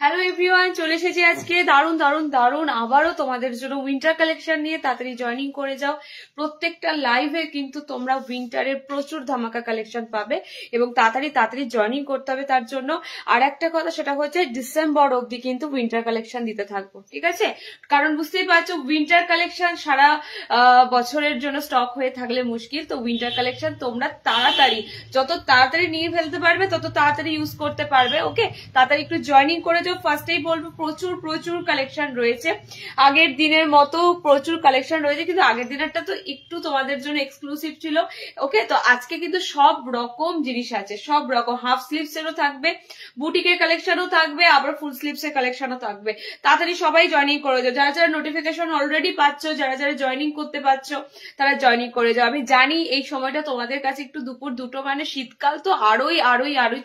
Hello everyone, চলে এসেছি আজকে দারুণ দারুণ দারুণ আবারও তোমাদের জন্য উইন্টার কালেকশন নিয়ে। তাড়াতাড়ি জয়েনিং করে যাও। প্রত্যেকটা লাইভে কিন্তু তোমরা উইন্টারের প্রচুর ধামাকা কালেকশন পাবে এবং তাড়াতাড়ি জয়েনিং করতে হবে। তার জন্য আর একটা কথা, সেটা হচ্ছে ডিসেম্বর অবধি কিন্তু উইন্টার কালেকশন দিতে থাকবো, ঠিক আছে? কারণ বুঝতেই পারছো উইন্টার কালেকশন সারা বছরের জন্য স্টক হয়ে থাকলে মুশকিল। তো উইন্টার কালেকশন তোমরা যত তাড়াতাড়ি নিয়ে ফেলতে পারবে তত তাড়াতাড়ি ইউজ করতে পারবে। ওকে, তাড়াতাড়ি একটু জয়েনিং করে যাও। ফার্স্টেই বলবো প্রচুর প্রচুর কালেকশন রয়েছে, আগের দিনের মতো প্রচুর কালেকশন রয়েছে, কিন্তু আগের দিনেরটা তো একটু তোমাদের জন্য এক্সক্লুসিভ ছিল। ওকে, তো আজকে কিন্তু সব রকম জিনিস আছে, সব রকম হাফ স্লিভস এরও থাকবে, বুটিকের কালেকশনও থাকবে, আবার ফুল স্লিভস এর কালেকশনও থাকবে। তাড়াতাড়ি সবাই জয়েনিং করে যাও। যারা যারা নোটিফিকেশন অলরেডি পাচ্ছ, যারা যারা জয়েনিং করতে পারছো, তারা জয়েনিং করে যাও। আমি জানি এই সময়টা তোমাদের কাছে একটু দুপুর দুটো মানে শীতকাল, তো আরোই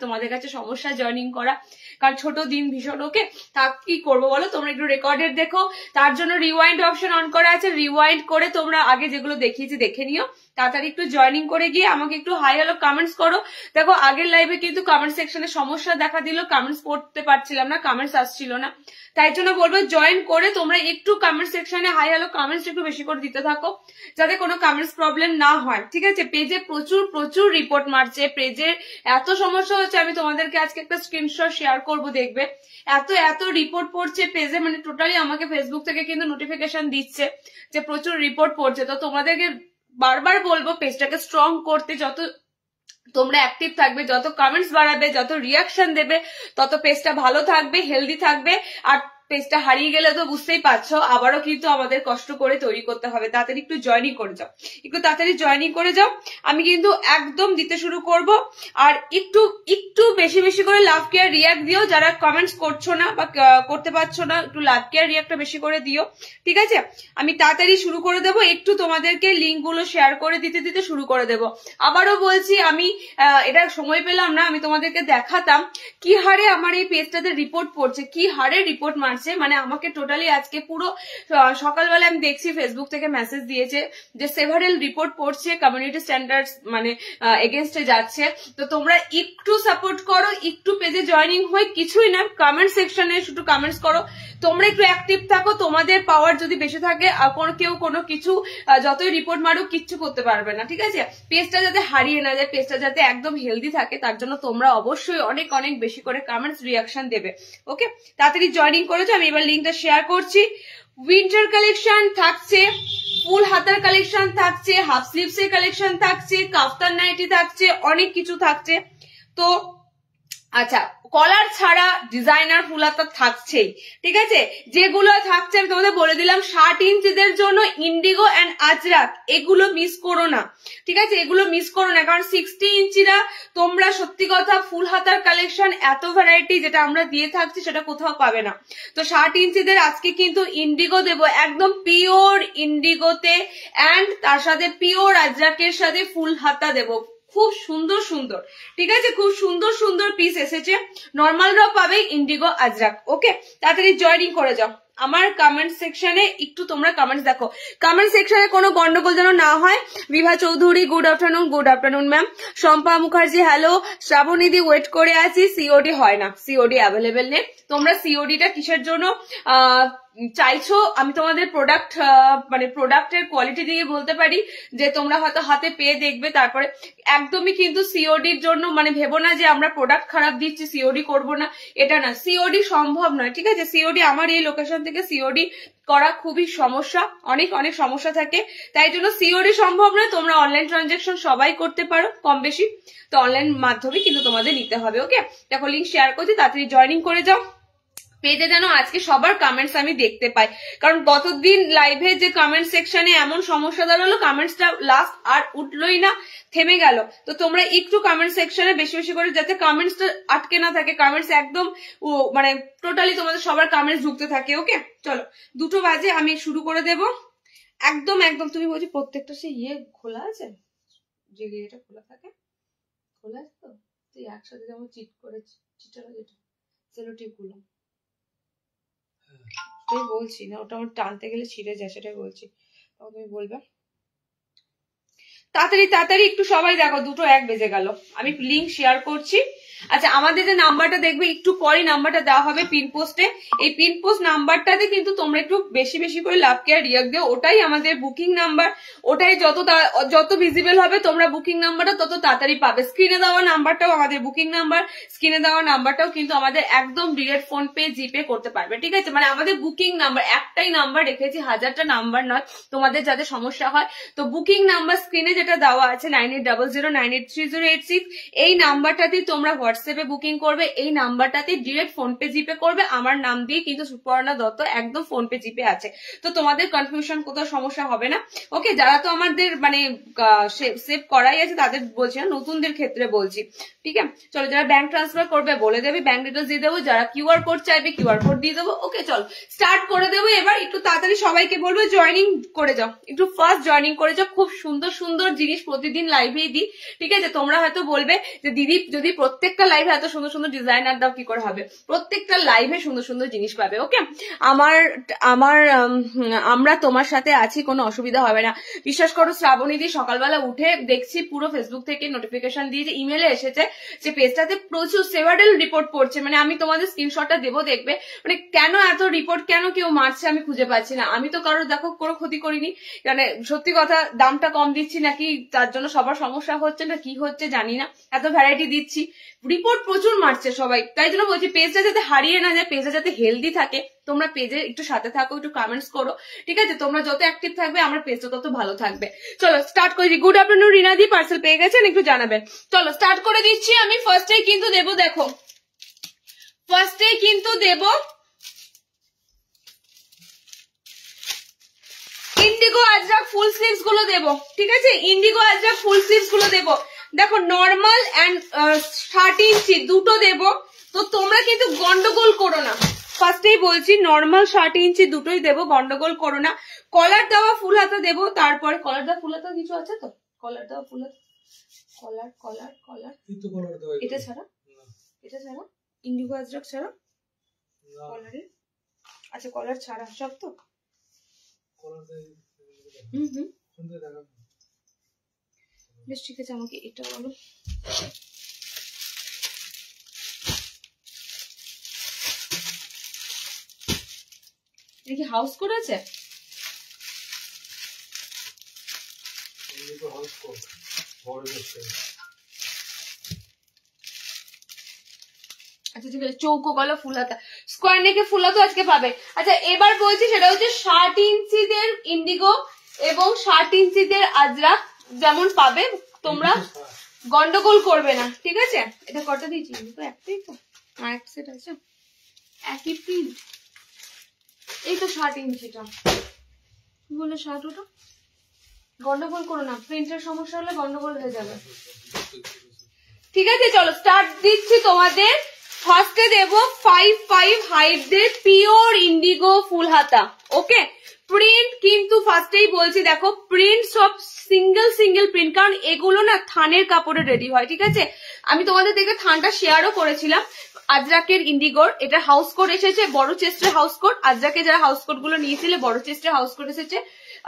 তোমাদের কাছে সমস্যা জয়েনিং করা, কারণ ছোট দিন ভীষণ। ওকে, তা কি করবো বলো, তোমরা একটু রেকর্ডেড দেখো। তার জন্য রিওয়াইন্ড অপশন অন করা আছে, রিওয়াইন্ড করে তোমরা আগে যেগুলো দেখিয়েছি দেখে নিও। তাড়াতাড়ি একটু জয়েনিং করে গিয়ে আমাকে একটু হাই হ্যালো কমেন্টস করো। দেখো আগের লাইভে কিন্তু কমেন্ট সেকশনে সমস্যা দেখা দিল, কমেন্টস পড়তে পারছিলাম না, কমেন্টস আসছিল না। তাই জন্য বলবো জয়েন করে তোমরা একটু কমেন্ট সেকশনে হাই হ্যালো কমেন্টস একটু বেশি করে দিতে থাকো, যাতে কোনো কমেন্টস প্রবলেম না হয়, ঠিক আছে? পেজে প্রচুর প্রচুর রিপোর্ট মারছে, পেজে এত সমস্যা হচ্ছে। আমি তোমাদেরকে আজকে একটা স্ক্রিনশট শেয়ার করবো, দেখবে এত রিপোর্ট পড়ছে পেজে, মানে টোটালি আমাকে ফেসবুক থেকে কিন্তু নোটিফিকেশন দিচ্ছে যে প্রচুর রিপোর্ট পড়ছে। তো তোমাদেরকে বারবার বলবো পেজটাকে স্ট্রং করতে। যত তোমরা অ্যাক্টিভ থাকবে, যত কমেন্টস বাড়াবে, যত রিয়াকশন দেবে, তত পেজটা ভালো থাকবে, হেলদি থাকবে। আর পেজটা হারিয়ে গেলে তো বুঝতেই পারছো, আবারও কিন্তু আমাদের কষ্ট করে তৈরি করতে হবে। তাড়াতাড়ি একটু জয়েনিং করে যাও, একটু তাড়াতাড়ি জয়েনিং করে যাও। আমি কিন্তু একদম দিতে শুরু করব। আর একটু বেশি বেশি করে লাভ কেয়ার রিয়াক্ট দিও। যারা কমেন্টস করছো না বা করতে পারছো না, একটু লাভ কেয়ার রিয়াক্টটা বেশি করে দিও, ঠিক আছে? আমি তাড়াতাড়ি শুরু করে দেবো, একটু তোমাদেরকে লিঙ্ক গুলো শেয়ার করে দিতে শুরু করে দেবো। আবারও বলছি, আমি এটা সময় পেলাম না, আমি তোমাদেরকে দেখাতাম কি হারে আমার এই পেজটাতে রিপোর্ট পড়ছে, কি হারে রিপোর্ট মারছে। মানে আমাকে টোটালি আজকে পুরো সকালবেলা আমি দেখছি ফেসবুক থেকে মেসেজ দিয়েছে যে সেভারেল রিপোর্ট পড়ছে, কমিউনিটি স্ট্যান্ডার্ডস মানে এগেনস্টে যাচ্ছে। তো তোমরা একটু সাপোর্ট করো, একটু পেজে জয়েনিং হয়ে, কিছুই না, কমেন্ট সেকশনে শুধু কমেন্টস করো। তোমরা একটু অ্যাক্টিভ থাকো, তোমাদের পাওয়ার যদি বেশি থাকে, কেউ কোনো কিছু যতই রিপোর্ট মারুক কিচ্ছু করতে পারবে না, ঠিক আছে? পেজটা যাতে হারিয়ে না যায়, পেজটা যাতে একদম হেলদি থাকে, তার জন্য তোমরা অবশ্যই অনেক অনেক বেশি করে কমেন্টস রিয়াকশন দেবে। ওকে, তাড়াতাড়ি জয়েনিং করেছো। আমি এবার লিঙ্কটা শেয়ার করছি। উইন্টার কালেকশন থাকছে, ফুল হাতার কালেকশন থাকছে, হাফ স্লিভস এর কালেকশন থাকছে, কাফতান নাইটি থাকছে, অনেক কিছু থাকছে। তো আচ্ছা, কলার ছাড়া ডিজাইনার ফুল হাতা থাকছেই, ঠিক আছে? যেগুলো থাকছে আমি তোমাদের বলে দিলাম, 60 ইঞ্চিদের জন্য ইন্ডিগো এন্ড আজরাক, এগুলো মিস করো না, ঠিক আছে? এগুলো মিস করো না, কারণ 60 ইঞ্চিরা তোমরা সত্যি কথা ফুল হাতার কালেকশন এত ভ্যারাইটি যেটা আমরা দিয়ে থাকছি সেটা কোথাও পাবে না। তো 60 ইঞ্চিদের আজকে কিন্তু ইন্ডিগো দেবো, একদম পিওর ইন্ডিগোতে, এন্ড তার সাথে পিওর আজরাকের সাথে ফুল হাতা দেবো। খুব সুন্দর সুন্দর, ঠিক আছে? খুব সুন্দর সুন্দর পিস এসেছে। নর্মালরাও পাবে ইন্ডিগো আজরাক। ওকে, তাড়াতাড়ি জয়েনিং করে যাও। আমার কমেন্ট সেকশনে একটু তোমরা কমেন্টস দেখো, কমেন্ট সেকশনে কোনো গন্ডগোল যেন না হয়। Bibha Chowdhury good afternoon ma'am. Shampa Mukherjee hello. শ্রাবণীদি ওয়েট করে আছি, সিওডি হয় না, সিওডি অ্যাভেলেবেল নেই। তোমরা সিওডিটা কিসের জন্য চাইছো? আমি তোমাদের প্রোডাক্টের কোয়ালিটি দিয়ে বলতে পারি যে তোমরা হয়তো হাতে পেয়ে দেখবে, তারপরে একদমই কিন্তু সিওডির জন্য মানে ভেবো না যে আমরা প্রোডাক্ট খারাপ দিচ্ছি সিওডি করবো না, এটা না, সিওডি সম্ভব নয়, ঠিক আছে? সিওডি আমার এই লোকেশন থেকে সিওডি করা খুবই সমস্যা, অনেক অনেক সমস্যা থাকে, তাই জন্য সিওডি সম্ভব নয়। তোমরা অনলাইন ট্রানজাকশন সবাই করতে পারো কম বেশি, তো অনলাইন মাধ্যমে কিন্তু তোমাদের নিতে হবে। ওকে, দেখো লিঙ্ক শেয়ার করছি, তাড়াতাড়ি জয়েনিং করে যাও। পেজে যেন আজকে সবার কমেন্টস আমি দেখতে পাই, কারণ গতদিন লাইভে যে কমেন্ট সেকশনে এমন সমস্যা দাঁড়ালো, কমেন্টসটা লাস্ট আর উঠলোই না, থেমে গেল। তো তোমরা একটু কমেন্ট সেকশনে বেশি বেশি করে, যাতে কমেন্টসটা আটকে না থাকে, কমেন্টস একদম মানে টোটালি তোমাদের সবার কমেন্টস ঢুকতে থাকে। ওকে, চলো 2টো বাজে, আমি শুরু করে দেব। একদম একদম তুমি বলছি প্রত্যেকটা সে খোলা আছে, যে এটা খোলা থাকে, খোলা আছে তো, তুই একসাথে যেমন চিটানো যেটা সেলোটিপ গুলো বলছি না, ওটা আমার টানতে গেলে ছিঁড়ে যায়, সেটাই বলছি, তখন তুমি বলবে। তাড়াতাড়ি একটু সবাই দেখো, 2:01 বেজে গেল। আমি লিঙ্ক শেয়ার করছি, আচ্ছা, আমাদের যে নাম্বারটা দেখবে একটু পরে নাম্বারটা দেওয়া হবে পিন পোস্টে, এই পিন পোস্ট নাম্বারটাতে কিন্তু তোমরা একটু বেশি বেশি করে লাভ কেয়ার রিয়াক্ট দিও, ওটাই আমাদের বুকিং নাম্বার, ওটাই যত ভিজিবল হবে তোমরা বুকিং নাম্বারটা তত তাড়াতাড়ি পাবে। স্ক্রিনে দেওয়া নাম্বারটাও আমাদের বুকিং নাম্বার, স্ক্রিনে দেওয়া নাম্বারটাও কিন্তু আমাদের একদম ডিরেক্ট ফোন পে জিপে করতে পারবে, ঠিক আছে? মানে আমাদের বুকিং নাম্বার একটাই নাম্বার রেখেছি, 1000টা নাম্বার নয়, তোমাদের যাতে সমস্যা হয়। তো বুকিং নাম্বার স্ক্রিনে যেটা দেওয়া আছে 9800983086, এই নাম্বারটাতেই তোমরা হোয়াটসঅ্যাপে বুকিং করবে, এই নাম্বারটাতে ডিরেক্ট ফোন পে জিপে করবে, আমার নাম দিয়ে কিন্তু সুপর্ণা দত্ত একদম ফোন পে জিপে আছে, তো তোমাদের কনফিউশন কোথাও সমস্যা হবে না। ওকে, যারা তো আমাদের মানে সেভ করাই আছে তাদের বলছি না, নতুনদের ক্ষেত্রে বলছি, ঠিক আছে? চলো, যারা ব্যাংক ট্রান্সফার করবে বলে দেবে, ব্যাংক ডিটেলস দিয়ে দেবো, যারা কিউআর কোড চাইবে কিউআর কোড দিয়ে দেবো। ওকে, চলো স্টার্ট করে দেবো। এবার একটু তাড়াতাড়ি সবাইকে বলবো জয়েনিং করে যাও, একটু ফার্স্ট জয়েনিং করে যাও। খুব সুন্দর সুন্দর জিনিস প্রতিদিন লাইভেই দিই, ঠিক আছে? তোমরা হয়তো বলবে যে দিদি যদি প্রত্যেকটা লাইভে এত সুন্দর সুন্দর ডিজাইনার দাও কি করে হবে? প্রত্যেকটা লাইভে সুন্দর সুন্দর জিনিস পাবে। ওকে, আমরা তোমার সাথে আছি, কোনো অসুবিধা হবে না। বিশ্বাস করো শ্রাবণী দি, সকালবেলা উঠে দেখছি পুরো ফেসবুক থেকে নোটিফিকেশন দিয়ে যে ইমেলে এসেছে যে পেজটাতে প্রচুর সেভারেল রিপোর্ট পড়ছে, মানে আমি তোমাদের স্ক্রিনশটটা দেবো দেখবে, মানে কেন এত রিপোর্ট কেন কেউ মারছে আমি খুঁজে পাচ্ছি না। আমি তো কারোর দেখো কোনো ক্ষতি করিনি, মানে সত্যি কথা দামটা কম দিচ্ছি নাকি তার জন্য সবার সমস্যা হচ্ছে না কি হচ্ছে জানি না, এত ভ্যারাইটি দিচ্ছি, রিপোর্ট প্রচুর মারছে সবাই, তাই জন্য বলছি পেজটা যাতে হারিয়ে না যায়, পেজটা যাতে হেলদি থাকে, তোমরা পেজে একটু সাথে থাকো, একটু কমেন্টস করো, ঠিক আছে? তোমরা যত অ্যাক্টিভ থাকবে আমার পেজটা তত ভালো থাকবে। চলো স্টার্ট করে দিই। গুড আফটারনুন রিনা দি, পার্সেল পেয়ে গেছেন একটু জানাবেন। চলো স্টার্ট করে দিচ্ছি। আমি ফার্স্টেই কিন্তু দেবো, দেখো ফার্স্টেই কিন্তু দেবো ইন্ডিগো আজরাক ফুল স্লিভস গুলো দেবো, ঠিক আছে? ইন্ডিগো আজরাক ফুল স্লিভস গুলো দেবো, দেখো নর্মাল এন্ড 30 ইঞ্চি দুটো দেবো, তো তোমরা কিন্তু গন্ডগোল করো না, ফার্স্টেই বলছি নর্মাল 30 ইঞ্চি দুটোই দেবো, গন্ডগোল করো না। কলার দেওয়া ফুল হাতা দেবো, তারপরে কলার দেওয়া ফুল হাতা কিছু আছে তো, কলার দেওয়া ফুল হাতা, কলার কলার কলার এটা ছাড়া, এটা ছাড়া ইন্ডিগো আজরাক ছাড়া কলারে, আচ্ছা কলার ছাড়া সব তো, বেশ ঠিক আছে, আমাকে এটা বলো। এটা কি হাউস কোড আছে? আচ্ছা ঠিক আছে, চৌকো গলা ফুল হাতা, স্কোয়ার নেকে ফুল হাতা আজকে পাবে। আচ্ছা এবার বলছি সেটা হচ্ছে 60 ইঞ্চিদের ইন্ডিগো এবং 60 ইঞ্চিদের আজরাক যেমন পাবে, তোমরা গন্ডগোল করবে না, ঠিক আছে? এটা কটা দিয়েছি তো, একটাই তো, আর একটা সেট আছে একই প্রিন্ট, এই তো 60 ইঞ্চিটা, কি বলে 60, ওটা গন্ডগোল করো না, প্রিন্টের সমস্যা হলে গন্ডগোল হয়ে যাবে, ঠিক আছে? চলো স্টার্ট দিচ্ছি তোমাদের। ফার্স্টে দেবো 55 হাইটদের পিওর ইন্ডিগো ফুল হাতা। ওকে, প্রিন্ট কিন্তু ফার্স্টেই বলছি দেখো প্রিন্ট সব সিঙ্গেল সিঙ্গেল প্রিন্ট, কারণ এগুলো না থানের কাপড়ে রেডি হয়, ঠিক আছে? আমি তোমাদের দেখে থানটা শেয়ারও করেছিলাম আজরাকের ইন্ডিগোর, এটা হাউস কোড এসেছে, বড় চেস্টের হাউস কোড, আজরাকে যারা হাউস কোড গুলো নিয়েছিলে বড় চেস্টের হাউস কোড এসেছে,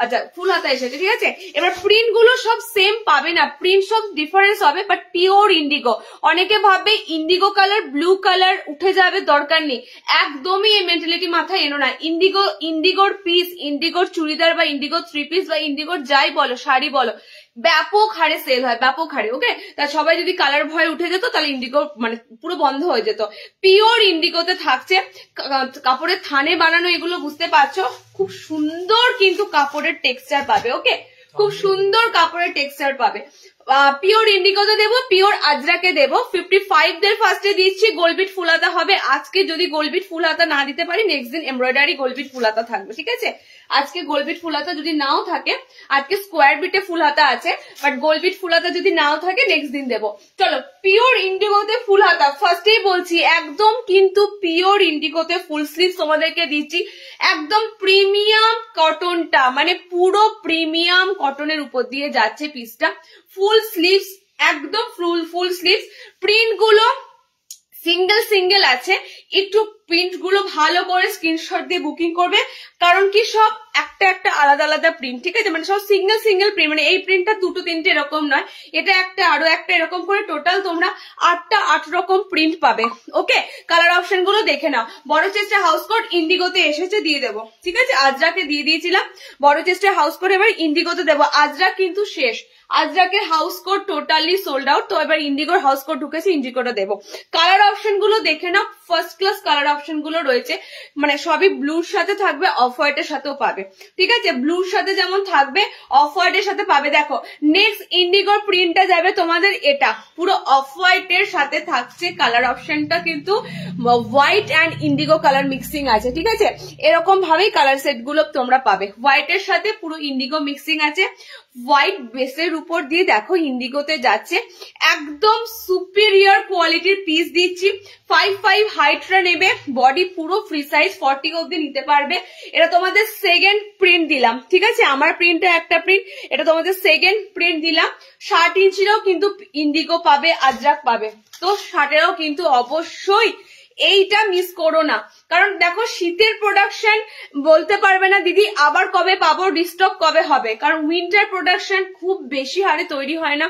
আচ্ছা ফুল হাতা এসেছে, ঠিক আছে? এবার প্রিন্ট গুলো সব সেম পাবে না, প্রিন্ট সব ডিফারেন্স হবে, বাট পিওর ইন্ডিগো। অনেকে ভাববে ইন্ডিগো কালার ব্লু কালার উঠে যাবে, দরকার নেই, একদমই এই মেন্টালিটি মাথায় এনো না। ইন্ডিগোর পিস, ইন্ডিগোর চুড়িদার বা ইন্ডিগোর 3 পিস বা ইন্ডিগোর যাই বলো, শাড়ি বলো, ব্যাপক হারে সেল হয়, ব্যাপক হারে। ওকে, তা সবাই যদি কালার ভয় উঠে যেত তাহলে ইন্ডিগো মানে পুরো বন্ধ হয়ে যেত। পিওর ইন্ডিগোতে থাকছে, কাপড়ের থানে বানানো, এগুলো বুঝতে পারছো, খুব সুন্দর কিন্তু কাপড়ের টেক্সচার পাবে। ওকে, খুব সুন্দর কাপড়ের টেক্সচার পাবে। পিওর ইন্ডিগোতে দেবো, পিওর আজরাকে দেবো। 55 দের ফার্স্টে দিচ্ছি গোলবিট ফুলাতা হবে। আজকে যদি গোলবিট ফুলাতা না দিতে পারি নেক্সট দিন এমব্রয়ডারি গোলবিট ফুলাতা থাকবে, ঠিক আছে? আজকে গোলবিট ফুলাতা যদি নাও থাকে, আজকে স্কোয়ার বিটে ফুলাতা আছে, বাট গোলবিট ফুলাতা যদি নাও থাকে নেক্সট দিন দেবো। চলো পিওর ইন্ডিগোতে ফুল হাতা, ফার্স্টেই বলছি একদম কিন্তু পিওর ইন্ডিগোতে ফুল স্লিভ তোমাদেরকে দিচ্ছি, একদম প্রিমিয়াম কটনটা, মানে পুরো প্রিমিয়াম কটনের উপর দিয়ে যাচ্ছে পিসটা, ফুল স্লিভস, একদম ফুল স্লিভস। প্রিন্ট গুলো সিঙ্গেল সিঙ্গেল আছে, একটু প্রিন্ট গুলো ভালো করে স্ক্রিনশট দিয়ে বুকিং করবে, কারণ কি সব একটা একটা আলাদা আলাদা প্রিন্ট, ঠিক আছে? মানে সব সিঙ্গেল সিঙ্গেল প্রিন্ট, মানে এই প্রিন্টটা দুটো তিনটে এরকম নয়, এটা একটা আরো একটা এরকম করে টোটাল তোমরা 8টা 8 রকম প্রিন্ট পাবে। ওকে, কালার অপশন গুলো দেখে নাও। বড় চেস্টের হাউস কোট ইন্ডিগোতে এসেছে, দিয়ে দেবো। ঠিক আছে, আজরাকে দিয়ে দিয়েছিলাম, বড় চেস্টের হাউস কোট এবার ইন্ডিগোতে দেবো। আজরা কিন্তু শেষ, আজরাকের house coat totally sold out, তো এবার ইন্ডিগোর হাউস কোট ঢুকেছে, ইন্ডিগোটা দেবো। কালার অপশন গুলো দেখে নাও, ফার্স্ট ক্লাস কালার অপশন গুলো রয়েছে, মানে সবই ব্লুর সাথে থাকবে, অফ হোয়াইটের সাথেও পাবে। ঠিক আছে, ব্লুর সাথে যেমন থাকবে অফ হোয়াইটের সাথে পাবে। দেখো নেক্সট ইন্ডিগোর প্রিন্টটা যাবে তোমাদের এটা, পুরো অফ হোয়াইটের সাথে থাকছে, কালার অপশনটা কিন্তু white and Indigo colour mixing আছে। ঠিক আছে, এরকম ভাবেই কালার সেট গুলো তোমরা পাবে, হোয়াইটের সাথে পুরো ইন্ডিগো মিক্সিং আছে। হোয়াইট বেসের উপর দিয়ে দেখো ইন্ডিগোতে যাচ্ছে, একদম সুপিরিয়র কোয়ালিটির পিস দিচ্ছি। 5'5" হাইটরা নেবে, বডি পুরো ফ্রি সাইজ 40 অব্দি নিতে পারবে। এটা তোমাদের সেকেন্ড প্রিন্ট দিলাম। ঠিক আছে, আমার প্রিন্টটা একটা প্রিন্ট, এটা তোমাদের সেকেন্ড প্রিন্ট দিলাম। 60 ইঞ্চিরও কিন্তু ইন্ডিগো পাবে, আজরাক পাবে, তো 60-এরও কিন্তু অবশ্যই এইটা মিস করো না। কারণ দেখো শীতের প্রোডাকশন বলতে পারবে না দিদি আবার কবে পাবো, রিস্টক কবে হবে, কারণ উইন্টার প্রোডাকশন খুব বেশি হারে তৈরি হয় না,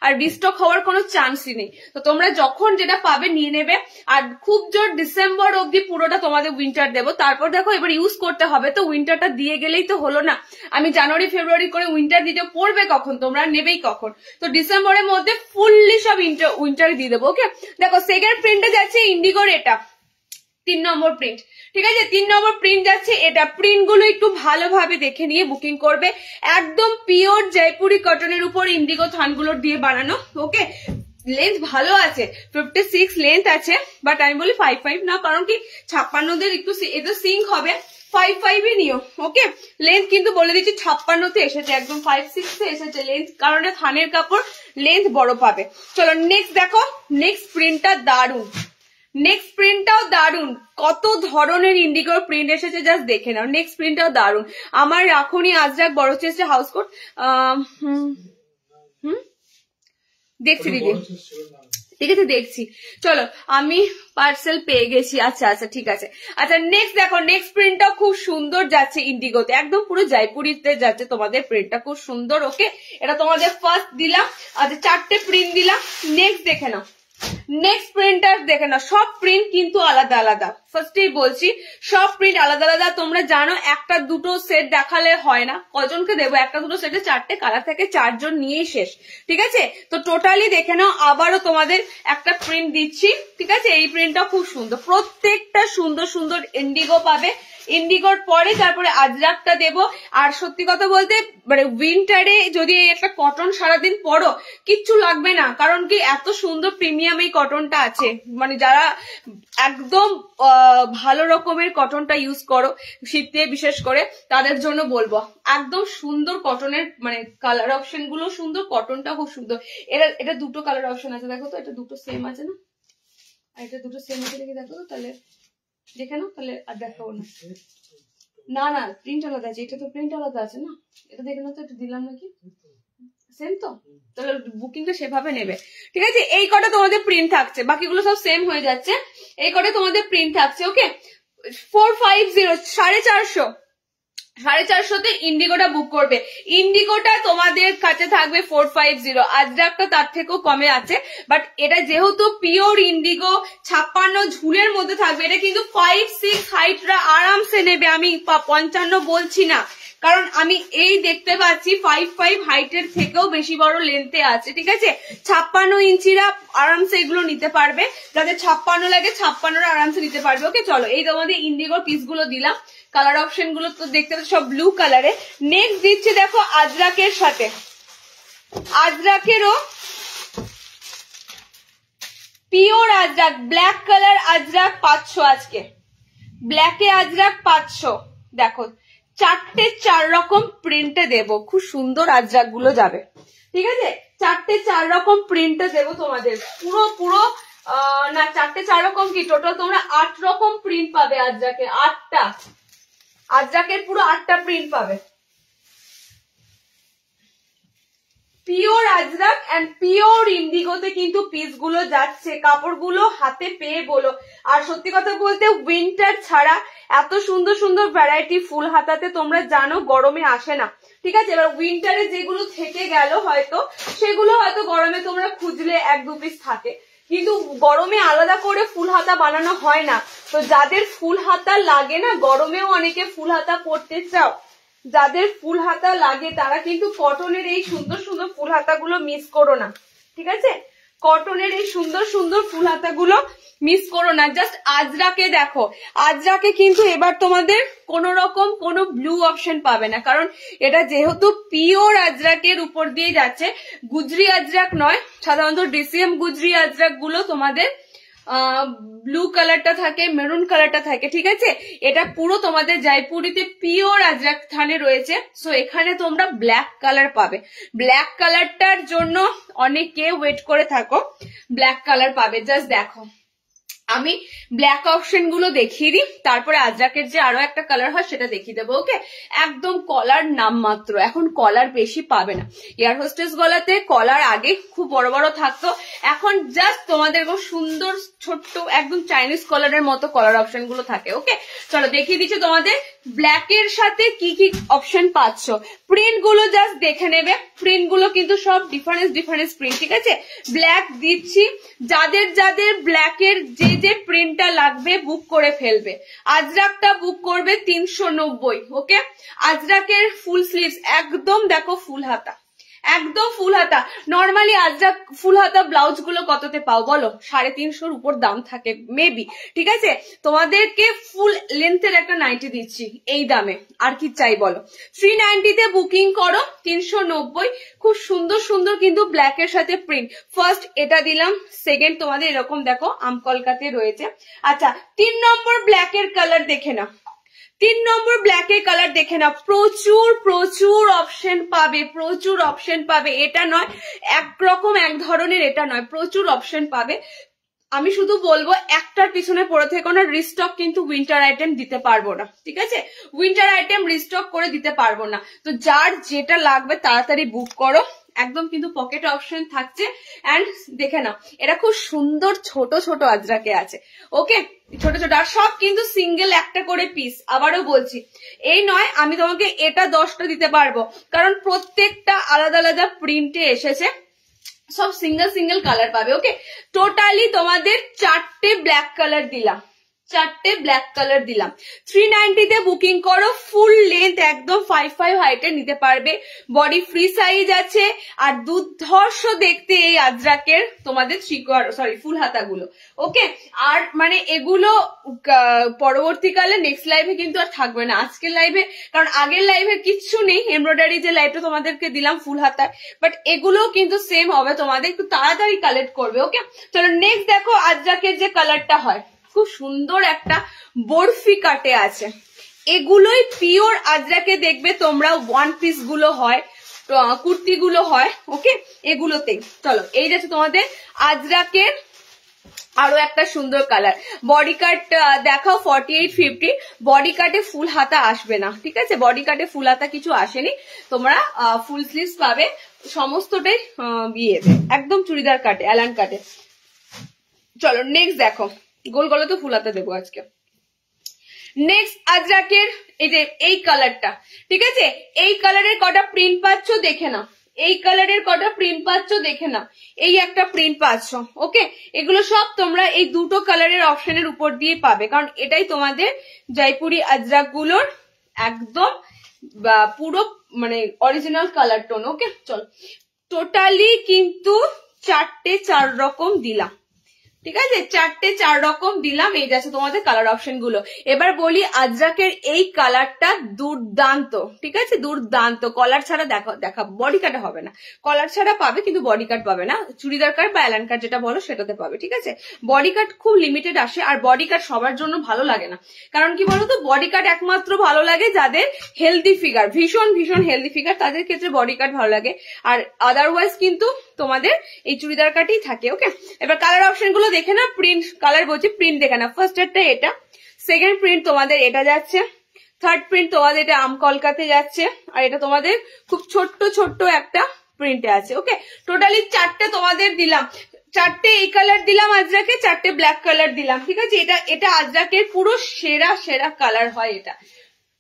আর রিস্টক হওয়ার কোনো চান্সই নেই। তো তোমরা যখন যেটা পাবে নিয়ে নেবে, আর খুব জোর ডিসেম্বর অব্দি পুরোটা তোমাদের উইন্টার দেবো। তারপর দেখো এবার ইউজ করতে হবে, তো উইন্টারটা দিয়ে গেলেই তো হলো না। আমি জানুয়ারি ফেব্রুয়ারি করে উইন্টার দিতে পড়বে কখন, তোমরা নেবেই কখন, তো ডিসেম্বরের মধ্যে ফুললি সব উইন্টার দিয়ে দেবো। ওকে, দেখো সেকেন্ড প্রিন্টে যাচ্ছে ইন্ডিগোর এটা 3 নম্বর প্রিন্ট। ঠিক আছে, 3 নম্বর প্রিন্ট যাচ্ছে এটা। প্রিন্ট গুলো একটু ভালোভাবে দেখে নিয়ে বুকিং করবে, একদম পিওর জয়পুরি কটনের উপর ইন্ডিগো থানগুলো দিয়ে বানানো। ওকে, লেন্থ ভালো আছে, 56 লেন্থ আছে, বাট আমি বলি 5'5" না, কারণ কি 56দের একটু এটা সিঙ্ক হবে, 5'5" নিও। ওকে, লেন্থ কিন্তু বলে দিচ্ছি 56তে এসেছে, একদম 5'6" এসেছে লেন্থ, কারণ থানের কাপড় লেন্থ বড় পাবে। চলো নেক্সট দেখো, নেক্সট প্রিন্টটা দারুন, নেক্সট প্রিন্টটাও দারুন, কত ধরনের ইন্ডিগোর প্রিন্ট এসেছে জাস্ট দেখে নাও। নেক্সট প্রিন্টটাও দারুন, আমার এখনই আজরাক বড় চেস্টের হাউস কোট দেখছি দিদি। ঠিক আছে, দেখছি, চলো আমি পার্সেল পেয়ে গেছি। আচ্ছা আচ্ছা, ঠিক আছে। আচ্ছা নেক্সট দেখো, নেক্সট প্রিন্টটাও খুব সুন্দর যাচ্ছে ইন্ডিগোতে, একদম পুরো জয়পুরিতে যাচ্ছে তোমাদের প্রিন্টটা, খুব সুন্দর। ওকে, এটা তোমাদের ফার্স্ট দিলাম। আচ্ছা 4টে প্রিন্ট দিলাম। নেক্সট দেখে নাও, নেক্সট প্রিন্টার দেখে নাও, সব প্রিন্ট কিন্তু আলাদা আলাদা, ফার্স্টেই বলছি সব প্রিন্ট আলাদা আলাদা। তোমরা জানো একটা দুটো সেট দেখালে হয় না, কজনকে দেবো, একটা দুটো সেটে 4টে কালার থেকে 4 জন নিয়েই শেষ। ঠিক আছে, তো টোটালি দেখে নাও, আবারও তোমাদের একটা প্রিন্ট দিচ্ছি। ঠিক আছে, এই প্রিন্টটা খুব সুন্দর, প্রত্যেকটা সুন্দর সুন্দর ইন্ডিগো পাবে। ইন্ডিগোর পরে তারপরে আজরাকটা দেব। আর সত্যি কথা বলতে মানে উইন্টারে যদি একটা কটন সারাদিন পরো কিচ্ছু লাগবে না, কারণ কি এত সুন্দর প্রিমিয়াম এই কটনটা আছে, মানে যারা একদম ভালো রকমের কটনটা ইউজ করো শীতে বিশেষ করে তাদের জন্য বলবো, একদম সুন্দর কটনের, মানে কালার অপশন গুলো সুন্দর, কটনটা খুব সুন্দর। এটা দুটো কালার অপশন আছে, দেখো তো, এটা দুটো সেম আছে না, আর এটা দুটো সেম আছে দেখে দেখো তো, তাহলে দেখে নাও, তাহলে আর দেখাবো না। না না, প্রিন্ট আলাদা আছে, এটা তো প্রিন্ট আলাদা আছে না, এটা দেখে নাও তো, একটু দিলাম নাকি, সেম তো, তাহলে বুকিংটা সেভাবে নেবে। ঠিক আছে, এই কটা তোমাদের প্রিন্ট থাকছে, বাকিগুলো সব সেম হয়ে যাচ্ছে, এই কটা তোমাদের প্রিন্ট থাকছে। ওকে, 450, 450, 450তে ইন্ডিগোটা বুক করবে। ইন্ডিগোটা তোমাদের কাছে থাকবে 450, আজরাকটা তার থেকেও কমে আছে, বাট এটা যেহেতু পিওর ইন্ডিগো 56 ঝুলের মধ্যে থাকবে, এটা কিন্তু 5'6" হাইটরা আরামসে নেবে, আমি 55 বলছি না, কারণ আমি এই দেখতে পাচ্ছি 5'5" হাইটের থেকেও বেশি বড় লেন্থে আছে। ঠিক আছে, 56 ইঞ্চিরা আরামসে এগুলো নিতে পারবে, যাদের 56 লাগে 56রা আরামসে নিতে পারবে। ওকে, চলো এই তোমাদের ইন্ডিগোর পিসগুলো দিলাম, কালার অপশন গুলো তো দেখতে পাচ্ছ সব ব্লু কালারে। নেক্সট দিচ্ছে দেখো আজরাকের সাথে, আজরাকেরও pure Ajrakh, black colour Ajrakh 500, আজকে ব্ল্যাকে আজরাক 500। দেখো 4টে 4 রকম প্রিন্টে দেবো, খুব সুন্দর আজরাক গুলো যাবে। ঠিক আছে, 4টে 4 রকম প্রিন্টে দেবো তোমাদের, পুরো পুরো না 4টে 4 রকম কি, টোটাল তোমরা 8 রকম প্রিন্ট পাবে আজরাকের, 8টা আজরাকের পুরো 8টা প্রিন্ট পাবে। পিওর আজরাক এন্ড পিওর ইন্ডিগোতে কিন্তু পিস গুলো যাচ্ছে, কাপড়গুলো হাতে পেয়ে বলো। আর সত্যি কথা বলতে উইন্টার ছাড়া এত সুন্দর সুন্দর ভ্যারাইটি ফুল হাতাতে তোমরা জানো গরমে আসে না। ঠিক আছে, এবার উইন্টারে যেগুলো থেকে গেল হয়তো সেগুলো হয়তো গরমে তোমরা খুঁজলে 1-2 পিস থাকে, কিন্তু গরমে আলাদা করে ফুল হাতা বানানো হয় না। তো যাদের ফুল হাতা লাগে না, গরমেও অনেকে ফুল হাতা পরতে চাও, যাদের ফুল হাতা লাগে তারা কিন্তু কটনের এই সুন্দর সুন্দর ফুল হাতাগুলো মিস করো না, ঠিক আছে? কটনের এই সুন্দর সুন্দর ফুল হাতাগুলো মিস করো না। জাস্ট আজরাকে দেখো, আজরাকে কিন্তু এবার তোমাদের কোন রকম কোনো ব্লু অপশন পাবে না, কারণ এটা যেহেতু পিওর আজরাকের উপর দিয়ে যাচ্ছে, গুজরি আজরাক নয়। সাধারণত ডিসিএম গুজরি আজরাক গুলো তোমাদের ব্লু কালারটা থাকে, মেরুন কালারটা থাকে, ঠিক আছে? এটা পুরো তোমাদের জয়পুরিতে পিওর আজরাক থানে রয়েছে। সো এখানে তোমরা ব্ল্যাক কালার পাবে। ব্ল্যাক কালারটার জন্য অনেকে ওয়েট করে থাকো, ব্ল্যাক কালার পাবে। জাস্ট দেখো, আমি ব্ল্যাক অপশন গুলো দেখিয়ে দিই, তারপরে আজরাকের যে আরো একটা কালার হয় সেটা দেখিয়ে দেবো। ওকে, একদম কলার নাম মাত্র, এখন কলার বেশি পাবে না। এয়ার হোস্টেস গলাতে কলার আগে খুব বড় বড় থাকতো, এখন জাস্ট তোমাদের খুব সুন্দর ছোট্ট একদম চাইনিজ কলারের মতো কলার অপশন গুলো থাকে। ওকে, চলো দেখিয়ে দিচ্ছি তোমাদের ব্ল্যাক এর সাথে কি কি অপশন পাচ্ছ। প্রিন্ট গুলো জাস্ট দেখে নেবে, প্রিন্ট গুলো কিন্তু সব ডিফারেন্স ডিফারেন্স প্রিন্ট, ঠিক আছে? ব্ল্যাক দিচ্ছি, যাদের যাদের ব্ল্যাক এর যে যে প্রিন্টটা লাগবে বুক করে ফেলবে। আজরাকটা বুক করবে 390। ওকে, আজরাকের ফুল স্লিভস একদম দেখো ফুল হাতা, একদম ফুল হাতা। নর্মালি আজরাক ফুল হাতা ব্লাউজ গুলো কততে পাও বলো? 350 উপর দাম থাকে মেবি, ঠিক আছে? তোমাদেরকে ফুল লেন্থের একটা নাইটি দিচ্ছি এই দামে, আর কি চাই বলো? 390 তে বুকিং করো, 390। খুব সুন্দর সুন্দর কিন্তু ব্ল্যাক এর সাথে প্রিন্ট। ফার্স্ট এটা দিলাম, সেকেন্ড তোমাদের এরকম দেখো আমকলকাতে রয়েছে। আচ্ছা, 3 নম্বর ব্ল্যাক এর কালার দেখে নাও, 3 নম্বর ব্ল্যাক এর কালার দেখে নাও। প্রচুর প্রচুর অপশন পাবে, প্রচুর অপশন পাবে। এটা নয় একরকম এক ধরনের, এটা নয়, প্রচুর অপশন পাবে। আমি শুধু বলবো একটার পিছনে পড়ে থেকো না, রিস্টক কিন্তু উইন্টার আইটেম দিতে পারবো না, ঠিক আছে? উইন্টার আইটেম রিস্টক করে দিতে পারবো না। তো যার যেটা লাগবে তাড়াতাড়ি বুক করো, একদম কিন্তু পকেট অপশন থাকছে। এন্ড দেখে নাও, এটা খুব সুন্দর ছোট ছোট আজরাকে আছে। ওকে, ছোট ছোট, আর সব কিন্তু সিঙ্গেল একটা করে পিস। আবারও বলছি, এই নয় আমি তোমাকে এটা 10টা দিতে পারবো, কারণ প্রত্যেকটা আলাদা আলাদা প্রিন্টে এসেছে, সব সিঙ্গেল সিঙ্গেল কালার পাবে। ওকে, টোটালি তোমাদের 4টে ব্ল্যাক কালার দিলাম, 4টে ব্ল্যাক কালার দিলাম। 390 তে বুকিং করো, ফুল লেন্থ একদম 55 হাইটে নিতে পারবে, বডি ফ্রি সাইজ আছে। আর দুর্ধর্ষ দেখতে এই আজরাকের তোমাদের ফুল হাতাগুলো। ওকে, আর মানে এগুলো পরবর্তীকালে নেক্সট লাইভে কিন্তু আর থাকবে না, আজকের লাইভে, কারণ আগের লাইভে কিচ্ছু নেই। এমব্রয়ডারি যে লাইভটা তোমাদেরকে দিলাম ফুল হাতার, বাট এগুলো কিন্তু সেম হবে, তোমাদের একটু তাড়াতাড়ি কালেক্ট করবে। ওকে, চলো নেক্সট দেখো আজরাকের যে কালারটা হয়, খুব সুন্দর একটা বরফি কাটে আছে। এগুলোই পিওর আজরাকে দেখবে তোমরা, ওয়ান পিস গুলো হয়, কুর্তি গুলো হয়। ওকে, এগুলোতেই চলো এই যাচ্ছে তোমাদের আজরাকের আরো একটা সুন্দর কালার। বডি কাট দেখাও 48-50। বডি কাটে ফুল হাতা আসবে না, ঠিক আছে? বডি কাটে ফুল হাতা কিছু আসেনি, তোমরা ফুল স্লিভস পাবে সমস্তটাই বিয়েতে, একদম চুড়িদার কাটে, অ্যালান কাটে। চলো নেক্সট দেখো, গোল গলা তো ফুল হাতা দেবো আজকে। নেক্সট আজরাকের এই যে এই কালারটা, ঠিক আছে? এই কালারের কটা প্রিন্ট পাচ্ছ দেখে নাও, এই কালারের কটা প্রিন্ট পাচ্ছ দেখে নাও। এই একটা প্রিন্ট পাচ্ছ। ওকে, এগুলো সব তোমরা এই দুটো কালারের অপশনের উপর দিয়ে পাবে, কারণ এটাই তোমাদের জয়পুরি আজরাক গুলোর একদম পুরো মানে অরিজিনাল কালার টোন। ওকে, চল টোটালি কিন্তু 4টে 4 রকম দিলাম, ঠিক আছে? 4টে 4 রকম দিলাম। এই যাচ্ছে তোমাদের কালার অপশন গুলো। এবার বলি আজরাকের এই কালারটা দুর্দান্ত, ঠিক আছে? দুর্দান্ত। কলার ছাড়া দেখা বডি কাট হবে না, কলার ছাড়া পাবে কিন্তু বডি কাট পাবে না। চুড়িদার কাট বা অ্যালান কাট যেটা বলো সেটাতে পাবে, ঠিক আছে? বডি কাট খুব লিমিটেড আসে, আর বডি কাট সবার জন্য ভালো লাগে না। কারণ কি বলতো, বডি কাট একমাত্র ভালো লাগে যাদের হেলদি ফিগার, ভীষণ ভীষণ হেলদি ফিগার, তাদের ক্ষেত্রে বডি কাট ভালো লাগে। আর আদারওয়াইজ কিন্তু তোমাদের এই চুড়িদার কাটই থাকে। ওকে, এবার কালার অপশন গুলো দেখে না, প্রিন্ট কালার বলছি, প্রিন্ট দেখে না। ফার্স্ট এরটা এটা, সেকেন্ড প্রিন্ট তোমাদের এটা যাচ্ছে, থার্ড প্রিন্ট তোমাদের এটা আমকলকাতে যাচ্ছে, আর এটা তোমাদের খুব ছোট্ট ছোট্ট একটা প্রিন্টে আছে। ওকে, টোটালি 4টে তোমাদের দিলাম, 4টে এই কালার দিলাম আজরাকে, 4টে ব্ল্যাক কালার দিলাম, ঠিক আছে? এটা আজরাকের পুরো সেরা সেরা কালার হয় এটা।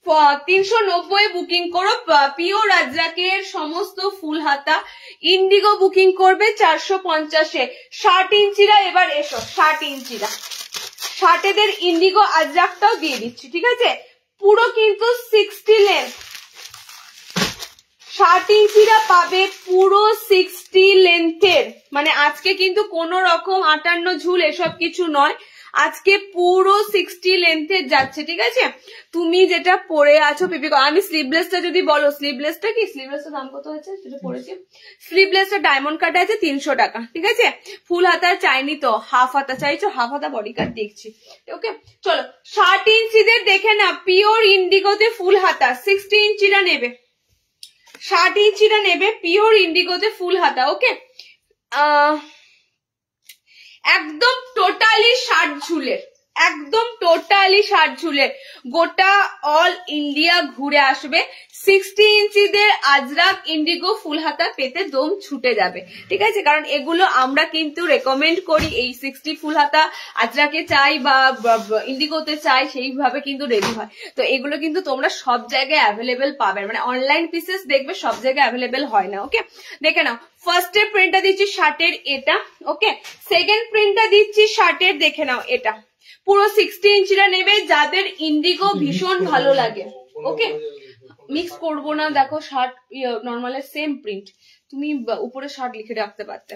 390 বুকিং করো। পিওর আজরাকের সমস্ত ফুল হাতা ইন্ডিগো বুকিং করবে 450-এ। 60 ইঞ্চিরা এবার এসো, 60 ইঞ্চিরা 60-এদের ইন্ডিগো আজরাকটাও দিয়ে দিচ্ছি, ঠিক আছে? পুরো কিন্তু 60 লেন্থ, 60 ইঞ্চিরা পাবে পুরো 60 লেন্থের। মানে আজকে কিন্তু কোনো রকম 58 ঝুল এসব কিছু নয়, আজকে পুরো 60 লেন্থের যাচ্ছে, ঠিক আছে? তুমি যেটা পরে আছো পিপি, আমি স্লিভলেসটা যদি বলো, স্লিভলেসটা কি, স্লিভলেসটার দাম কত হচ্ছে যেটা পরেছি? স্লিভলেসটা ডায়মন্ড কাট আছে 300 টাকা, ঠিক আছে? ফুল হাতা চাইনি তো, হাফ হাতা চাইছো, হাফ হাতা বডি কাট দেখছি, ওকে? চলো 60 ইঞ্চিদের দেখে না, পিওর ইন্ডিগোতে ফুল হাতা 60 ইঞ্চিরা নেবে, 60 ইঞ্চিরা নেবে পিওর ইন্ডিগোতে ফুল হাতা, ওকে? একদম টোটালি 60 ঝুলের, একদম টোটালি 60 ঝুলের, গোটা অল ইন্ডিয়া ঘুরে আসবে। 60 ইঞ্চিদের আজরাক ইন্ডিগো ফুল হাতা পেতে দম ছুটে যাবে, ঠিক আছে? কারণ এগুলো আমরা কিন্তু রেকমেন্ড করি, এই 60 ফুল হাতা আজরাকে চাই বা ইন্ডিগোতে চাই, সেইভাবে কিন্তু রেডি হয়। তো এগুলো কিন্তু তোমরা সব জায়গায় অ্যাভেলেবেল পাবে, মানে অনলাইন পিসেস দেখবে সব জায়গায় অ্যাভেলেবেল হয় না, ওকে? দেখে নাও, ফার্স্ট এর প্রিন্টটা দিচ্ছি 60-এর এটা, ওকে? সেকেন্ড প্রিন্টটা দিচ্ছি 60-এর, দেখে নাও এটা পুরো 60 ইঞ্চিরা নেবে যাদের ইন্ডিগো ভীষণ ভালো লাগে, ওকে? মিক্স করবো না, দেখো 60 নর্মালের সেম প্রিন্ট, তুমি উপরে 60 লিখে রাখতে পারতে,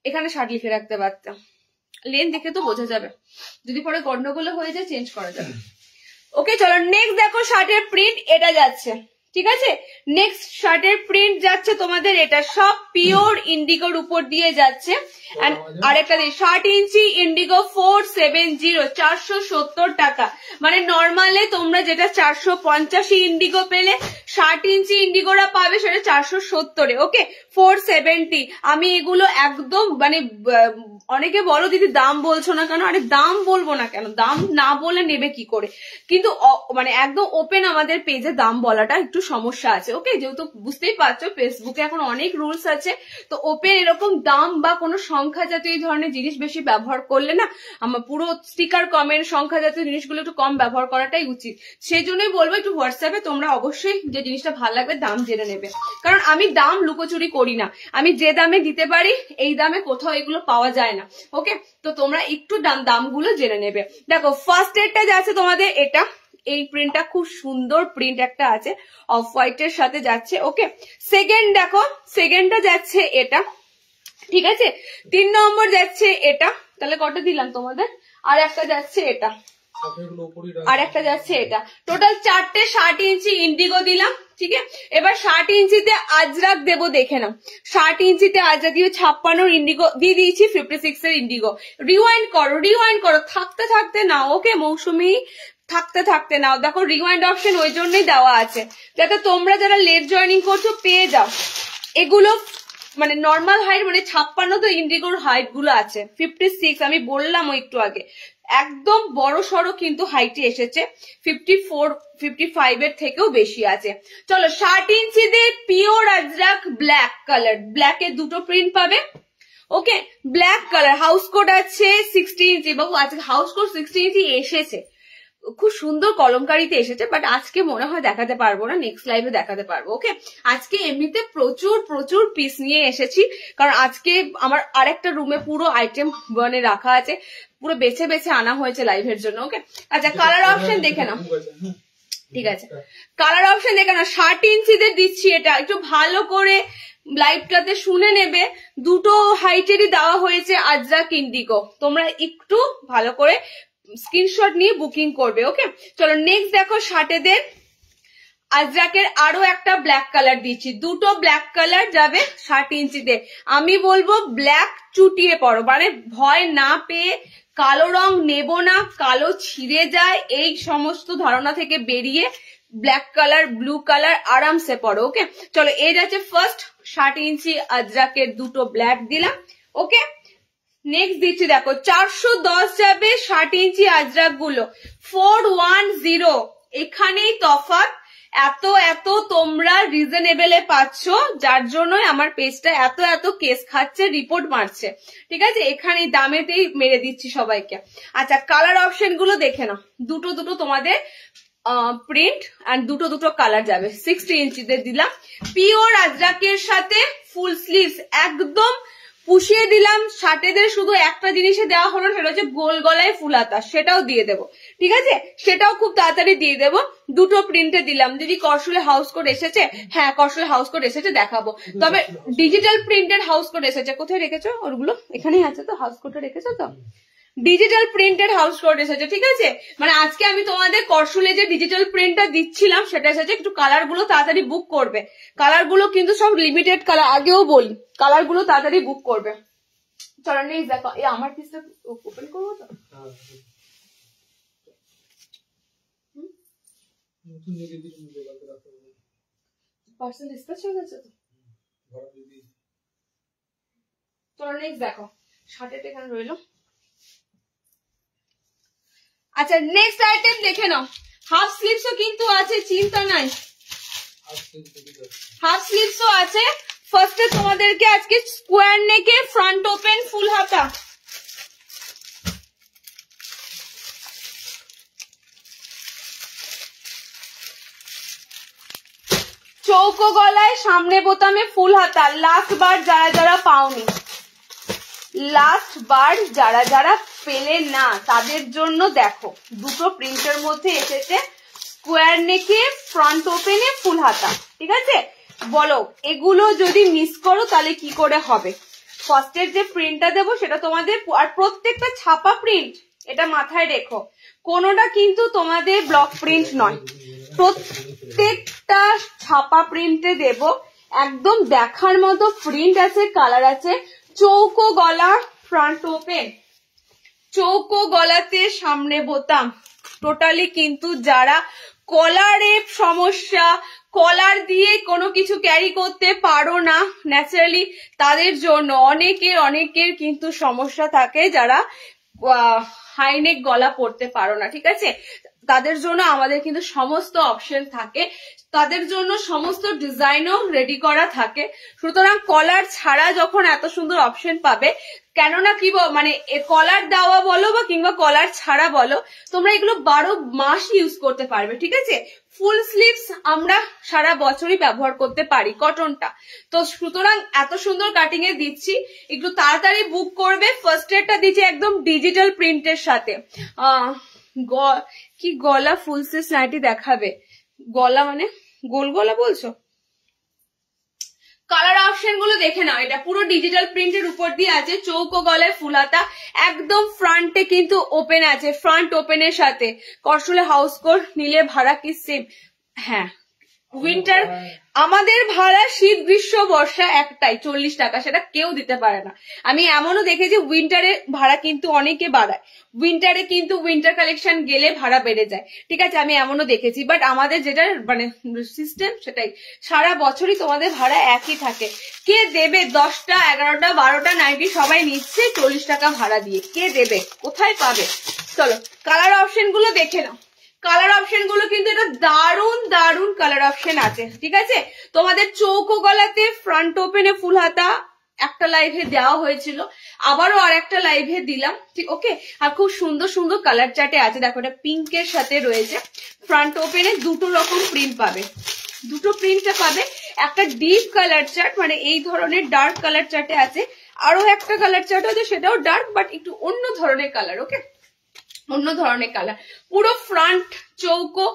এখানে 60 লিখে রাখতে পারতে, লেন দেখে তো বোঝা যাবে, যদি পরে গন্ডগোল হয়ে যায় চেঞ্জ করা যাবে, ওকে? চলো নেক্সট দেখো 60-এর প্রিন্ট এটা যাচ্ছে, ঠিক আছে? নেক্সট শার্টের প্রিন্ট যাচ্ছে তোমাদের এটা, সব পিওর ইন্ডিগোর উপর দিয়ে যাচ্ছে। আরেকটা 60 ইঞ্চি ইন্ডিগো 470, 470 টাকা। মানে নর্মালে তোমরা যেটা 450 ইন্ডিগো পেলে, 60 ইঞ্চি ইন্ডিগোরা পাবে সেটা 470-এ, ওকে? 470। আমি এগুলো একদম মানে অনেকে বলো দিদি দাম বলছো না কেন? আরে দাম বলবো না কেন, দাম না বলে নেবে কি করে? কিন্তু মানে একদম ওপেন আমাদের পেজে দাম বলাটা একটু সমস্যা আছে, ওকে? যেহেতু বুঝতেই পারছো ফেসবুকে এখন অনেক রুলস আছে, তো ওপেন এরকম দাম বা কোনো সংখ্যা জাতীয় এই ধরনের জিনিস বেশি ব্যবহার করলে না, আমার পুরো স্টিকার কমেন্ট সংখ্যা জাতীয় জিনিসগুলো একটু কম ব্যবহার করাটাই উচিত। সেই জন্যই বলবো একটু হোয়াটসঅ্যাপে তোমরা অবশ্যই যে জিনিসটা ভালো লাগবে দাম জেনে নেবে, কারণ আমি দাম লুকোচুরি করি না, আমি যে দামে দিতে পারি এই দামে কোথাও এগুলো পাওয়া যায় না, ওকে? তো তোমরা একটু দামগুলো জেনে নেবে। দেখো ফার্স্ট এডটা যাচ্ছে তোমাদের এটা, এই প্রিন্টটা খুব সুন্দর প্রিন্ট একটা আছে, অফ হোয়াইটের সাথে যাচ্ছে, ওকে? সেকেন্ড দেখো, সেকেন্ডটা যাচ্ছে এটা, ঠিক আছে? 3 নম্বর যাচ্ছে এটা, তাহলে কটা দিলাম তোমাদের? আর একটা যাচ্ছে এটা, আর একটা যাচ্ছে এটা, টোটাল 4টে 60 ইঞ্চি ইন্ডিগো দিলাম, ঠিক আছে? এবার 60 ইঞ্চিতে আজরাক দেবো, দেখে নাও 60 ইঞ্চিতে আজরাক দিয়ে 56 ইন্ডিগো দিয়ে দিয়েছি, 56-এর ইন্ডিগো। রিওয়াইন্ড করো, রিওয়াইন্ড করো, থাকতে থাকতে নাও, ওকে মৌসুমি? থাকতে থাকতে নাও। দেখো রিওয়াইন্ড অপশন ওই জন্যই দেওয়া আছে যাতে তোমরা যারা লেট জয়েনিং করছো পেয়ে যাও। এগুলো মানে নর্মাল হাইট, মানে 56 তো ইন্ডিগোর হাইট গুলো আছে, 56 আমি বললাম একটু আগে, একদম বড় সড়ো কিন্তু হাইটে এসেছে, 54 55 এর থেকেও বেশি আছে। চলো 60 ইঞ্চিদের পিওর আজরাক ব্ল্যাক কালার, ব্ল্যাকে দুটো প্রিন্ট পাবে, ওকে? ব্ল্যাক কালার, হাউস কোড আছে 60 ইঞ্চি, বাবু আজকে হাউস কোড 60 ইঞ্চি এসেছে, খুব সুন্দর কলমকারিতে এসেছে, বাট আজকে মনে হয় দেখাতে পারবো না, নেক্সট লাইভে দেখাতে পারবো, ওকে? আজকে এমনিতে প্রচুর প্রচুর পিস নিয়ে এসেছি, কারণ আজকে আমার আরেকটা রুমে পুরো আইটেম মানে রাখা আছে, পুরো বেছে বেছে আনা হয়েছে লাইভের জন্য, ওকে? আচ্ছা কালার অপশন দেখে নাও, ঠিক আছে? কালার অপশন দেখে নাও, 60 ইঞ্চিদের দিচ্ছি এটা, একটু ভালো করে লাইভটাতে শুনে নেবে, দুটো হাইটেরই দেওয়া হয়েছে আজরাক ইন্ডিগো, তোমরা একটু ভালো করে স্ক্রিনশট নিয়ে বুকিং করবে, ওকে? চলো নেক্সট দেখো 60-এদের আজরাকের আরো একটা ব্ল্যাক কালার দিচ্ছি, দুটো ব্ল্যাক কালার যাবে 60 ইঞ্চিতে। আমি বলবো ব্ল্যাক চুটিয়ে পড়ো, মানে ভয় না পেয়ে কালো রং নেব না, কালো ছিঁড়ে যায় এই সমস্ত ধারণা থেকে বেরিয়ে ব্ল্যাক কালার ব্লু কালার আরামসে পড়ো, ওকে? চলো এই যাচ্ছে ফার্স্ট 60 ইঞ্চি আজরাকের দুটো ব্ল্যাক দিলাম, ওকে? নেক্সট দিচ্ছি দেখো 410 যাবে 60 ইঞ্চি আজরাক গুলো, 410, এখানেই তফাৎ, এত এত তোমরা রিজনেবলে পাচ্ছ, যার জন্যই আমার পেজটা এত এত কেস খাচ্ছে, রিপোর্ট মারছে, ঠিক আছে? এখানে দামেতেই মেরে দিচ্ছি সবাইকে। আচ্ছা কালার অপশন গুলো দেখে নাও, দুটো দুটো তোমাদের প্রিন্ট আর দুটো দুটো কালার যাবে। 60 ইঞ্চিতে দিলাম, পিওর আজরাকের সাথে ফুল স্লিভস একদম পুষিয়ে দিলাম। শার্টেদের শুধু একটা জিনিসে দেওয়া হলো, সেটা হচ্ছে গোল গলায় ফুল হাতা, সেটাও দিয়ে দেবো, ঠিক আছে? সেটাও খুব তাড়াতাড়ি দিয়ে দেবো। দুটো প্রিন্টে দিলাম। যদি কসলে হাউস কোড এসেছে, হ্যাঁ কসলে হাউস কোড এসেছে দেখাবো, তবে ডিজিটাল প্রিন্টেড হাউস কোড এসেছে। কোথায় রেখেছো ওগুলো? এখানেই আছে তো, হাউস কোডটা রেখেছো তো? ডিজিটাল প্রিন্টেড হাউস কোড এসেছে, ঠিক আছে? মানে আজকে আমি তোমাদের করসুলে যে ডিজিটাল প্রিন্টটা দিচ্ছিলাম সেটা এসেছে। একটু কালার গুলো তাড়াতাড়ি বুক করবে, কালার গুলো কিন্তু সব লিমিটেড কালার, আগেও বলি কালার গুলো তাড়াতাড়ি বুক করবে। চলো নেই দেখো, এই আমার পিসটা ওপেন করবো তো। পার্সেল ডিসপ্যাচ হয়ে গেছে তো। চলো নেক্সট দেখো, শার্টের এখানে রইলো। আচ্ছা নেক্সট আইটেম দেখে নাও, হাফ স্লিভসও কিন্তু আছে, চিন্তা নাই, হাফ স্লিভসও আছে। ফার্স্টে তোমাদেরকে আজকে স্কোয়ার নেকে ফ্রন্ট ওপেন ফুল হাতা, চৌকো গলায় সামনে বোতামে ফুল হাতা। লাস্ট বার যারা যারা পাওনি, লাস্ট বার যারা যারা পেলে না তাদের জন্য দেখো দুটো প্রিন্টের মধ্যে এসেছে স্কোয়ার নেকে ফ্রন্ট ওপেনে ফুল হাতা, ঠিক আছে? বলো এগুলো যদি মিস করো তাহলে কি করে হবে? ফার্স্টের যে প্রিন্টটা দেবো সেটা তোমাদের, আর প্রত্যেকটা ছাপা প্রিন্ট, এটা মাথায় রেখো, কোনোটা কিন্তু তোমাদের ব্লক প্রিন্ট নয়, প্রত্যেকটা ছাপা প্রিন্টে দেব। একদম দেখার মতো প্রিন্ট আছে, কালার আছে। চৌকো গলা ফ্রন্ট ওপেন, চৌকো গলাতে সামনে বোতাম। টোটালি কিন্তু যারা কলারে সমস্যা, কলার দিয়ে কোনো কিছু ক্যারি করতে পারো না ন্যাচারালি, তাদের জন্য অনেকের কিন্তু সমস্যা থাকে, যারা হাইনেক গলা পরতে পারো না, ঠিক আছে? তাদের জন্য আমাদের কিন্তু সমস্ত অপশন থাকে, তাদের জন্য সমস্ত ডিজাইনও রেডি করা থাকে। সুতরাং কলার ছাড়া যখন এত সুন্দর অপশন পাবে, কেননা কি মানে কলার দেওয়া বলো বা কিংবা কলার ছাড়া বলো, তোমরা এগুলো 12 মাস ইউজ করতে পারবে, ঠিক আছে? ফুল স্লিভস আমরা সারা বছরই ব্যবহার করতে পারি কটনটা, তো সুতরাং এত সুন্দর কাটিং এ দিচ্ছি, একটু তাড়াতাড়ি বুক করবে। ফার্স্ট এডটা দিচ্ছি একদম ডিজিটাল প্রিন্টের সাথে। কি গলা ফুল স্লিভস নাইটি দেখাবে, গলা মানে গোল গলা বলছো? কালার অপশন গুলো দেখে নাও, এটা পুরো ডিজিটাল প্রিন্টের উপর দিয়ে আছে। চৌকো গলায় ফুল হাতা, একদম ফ্রন্টে কিন্তু ওপেন আছে, ফ্রন্ট ওপেনের সাথে। করসুলে হাউস কোড নিলে ভাড়া কি সেম? হ্যাঁ, উইন্টার আমাদের ভাড়া শীত গ্রীষ্ম বর্ষা একটাই 40 টাকা, সেটা কেউ দিতে পারে না। আমি এমনও দেখেছি উইন্টারে ভাড়া কিন্তু অনেকে বাড়ায়, উইন্টারে কিন্তু উইন্টার কালেকশন গেলে ভাড়া বেড়ে যায়, ঠিক আছে? আমি এমনও দেখেছি, বাট আমাদের যেটা মানে সিস্টেম সেটাই, সারা বছরই তোমাদের ভাড়া একই থাকে। কে দেবে 10টা 11টা 12টা নাইটি সবাই নিচ্ছে 40 টাকা ভাড়া দিয়ে? কে দেবে? কোথায় পাবে? চলো কালার অপশন গুলো দেখে নাও। কালার অপশন গুলো কিন্তু এটা দারুন দারুন কালার অপশন আছে, ঠিক আছে? তোমাদের চৌকো গলাতে ফ্রন্ট ওপেনে ফুল হাতা একটা লাইভে দেওয়া হয়েছিল, আবারও আর একটা লাইভে দিলাম, ঠিক ওকে? আর খুব সুন্দর সুন্দর কালার চার্টে আছে, দেখো এটা পিঙ্কের সাথে রয়েছে। ফ্রন্ট ওপেনে দুটো রকম প্রিন্ট পাবে, দুটো প্রিন্টটা পাবে। একটা ডিপ কালার চার্ট, মানে এই ধরনের ডার্ক কালার চার্টে আছে, আরো একটা কালার চার্ট আছে সেটাও ডার্ক বাট একটু অন্য ধরনের কালার, ওকে? অন্য ধরনের কালার। পুরো ফ্রন্ট চৌকো,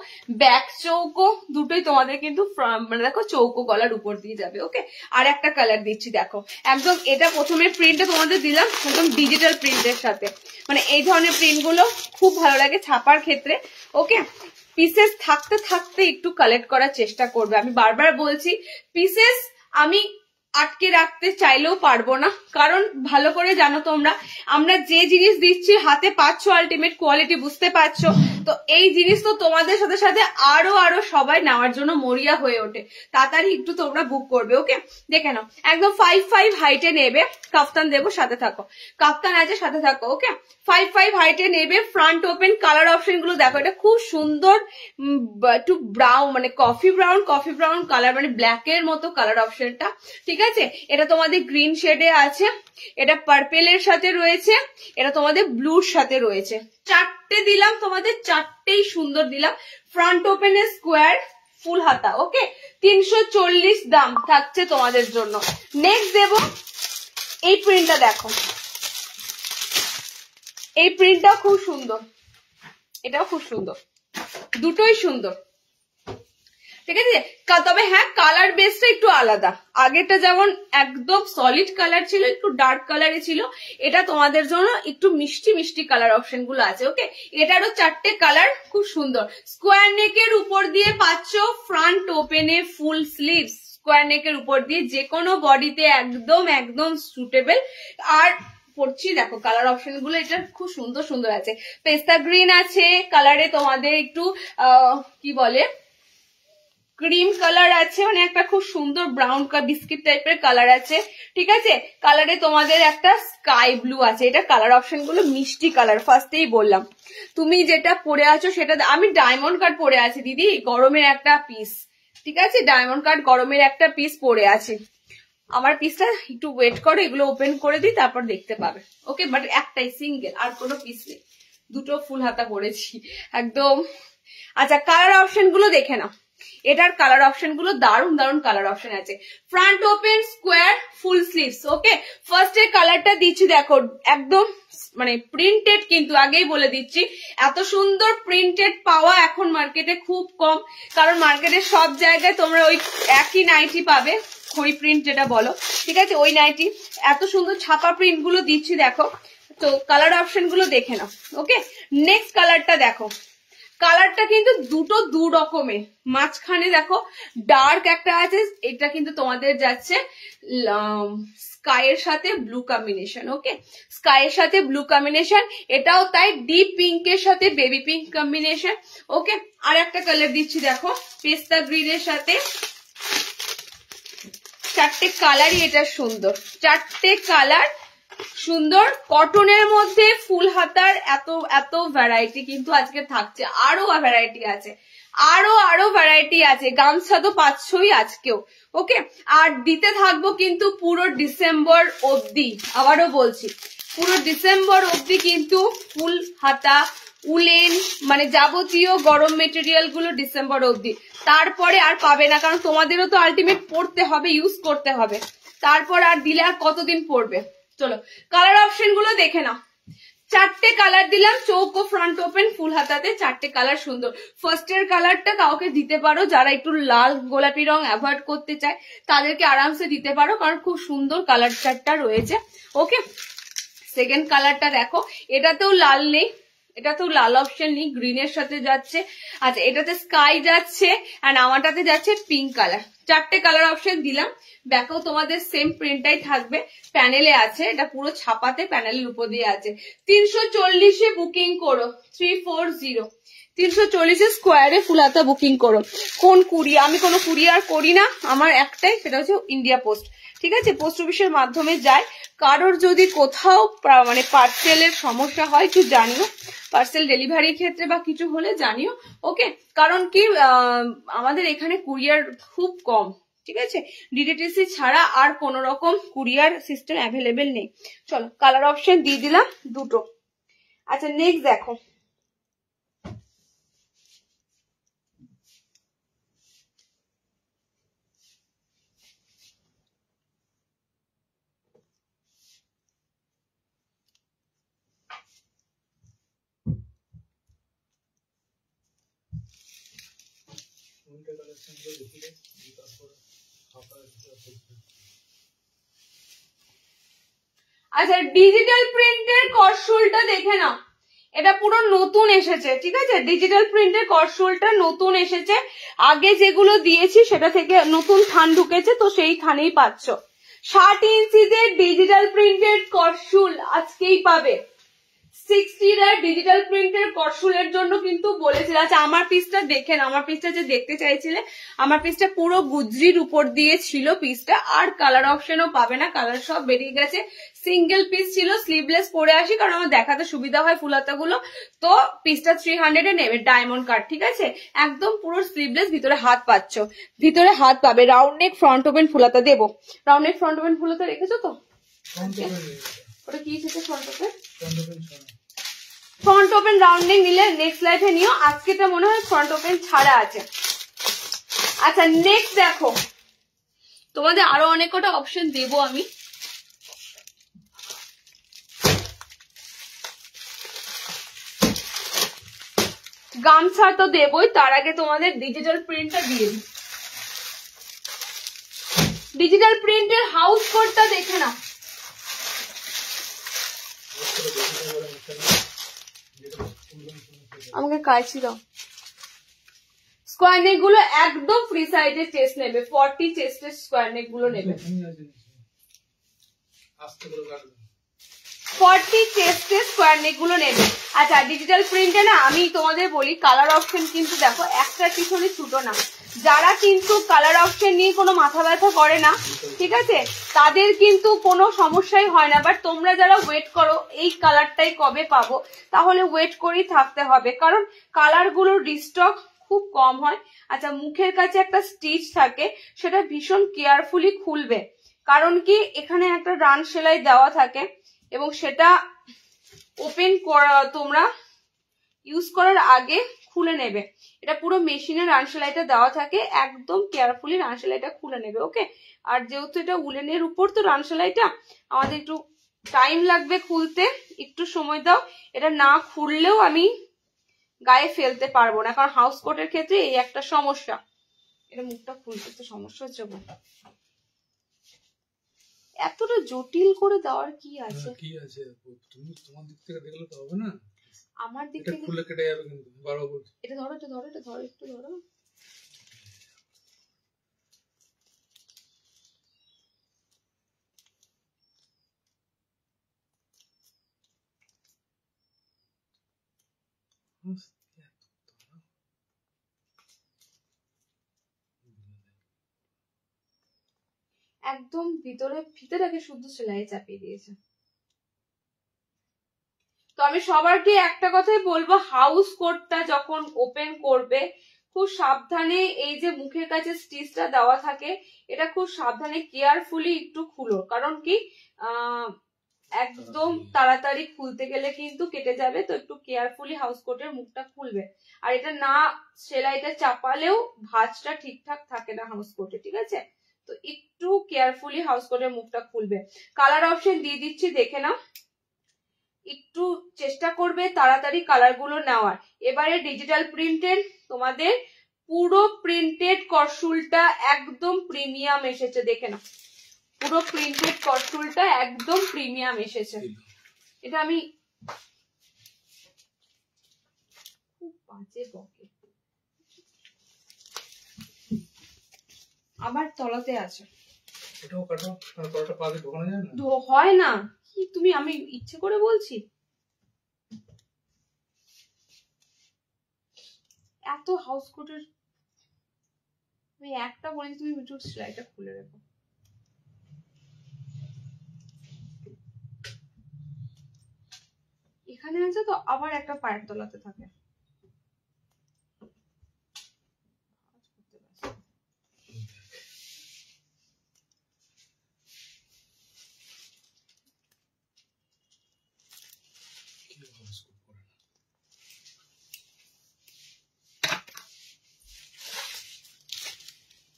ব্যাক চৌকো, দুটোই তোমাদের কিন্তু মানে দেখো চৌকো গলার উপর দিয়ে যাবে, ওকে? আর একটা কালার দিচ্ছি দেখো, একদম এটা প্রথমে প্রিন্টটা তোমাদের দিলাম একদম ডিজিটাল প্রিন্টের সাথে, মানে এই ধরনের প্রিন্ট গুলো খুব ভালো লাগে ছাপার ক্ষেত্রে, ওকে? পিসেস থাকতে থাকতে একটু কালেক্ট করার চেষ্টা করবে। আমি বারবার বলছি পিসেস আমি আটকে রাখতে চাইলেও পারবো না, কারণ ভালো করে জানো তোমরা, আমরা যে জিনিস দিচ্ছি হাতে পাচ্ছ, আলটিমেট কোয়ালিটি বুঝতে পারছো, তো এই জিনিস তো তোমাদের সাথে সাথে আরো সবাই নেওয়ার জন্য মরিয়া হয়ে ওঠে। তাড়াতাড়ি একটু তোমরা বুক করবে, ওকে? দেখে নাও একদম 5'5" হাইটে নেবে, কাফতান দেবো সাথে থাকো, কাফতান আছে সাথে থাকো, ওকে? 5'5" হাইটে নেবে, ফ্রন্ট ওপেন। কালার অপশন গুলো দেখো, এটা খুব সুন্দর একটু ব্রাউন, মানে কফি ব্রাউন কালার, মানে ব্ল্যাক এর মতো কালার অপশনটা, ঠিক আছে? এটা তোমাদের গ্রিন শেডে আছে, এটা পার্পেলের সাথে রয়েছে, এটা তোমাদের ব্লুর সাথে রয়েছে, চারটে দিলাম তোমাদের, চারটেই সুন্দর দিলাম। ফ্রন্ট ওপেনের স্কোয়ার ফুল হাতা, ওকে 340 দাম থাকছে তোমাদের জন্য। নেক্সট দেব এই প্রিন্টটা, দেখো এই প্রিন্টটা খুব সুন্দর, এটাও খুব সুন্দর, দুটোই সুন্দর, ঠিক আছে। তবে হ্যাঁ কালার বেসটা একটু আলাদা, আগেরটা যেমন একদম সলিড কালার ছিল, একটু ডার্ক কালারে ছিল, এটা তোমাদের জন্য একটু মিষ্টি মিষ্টি কালার অপশন গুলো আছে, ওকে। এটারও চারটে কালার খুব সুন্দর। স্কোয়ার নেকের উপর দিয়ে পাচ্ছ ফ্রন্ট ওপেনে ফুল স্লিভস, স্কোয়ার নেকের উপর দিয়ে যে কোনো বডিতে একদম একদম সুটেবল। আর পড়ছি দেখো কালার অপশন গুলো এটা খুব সুন্দর সুন্দর আছে। পেস্তা গ্রিন আছে কালারে, তোমাদের একটু কি বলে ক্রিম কালার আছে, মানে একটা খুব সুন্দর ব্রাউন বিস্কিট টাইপের কালার আছে, ঠিক আছে। কালারে তোমাদের একটা স্কাই ব্লু আছে, এটা কালার অপশন গুলো মিষ্টি কালার, ফার্স্টেই বললাম। তুমি যেটা পরে আছো সেটা, আমি ডায়মন্ড কাট পরে আছি দিদি, গরমের একটা পিস, ঠিক আছে, ডায়মন্ড কাট গরমের একটা পিস পরে আছে। আমার পিসটা একটু ওয়েট করো, এগুলো ওপেন করে দিই তারপর দেখতে পাবে, ওকে। বাট একটাই সিঙ্গেল, আর কোনো পিস নেই, দুটো ফুল হাতা পরেছি একদম। আচ্ছা কালার অপশন গুলো দেখে নাও, এটার কালার অপশন গুলো দারুন দারুন কালার অপশন আছে। Front open square full sleeves, okay. First এর কালারটা দিচ্ছি দেখো, একদম মানে প্রিন্টেড, কিন্তু আগেই বলে দিচ্ছি এত সুন্দর প্রিন্টেড পাওয়া এখন মার্কেটে খুব কম, কারণ মার্কেটে সব জায়গায় তোমরা ওই একই নাইটি পাবে, খড়ি প্রিন্ট যেটা বলো, ঠিক আছে, ওই নাইটি। এত সুন্দর ছাপা প্রিন্ট গুলো দিচ্ছি দেখো, তো কালার অপশন গুলো দেখে নাও, ওকে। নেক্সট কালারটা দেখো, কালারটা কিন্তু দুটো দু রকমের, মাঝখানে দেখো ডার্ক একটা আছে, এটা কিন্তু তোমাদের যাচ্ছে স্কাইয়ের সাথে ব্লু কম্বিনেশন, ওকে, স্কাইয়ের সাথে ব্লু কম্বিনেশন, এটাও তাই ডিপ পিঙ্কের সাথে বেবি পিঙ্ক কম্বিনেশন, ওকে। আর একটা কালার দিচ্ছি দেখো পেস্তা গ্রিনের সাথে, চারটে কালারই এটা সুন্দর, চারটে কালার সুন্দর। কটনের মধ্যে ফুল হাতার এত এত ভ্যারাইটি কিন্তু আজকে থাকছে, আরো ভ্যারাইটি আছে, আরো ভ্যারাইটি আছে। গামছা তো পাচ্ছই আজকেও, ওকে। আর দিতে থাকবো কিন্তু পুরো ডিসেম্বর অবধি, আবারও বলছি পুরো ডিসেম্বর অবধি কিন্তু ফুল হাতা উলেন মানে যাবতীয় গরম মেটেরিয়াল গুলো ডিসেম্বর অবধি, তারপরে আর পাবে না, কারণ তোমাদেরও তো আলটিমেট পড়তে হবে, ইউজ করতে হবে, তারপর আর দিলে আর কতদিন পড়বে। চলো কালার অপশন গুলো দেখে নাও, চারটে কালার দিলাম, চৌকো ফ্রন্ট ওপেন ফুল হাতাতে, চারটে কালার সুন্দর। ফার্স্ট এর কালারটা কাউকে দিতে পারো, যারা একটু লাল গোলাপি রং অ্যাভয়েড করতে চায় তাদেরকে আরামসে দিতে পারো, কারণ খুব সুন্দর কালার চারটা রয়েছে, ওকে। সেকেন্ড কালারটা দেখো, এটাতেও লাল নেই, এটাতেও লাল অপশন নেই, গ্রিনের সাথে যাচ্ছে, আচ্ছা এটাতে স্কাই যাচ্ছে, আর আমারটাতে যাচ্ছে পিঙ্ক কালার। চারটে কালার অপশন দিলাম, ব্যাকেও তোমাদের সেম প্রিন্টটাই থাকবে, প্যানেলে আছে, এটা পুরো ছাপাতে প্যানেলের উপর দিয়ে আছে। 340-এ বুকিং করো, 340 340 স্কোয়ারে ফুল হাতা বুকিং করো। কোন কুরিয়ার, আমি কোনো কুরিয়ার করি না, আমার একটাই, সেটা হচ্ছে ইন্ডিয়া পোস্ট, ঠিক আছে, পোস্ট অফিসের মাধ্যমে যায়। কারোর যদি কোথাও মানে পার্সেলের সমস্যা হয় একটু জানিও, পার্সেল ডেলিভারির ক্ষেত্রে বা কিছু হলে জানিও, ওকে। কারণ কি আমাদের এখানে কুরিয়ার খুব কম, ঠিক আছে, ডিটিডিসি ছাড়া আর কোন রকম কুরিয়ার সিস্টেম অ্যাভেলেবেল নেই। চলো কালার অপশন দিয়ে দিলাম দুটো। আচ্ছা নেক্সট দেখো, আচ্ছা ডিজিটাল প্রিন্টের কটসুলটা দেখে নাও, এটা পুরো নতুন এসেছে, ঠিক আছে, ডিজিটাল প্রিন্টের কটসুলটা নতুন এসেছে, আগে যেগুলো দিয়েছি সেটা থেকে নতুন থান ঢুকেছে, তো সেই থানেই পাচ্ছ। 60 ইঞ্চিদের ডিজিটাল প্রিন্টের কটসুল আজকেই পাবে, 60 ডিজিটাল প্রিন্টের কটসুলের জন্য কিন্তু বলেছিল। আচ্ছা আমার পিসটা দেখেন, আমার পিসটা যে দেখতে চাইছিলে, আমার পিসটা পুরো গুজরির উপর দিয়ে ছিল পিসটা, আর কালার অপশনও পাবে না, কালার সব বেরিয়ে গেছে, সিঙ্গেল পিস ছিল, স্লিভলেস পরে আসি কারণ আমার দেখাতে সুবিধা হয় ফুলাতা গুলো, তো পিসটা 300-এ নেবে, ডায়মন্ড কাট, ঠিক আছে, একদম পুরো স্লিভলেস, ভিতরে হাত পাচ্ছ, ভিতরে হাত পাবে, রাউন্ড নেক ফ্রন্ট ওপেন ফুলাতা দেবো, রাউন্ড নেক ফ্রন্ট ওপেন ফুলাতা রেখেছো তো, ওটা কি এসেছে front open, front open round neck নিলে নেক্সট লাইফে নিও, আজকেটা মনে হয় ফ্রন্ট ওপেন ছাড়া আছে। আচ্ছা নেক্সট দেখো, তোমাদের আরো অনেক কটা অপশন দেবো আমি। গামছা তো দেবই, তার আগে তোমাদের ডিজিটাল প্রিন্টটা দিয়ে দিই। ডিজিটাল প্রিন্টের হাউস কোডটা দেখে নাও। আমাকে কাইছি দাও। স্কোয়ার নেক গুলো একদম ফ্রি সাইজের চেস্ট নেবে, 40 চেস্টের স্কোয়ার নেক গুলো নেবে, 40 চেস্টের স্কোয়ার নেক গুলো নেবে। আচ্ছা ডিজিটাল প্রিন্টে না আমি তোমাদের বলি কালার অপশন কিন্তু দেখো একটা পিছনে ছুটো না, যারা কিন্তু কালার অপশন নিয়ে কোনো মাথা ব্যথা করে না ঠিক আছে তাদের কিন্তু কোনো সমস্যাই হয় না, বাট তোমরা যারা ওয়েট করো এই কালারটাই কবে পাবো, তাহলে ওয়েট করেই থাকতে হবে, কারণ কালার গুলোর রিস্টক খুব কম হয়। আচ্ছা মুখের কাছে একটা স্টিচ থাকে, সেটা ভীষণ কেয়ারফুলি খুলবে, কারণ কি এখানে একটা রান সেলাই দেওয়া থাকে এবং সেটা ওপেন করা তোমরা ইউজ করার আগে খুলে নেবে। এটা পুরো মেশিনে রান সেলাইটা দেওয়া থাকে, একদম কেয়ারফুলি রান সেলাইটা খুলে নেবে। ওকে, আর যেহেতু এটা উলেনের উপর তো রান সেলাইটা, আমাদের একটু টাইম লাগবে খুলতে, একটু সময় দাও। এটা না খুললেও আমি গায়ে ফেলতে পারবো না, কারণ হাউস কোটের ক্ষেত্রে এই একটা সমস্যা, এটা মুখটা খুলতে তো সমস্যা হচ্ছে। এতটা জটিল করে দেওয়ার কি আছে? কি আছে তুমি তোমার দিক থেকে দেখলে তো হবে না, আমার দিক থেকে খুলে কেটে যাবে কিন্তু বারবার বলছি। এটা ধরো, এটা ধরো, এটা ধরো, একটু ধরো। একদম ভিতরে শুদ্ধ সেলাই চাপিয়ে দিয়েছে। তো আমি সবারকে একটা কথাই বলবো, হাউস কোটটা যখন ওপেন করবে খুব সাবধানে, এই যে মুখের কাছে স্টিচটা দেওয়া থাকে এটা খুব সাবধানে কেয়ারফুলি একটু খুলো, কারণ কি একদম তাড়াতাড়ি খুলতে গেলে কিন্তু কেটে যাবে, তো একটু কেয়ারফুলি হাউস কোটের মুখটা খুলবে। আর এটা না সেলাইটা চাপালেও ভাঁজটা ঠিকঠাক থাকে না হাউস কোটে, ঠিক আছে, তো একটু কেয়ারফুলি হাউস কোটের মুখটা খুলবে। কালার অপশন দিয়ে দিচ্ছি, দেখে নাও, একটু চেষ্টা করবে তাড়াতাড়ি কালার গুলো নেওয়ার। এবারে ডিজিটাল প্রিন্টের তোমাদের পুরো প্রিন্টেড করসুলটা একদম প্রিমিয়াম এসেছে, দেখে নাও, পুরো প্রিন্টেড করসুলটা একদম প্রিমিয়াম এসেছে। এটা আমি খুব বাজে বকে, আবার তলাতে আছে, এটাও কাটো, তারপরটা পাবে ঢোকানো যায় না, হয় না কি তুমি, আমি ইচ্ছে করে বলছি, এত হাউস কোটের আমি একটা বলি, তুমি একটু সেলাইটা খুলে রেখো। এখানে আছে তো আবার একটা পায়ের তলাতে থাকে।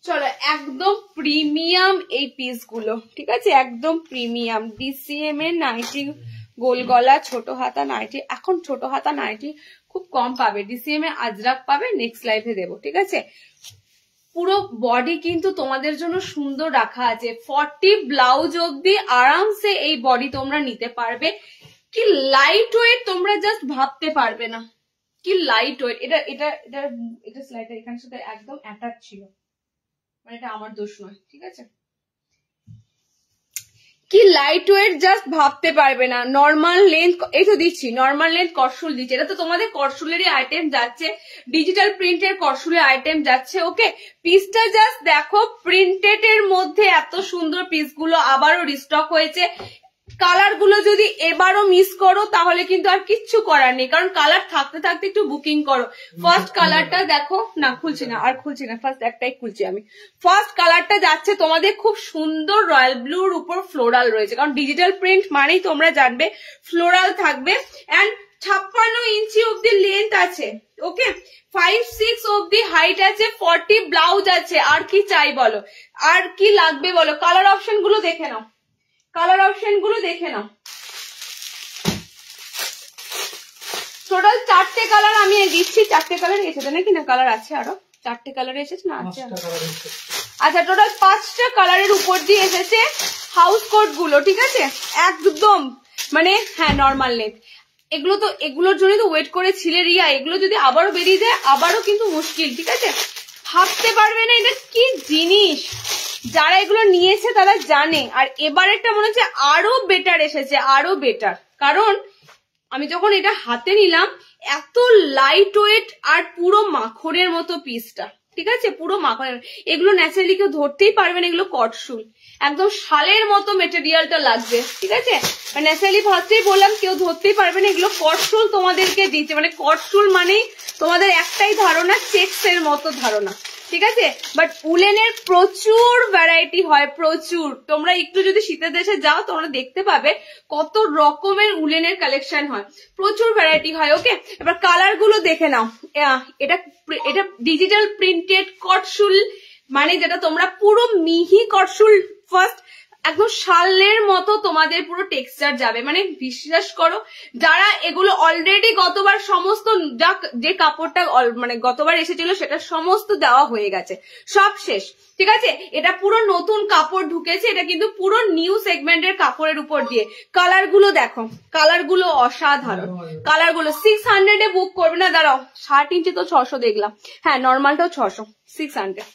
চলো একদম প্রিমিয়াম এই পিস গুলো, ঠিক আছে, একদম প্রিমিয়াম ডিসিএম এর নাইটি, গোল গলা ছোট হাতা নাইটি। এখন ছোট হাতা নাইটি খুব কম পাবে, ডিসিএম এ আজরাক পাবে, নেক্সট লাইফে দেবো, ঠিক আছে। পুরো বডি কিন্তু তোমাদের জন্য সুন্দর রাখা আছে, 40 ব্লাউজ অব্দি আরামসে এই বডি তোমরা নিতে পারবে। কি লাইট ওয়েট, তোমরা জাস্ট ভাবতে পারবে না কি লাইট ওয়েট। এটা এটা এটা এটা স্লাইডটা এখানের সাথে একদম অ্যাটাচ ছিল, মানে এটা আমার দোষ নয়, ঠিক আছে। কি লাইট ওয়েট জাস্ট ভাবতে পারবে না। নর্মাল লেন্থ এই তো দিচ্ছি, নর্মাল লেন্থ করসুল দিচ্ছে, এটা তো তোমাদের করসুলেরই আইটেম যাচ্ছে, ডিজিটাল প্রিন্টের করসুলের আইটেম যাচ্ছে। ওকে, পিসটা জাস্ট দেখো, প্রিন্টেড এর মধ্যে এত সুন্দর পিসগুলো আবারও রিস্টক হয়েছে। কালার গুলো যদি এবারও মিস করো তাহলে কিন্তু আর কিচ্ছু করার নেই, কারণ কালার থাকতে থাকতে একটু বুকিং করো। ফার্স্ট কালারটা দেখো, না খুলছি না, আর খুলছি না, ফার্স্ট একটাই খুলছি আমি। ফার্স্ট কালারটা যাচ্ছে তোমাদের খুব সুন্দর রয়্যাল ব্লুর উপর ফ্লোরাল রয়েছে, কারণ ডিজিটাল প্রিন্ট মানেই তোমরা জানবে ফ্লোরাল থাকবে। এন্ড 56 আছে, ওকে 5-6 অব্দি হাইট আছে, 40 ব্লাউজ আছে। আর কি চাই বলো, আর কি লাগবে বলো? কালার অপশন গুলো দেখে নাও, কালার অপশন গুলো দেখে নাও। টোটাল 4টে কালার আমি দিচ্ছি, 4টে কালার এসেছে নাকি, না কালার আছে আরো? 4টে কালার এসেছে না আছে? আচ্ছা টোটাল 5টা কালারের উপর দিয়ে এসেছে হাউস কোট গুলো, ঠিক আছে একদম মানে হ্যাঁ নর্মাল লেন্থ। এগুলো তো এগুলোর জন্য তো ওয়েট করেছিলে রিয়া, এগুলো যদি আবারও বেরিয়ে যায় আবারও কিন্তু মুশকিল, ঠিক আছে ভাবতে পারবে না এটা কি জিনিস। যারা এগুলো নিয়েছে তারা জানে। আর এবারেরটা মনে হচ্ছে আরো বেটার এসেছে, আরো বেটার, কারণ আমি যখন এটা হাতে নিলাম এত লাইট ওয়েট আর পুরো মাখনের মতো পিসটা, ঠিক আছে পুরো মাখনের। এগুলো ন্যাচারালি কেউ ধরতেই পারবে না, এগুলো কটসুল একদম শালের মতো মেটেরিয়ালটা লাগবে, ঠিক আছে ন্যাচারালি ভাবতেই বললাম কেউ ধরতেই পারবে না, এগুলো কটসুল তোমাদেরকে দিচ্ছে। মানে কটসুল মানেই তোমাদের একটাই ধারণা চেক্স এর মতো ধারণা, ঠিক আছে বাট উলেনের প্রচুর ভ্যারাইটি হয়, প্রচুর। তোমরা একটু যদি শীতের দেশে যাও তোমরা দেখতে পাবে কত রকমের উলেনের কালেকশন হয়, প্রচুর ভ্যারাইটি হয়। ওকে এবার কালার গুলো দেখে নাও। এটা এটা ডিজিটাল প্রিন্টেড কটসুল, মানে যেটা তোমরা পুরো মিহি কটসুল, ফার্স্ট একদম শালের মতো তোমাদের পুরো টেক্সচার যাবে। মানে বিশ্বাস করো যারা এগুলো অলরেডি গতবার সমস্ত যে কাপড়টা মানে গতবার এসেছিল সেটা সমস্ত দেওয়া হয়ে গেছে, সব শেষ, ঠিক আছে এটা পুরো নতুন কাপড় ঢুকেছে, এটা কিন্তু পুরো নিউ সেগমেন্টের কাপড়ের উপর দিয়ে। কালার গুলো দেখো, কালার গুলো অসাধারণ, কালার গুলো 600 বুক করবে না, দাঁড়াও 60 ইঞ্চি তো 600 দেখলাম, হ্যাঁ নর্মালটাও 600, 600।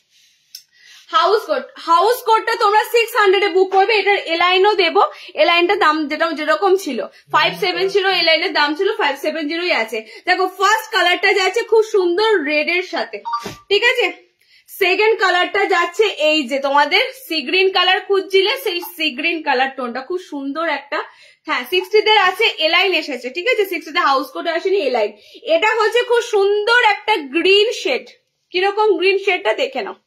হাউস কোটটা তোমরা 600 বুক করবে। এটার এলাইনও দেবো, এলাইনটার দাম যেরকম ছিল 57 ছিল, এলাইনের দাম ছিল 570 আছে। দেখো ফার্স্ট কালারটা যাচ্ছে খুব সুন্দর রেড এর সাথে, ঠিক আছে সেকেন্ড কালারটা যাচ্ছে এই যে তোমাদের সি গ্রিন কালার খুঁজছিলে, সেই সি গ্রিন কালার টোনটা খুব সুন্দর একটা, হ্যাঁ 60 আছে এলাইন এসেছে, ঠিক আছে 60 হাউস কোট আসেনি এলাইন। এটা হচ্ছে খুব সুন্দর একটা গ্রিন শেড, কিরকম গ্রিন শেডটা দেখে নাও,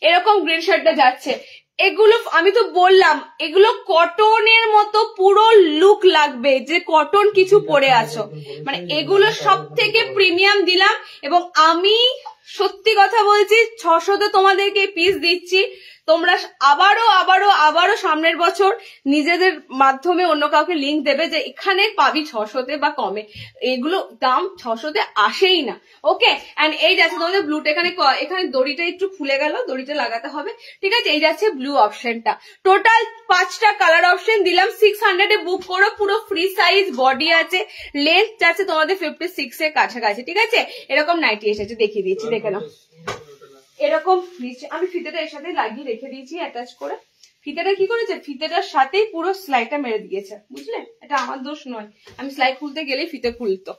এরকম গ্রিন শেডটা যাচ্ছে। এগুলো আমি তো বললাম এগুলো কটনের মতো পুরো লুক লাগবে, যে কটন কিছু পরে আছো, মানে এগুলো সব থেকে প্রিমিয়াম দিলাম। এবং আমি সত্যি কথা বলছি 600 তোমাদেরকে পিস দিচ্ছি, তোমরা আবারও আবারও আবারও সামনের বছর নিজেদের মাধ্যমে অন্য কাউকে লিঙ্ক দেবে যে এখানে পাবি 600 বা কমে, এগুলো দাম 600 আসেই না। ওকে এন্ড এই যাচ্ছে তোমাদের ব্লুটা, এখানে দড়িটা একটু খুলে গেল, দড়িটা লাগাতে হবে, ঠিক আছে এই যাচ্ছে ব্লু অপশনটা। টোটাল 5টা কালার অপশন দিলাম, 600 বুক করো, পুরো ফ্রি সাইজ বডি আছে, লেন্থ যাচ্ছে তোমাদের 56 এর কাছাকাছি, ঠিক আছে এরকম নাইটি এসেছে, দেখিয়ে দিয়েছি দেখে নাও এরকম। আমি ফিতেটা এর সাথে লাগিয়ে রেখে দিয়েছি অ্যাটাচ করে। ফিতেটা কি করেছে, ফিতেটার সাথেই পুরো সেলাইটা মেরে দিয়েছে, বুঝলে এটা আমার দোষ নয়, আমি সেলাই খুলতে গেলেই ফিতে খুলতো।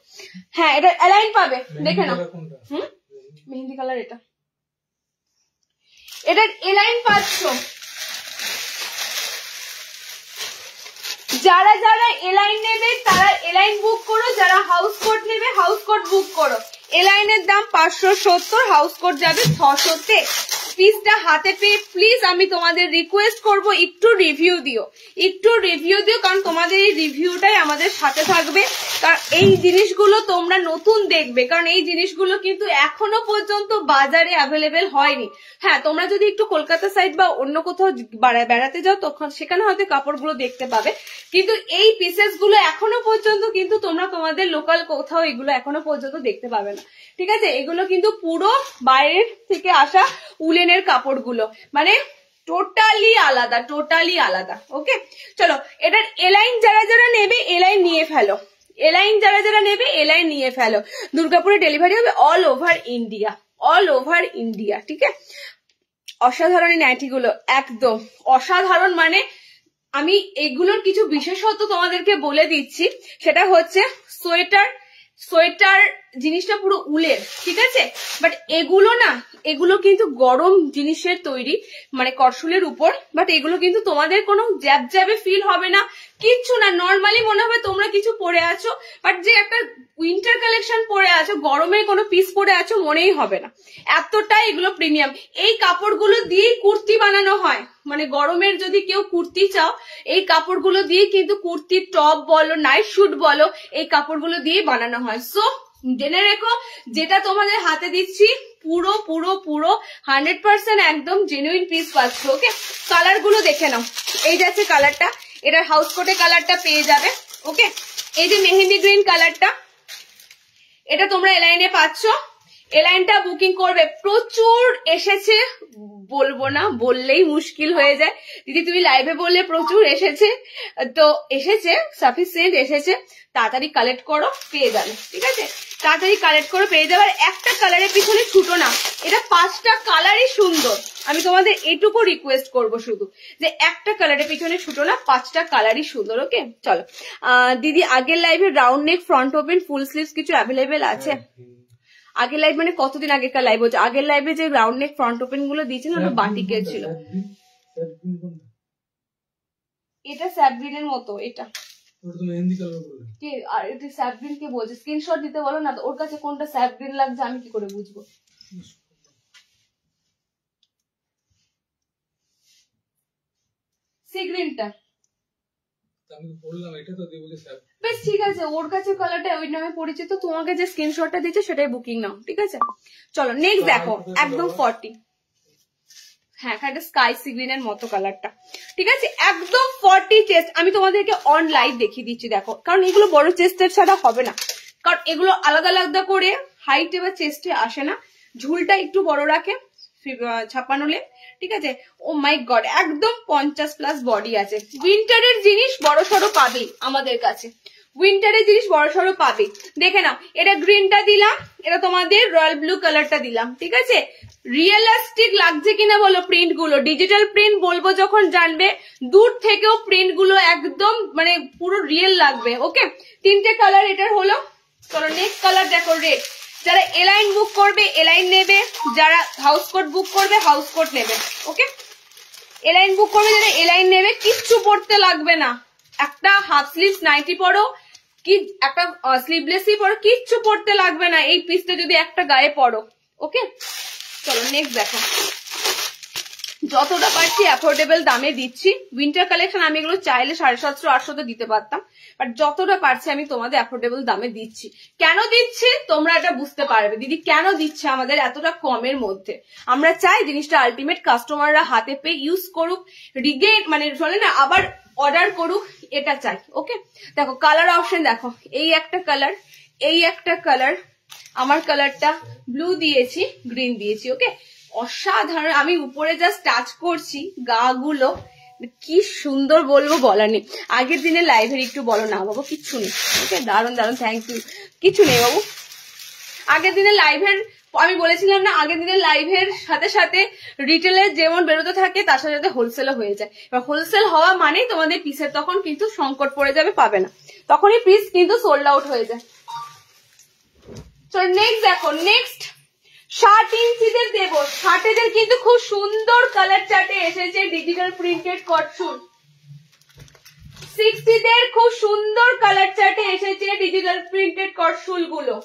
হ্যাঁ এটা অ্যালাইন পাবে, দেখে নাও মেহেন্দি কালার, এটার এলাইন পাচ্ছ। যারা যারা এলাইন নেবে তারা এলাইন বুক করো, যারা হাউস কোট নেবে হাউস কোট বুক করো। এলাইনের দাম 570, হাউস কোট যাবে 600-তে। পিসটা হাতে পেয়ে প্লিজ আমি তোমাদের রিকোয়েস্ট করব একটু রিভিউ দিও, একটু রিভিউ দিও, কারণ তোমাদের এই রিভিউটাই আমাদের সাথে থাকবে। কারণ এই জিনিসগুলো তোমরা নতুন দেখবে, কারণ এই জিনিসগুলো কিন্তু এখনো পর্যন্ত বাজারে অ্যাভেলেবেল হয়নি। হ্যাঁ তোমরা যদি একটু কলকাতা সাইড বা অন্য কোথাও বেড়াতে যাও তখন সেখানে হয়তো কাপড়গুলো দেখতে পাবে, কিন্তু এই পিসেস গুলো এখনো পর্যন্ত কিন্তু তোমরা তোমাদের লোকাল কোথাও এগুলো এখনো পর্যন্ত দেখতে পাবে না, ঠিক আছে এগুলো কিন্তু পুরো বাইরের থেকে আসা উলেনের কাপড়গুলো, মানে টোটালি আলাদা, টোটালি আলাদা। ওকে চলো এটার এলাইন যারা যারা নেবে এলাইন নিয়ে ফেলো, এলাইন যারা যারা নেবে এলাইন নিয়ে ফেলো। দুর্গাপুরে ডেলিভারি হবে all over India, all over India, ঠিক আছে। অসাধারণ এই নাইটিগুলো একদম অসাধারণ, মানে আমি এগুলোর কিছু বিশেষত্ব তোমাদেরকে বলে দিচ্ছি, সেটা হচ্ছে সোয়েটার, সোয়েটার জিনিসটা পুরো উলের, ঠিক আছে বাট এগুলো না, এগুলো কিন্তু গরম জিনিসের তৈরি, মানে কটসুলের উপর, বাট এগুলো কিন্তু তোমাদের কোনো জ্যাবে ফিল হবে না, কিচ্ছু না, নর্মালি মনে হবে তোমরা কিছু পরে আছো, বাট যে একটা উইন্টার কালেকশন পরে আছো, গরমের কোনো পিস পরে আছো মনেই হবে না, এতটাই এগুলো প্রিমিয়াম। এই কাপড়গুলো দিয়েই কুর্তি বানানো হয়, মানে গরমের যদি কেউ কুর্তি চাও এই কাপড়গুলো দিয়ে কিন্তু কুর্তি টপ বলো নাইট শুট বলো এই কাপড়গুলো দিয়ে বানানো হয়। সো জেনে রেখো যেটা তোমাদের হাতে দিচ্ছি পুরো পুরো পুরো 100% একদম জেনুইন পিস পাচ্ছ। ওকে, কালার গুলো দেখে নাও। এই যাচ্ছে কালারটা, এটা হাউস কোটে কালারটা পেয়ে যাবে। ওকে, এই যে মেহেন্দি গ্রিন কালারটা, এটা তোমরা এলাইনে পাচ্ছ। এলাইনটা বুকিং করবে, প্রচুর এসেছে, বলবো না, বললেই মুশকিল হয়ে যায়। দিদি তুমি লাইভে বললে প্রচুর এসেছে, তো এসেছে, সাফিসিয়েন্ট এসেছে, তাড়াতাড়ি কালেক্ট করো, পেয়ে যাবে। ঠিক আছে, তাড়াতাড়ি কালেক্ট করো, পেয়ে যাবে। আর একটা কালারের পিছনে ছুটো না, এটা 5টা কালারই সুন্দর। আমি তোমাদের এটুকু রিকোয়েস্ট করবো শুধু, যে একটা কালারের পিছনে ছুটো না, 5টা কালারই সুন্দর। ওকে, চলো দিদি, আগের লাইভে রাউন্ড নেক, ফ্রন্ট ওপেন, ফুল স্লিভস কিছু অ্যাভেলেবেল আছে? আগের লাইভ মানে কতদিন আগেকার লাইভ হচ্ছে? আগের লাইভে যে রাউন্ড নেক ফ্রন্ট ওপেন গুলো দিয়েছিল ওটা বাটিকের ছিল। এটা স্যাবগ্রিনের মতো, এটা আর এটা স্যাবগ্রিন কে বলছে, স্ক্রিনশট দিতে বলো না, ওর কাছে কোনটা স্যাবগ্রিন লাগছে আমি কি করে বুঝবো? সি গ্রিনটা বেশ ঠিক আছে, ওর কাছে কালারটা ওই নামে পরিচিত, তোমাকে যে স্ক্রিনশটটা দিচ্ছে সেটাই বুকিং নাও। ঠিক আছে, চলো নেক্সট দেখো, একদম 40, হ্যাঁ এটা স্কাই সি গ্রিনের মতো কালারটা। ঠিক আছে, একদম 40 চেস্ট। আমি তোমাদেরকে অন লাইভ দেখিয়ে দিচ্ছি, দেখো, কারণ এগুলো বড় চেস্টের ছাড়া হবে না, কারণ এগুলো আলাদা আলাদা করে হাইটে বা চেস্টে আসে না, ঝুলটা একটু বড় রাখে 56 ঠিক আছে। ও মাই গড, একদম 50+ বডি আছে। উইন্টারের জিনিস বড় সড়ো পাবে আমাদের কাছে, উইন্টারের জিনিস বড় সড়ো পাবে। দেখে নাও, এটা গ্রিনটা দিলাম, এটা তোমাদের রয়্যাল ব্লু কালারটা দিলাম। ঠিক আছে, রিয়েলিস্টিক লাগছে কিনা বলো প্রিন্ট গুলো, ডিজিটাল প্রিন্ট বলবো যখন জানবে, দূর থেকেও প্রিন্ট গুলো একদম মানে পুরো রিয়েল লাগবে। ওকে, 3টে কালার এটার হলো। চলো নেক্সট কালার দেখো, রেড। যারা এলাইন বুক করবে এলাইন নেবে, যারা হাউস কোট বুক করবে হাউস কোট নেবে। ওকে, এলাইন বুক করবে যারা এলাইন নেবে, কিচ্ছু পড়তে লাগবে না, একটা হাফ স্লিভস নাইটি পরো কি একটা স্লিভলেসই পরো, কিচ্ছু পড়তে লাগবে না এই পিসটা যদি একটা গায়ে পরো। ওকে, চলো নেক্সট দেখো, যতটা পারছি অ্যাফোর্ডেবল দামে দিচ্ছি। উইন্টার কালেকশন আমি এগুলো চাইলে 750-800 দিতে পারতাম, বাট যতটা পারছি আমি তোমাদের অ্যাফোর্ডেবল দামে দিচ্ছি। কেন দিচ্ছি তোমরা এটা বুঝতে পারবে, দিদি কেন দিচ্ছে আমাদের এতটা কমের মধ্যে। আমরা চাই জিনিসটা আলটিমেট কাস্টমাররা হাতে পেয়ে ইউজ করুক, রিগেন মানে চলে না আবার অর্ডার করুক, এটা চাই। ওকে, দেখো কালার অপশন দেখো, এই একটা কালার, এই একটা কালার, আমার কালারটা ব্লু দিয়েছি, গ্রিন দিয়েছি। ওকে, অসাধারণ। আমি উপরে জাস্ট টাচ করছি গা গুলো, কি সুন্দর বলবো বলার নেই। আগের দিনে লাইভের একটু বলো না বাবু, কিচ্ছু নেই। ওকে, দারুন দারুন, থ্যাংক ইউ। কিছু নেই বাবু, আগের দিনে লাইভের আমি বলেছিলাম না, আগের দিনের লাইভের সাথে সাথে রিটেলের যেমন বেরোতে থাকে তার সাথে সাথে হোলসেলও হয়ে যায়। এবার হোলসেল হওয়া মানেই তোমাদের পিসের তখন কিন্তু সংকট পড়ে যাবে, পাবে না, তখনই পিস কিন্তু সোল্ড আউট হয়ে যায়। চলো নেক্সট দেখো, নেক্সট 60 ইঞ্চিদের দেবো। 60 কিন্তু খুব সুন্দর কালার চার্টে এসেছে ডিজিটাল প্রিন্টেড কটসুট। 60 খুব সুন্দর কালার চার্টে এসেছে ডিজিটাল প্রিন্টেড কটসুল গুলো।